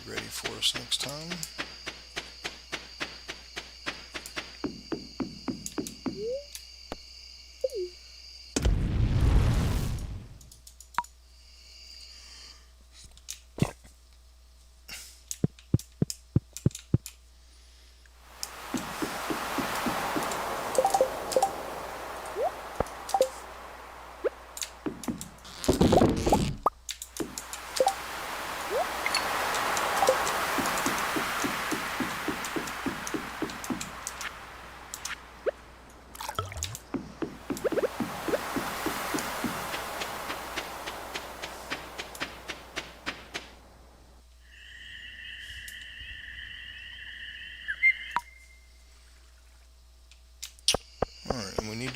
Ready for us next time.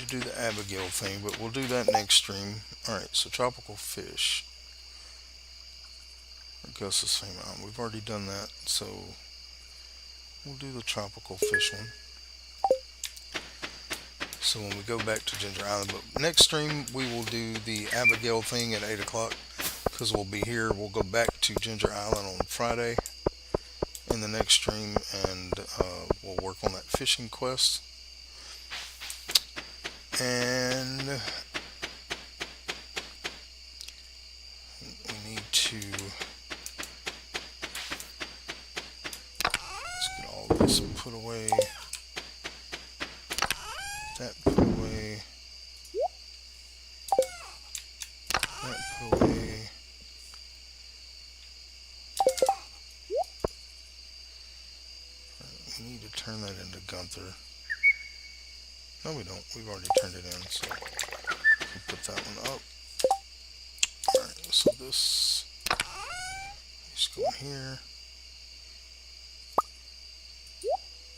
do the Abigail thing, but we'll do that next stream. Alright, so tropical fish. Gus's famous island. We've already done that, so we'll do the tropical fish one. So when we go back to Ginger Island, but next stream we will do the Abigail thing at 8 o'clock because we'll be here. We'll go back to Ginger Island on Friday in the next stream, and we'll work on that fishing quest. And we need to let's get all this put away. That put away. That put away. We need to turn that into Gunther. No, we don't. We've already turned it in, so we'll put that one up. Alright, so this is going here.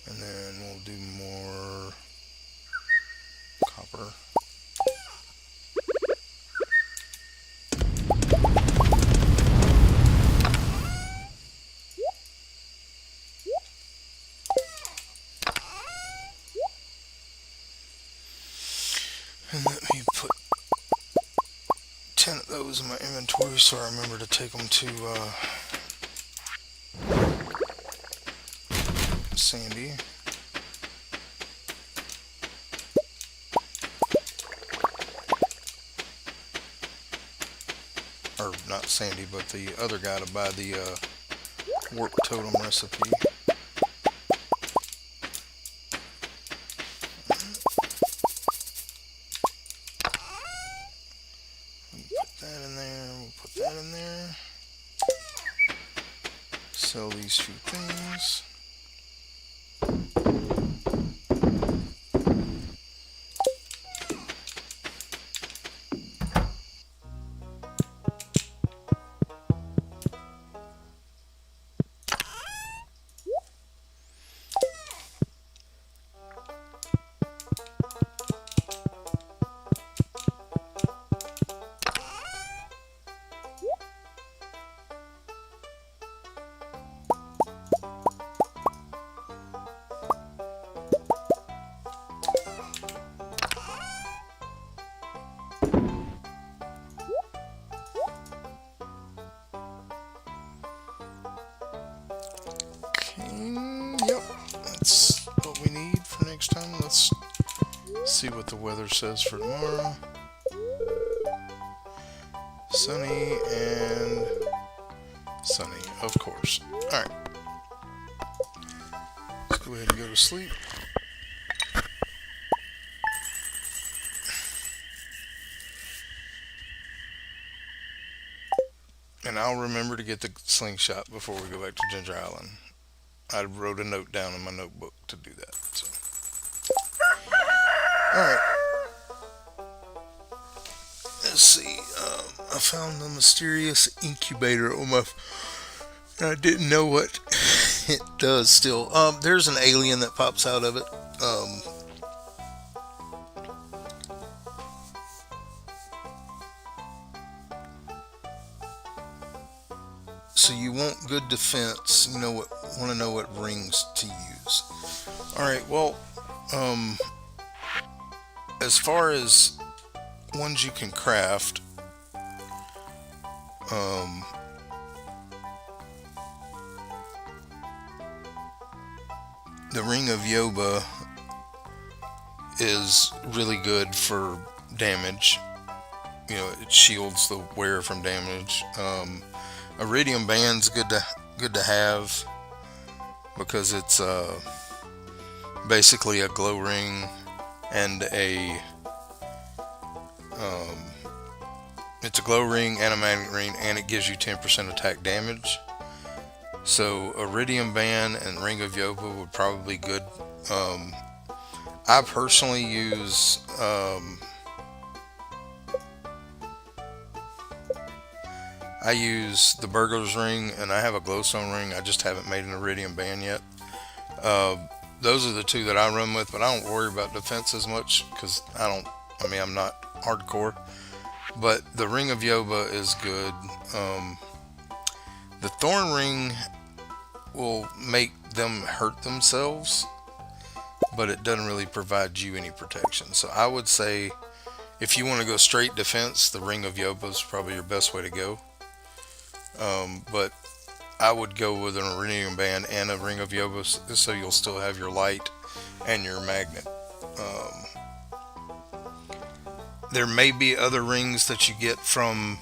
And then we'll do more copper. And let me put 10 of those in my inventory so I remember to take them to Sandy. Or not Sandy, but the other guy to buy the warp totem recipe. Sell these few things. Yep, that's what we need for next time. Let's see what the weather says for tomorrow. Sunny and sunny, of course. Alright. Let's go ahead and go to sleep. And I'll remember to get the slingshot before we go back to Ginger Island. I wrote a note down in my notebook to do that. So. Alright. Let's see. I found the mysterious incubator on my... I didn't know what it does still. There's an alien that pops out of it. So you want good defense. You know what? Want to know what rings to use. All right. Well, as far as ones you can craft, the Ring of Yoba is really good for damage. You know, it shields the wearer from damage. Iridium band's good to have because it's basically a glow ring and it's a glow ring and a magnet ring, and it gives you 10% attack damage. So Iridium Band and Ring of Yoba would probably be good. I personally use I use the Burglar's Ring, and I have a glowstone ring. I just haven't made an Iridium Band yet. those are the two that I run with, but I don't worry about defense as much because I don't. I mean, I'm not hardcore, but the Ring of Yoba is good. The Thorn Ring will make them hurt themselves, but it doesn't really provide you any protection. So I would say if you want to go straight defense, the Ring of Yoba is probably your best way to go. But I would go with an Iridium Band and a Ring of Yoba so you'll still have your light and your magnet. There may be other rings that you get from,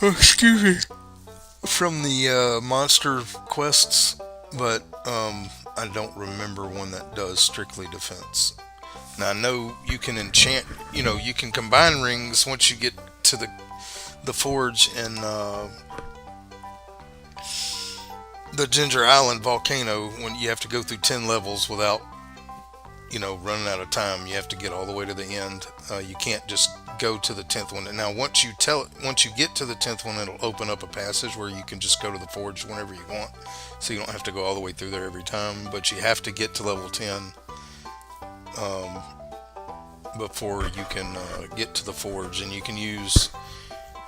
excuse me, from the monster quests, but I don't remember one that does strictly defense. Now I know you can enchant, you can combine rings once you get to the forge in the Ginger Island volcano. When you have to go through 10 levels without running out of time, you have to get all the way to the end. You can't just go to the 10th one. And now once you get to the 10th one, it'll open up a passage where you can just go to the forge whenever you want, so you don't have to go all the way through there every time. But you have to get to level 10 before you can get to the forge, and you can use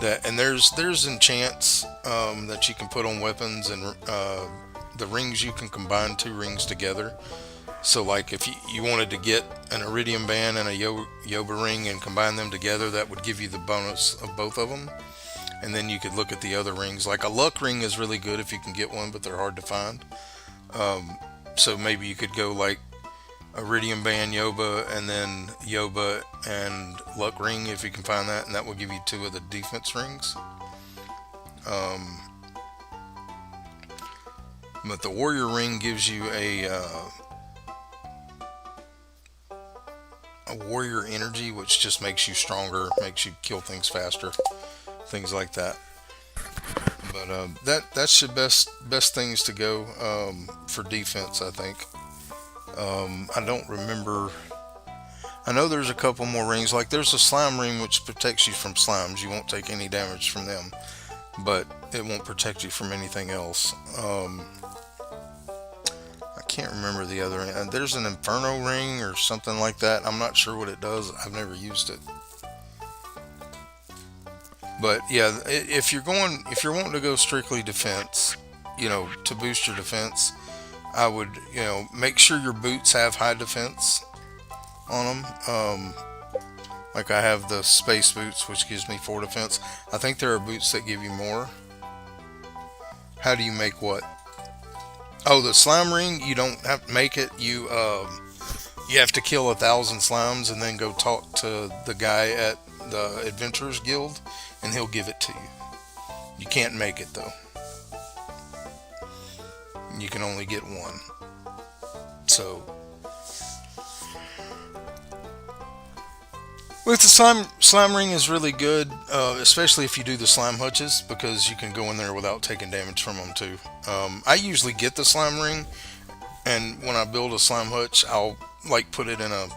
that. And there's enchants that you can put on weapons, and the rings, you can combine two rings together. So like if you wanted to get an Iridium Band and a Yoba ring and combine them together, that would give you the bonus of both of them. And then you could look at the other rings. Like a luck ring is really good if you can get one, but they're hard to find. So maybe you could go like Iridium Band, Yoba, and then Yoba and luck ring if you can find that, and that will give you two of the defense rings. But the warrior ring gives you a warrior energy, which just makes you stronger, makes you kill things faster, things like that. But that's the best things to go for defense, I think. I don't remember. I know there's a couple more rings. Like there's a slime ring which protects you from slimes. You won't take any damage from them, but it won't protect you from anything else. I can't remember the other. There's an Inferno ring or something like that. I'm not sure what it does. I've never used it. But yeah, if you're wanting to go strictly defense, to boost your defense, I would, make sure your boots have high defense on them. Like I have the space boots, which gives me 4 defense. I think there are boots that give you more. How do you make what? Oh, the slime ring, you don't have to make it. You have to kill 1,000 slimes and then go talk to the guy at the Adventurers Guild, and he'll give it to you. You can't make it though. You can only get one. So with the slime ring is really good, especially if you do the slime hutches, because you can go in there without taking damage from them too. I usually get the slime ring, and when I build a slime hutch, I'll like put it in a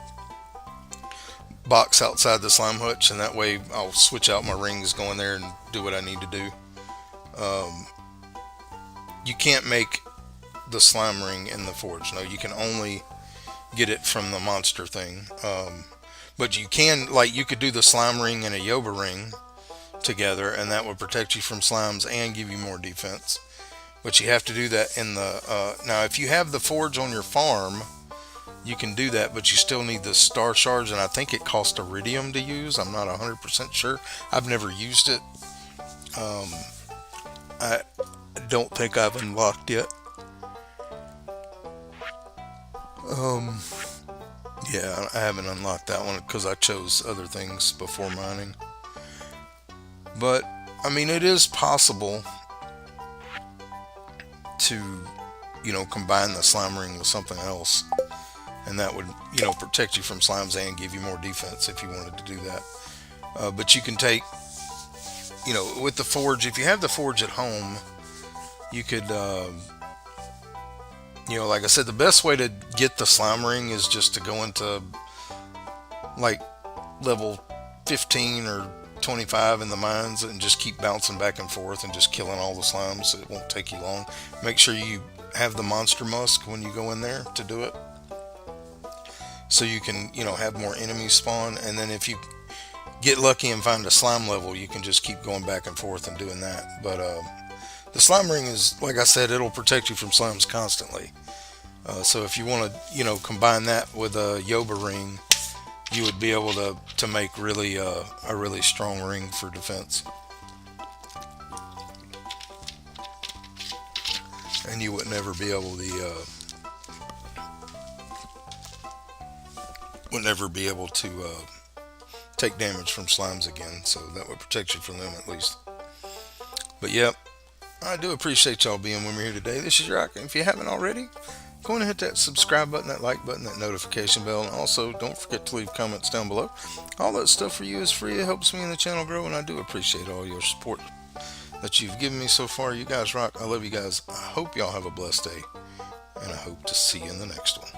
box outside the slime hutch, and that way I'll switch out my rings, go in there and do what I need to do. You can't make the slime ring in the forge. No, you can only get it from the monster thing. But you can, like, you could do the slime ring and a Yoba ring together, and that would protect you from slimes and give you more defense. But you have to do that in the now if you have the forge on your farm, you can do that, but you still need the star shards, and I think it costs iridium to use. I'm not 100% sure. I've never used it. I don't think I've unlocked yet. Yeah, I haven't unlocked that one because I chose other things before mining. But I mean, it is possible to, combine the slime ring with something else, and that would, protect you from slimes and give you more defense if you wanted to do that. But you can take, with the forge, if you have the forge at home, you could, like I said, the best way to get the slime ring is just to go into like level 15 or 25 in the mines and just keep bouncing back and forth and just killing all the slimes. It won't take you long. Make sure you have the monster musk when you go in there to do it, so you can, have more enemies spawn. And then if you get lucky and find a slime level, you can just keep going back and forth and doing that. But the slime ring is, like I said, it'll protect you from slimes constantly. So if you want to, combine that with a Yoba ring, you would be able to make really a really strong ring for defense. And you would never be able to take damage from slimes again. So that would protect you from them at least. But yep, I do appreciate y'all being with me here today. This is Rock. If you haven't already, go on and hit that subscribe button, that like button, that notification bell, and also don't forget to leave comments down below. All that stuff for you is free. It helps me and the channel grow, and I do appreciate all your support that you've given me so far. You guys rock. I love you guys. I hope y'all have a blessed day, and I hope to see you in the next one.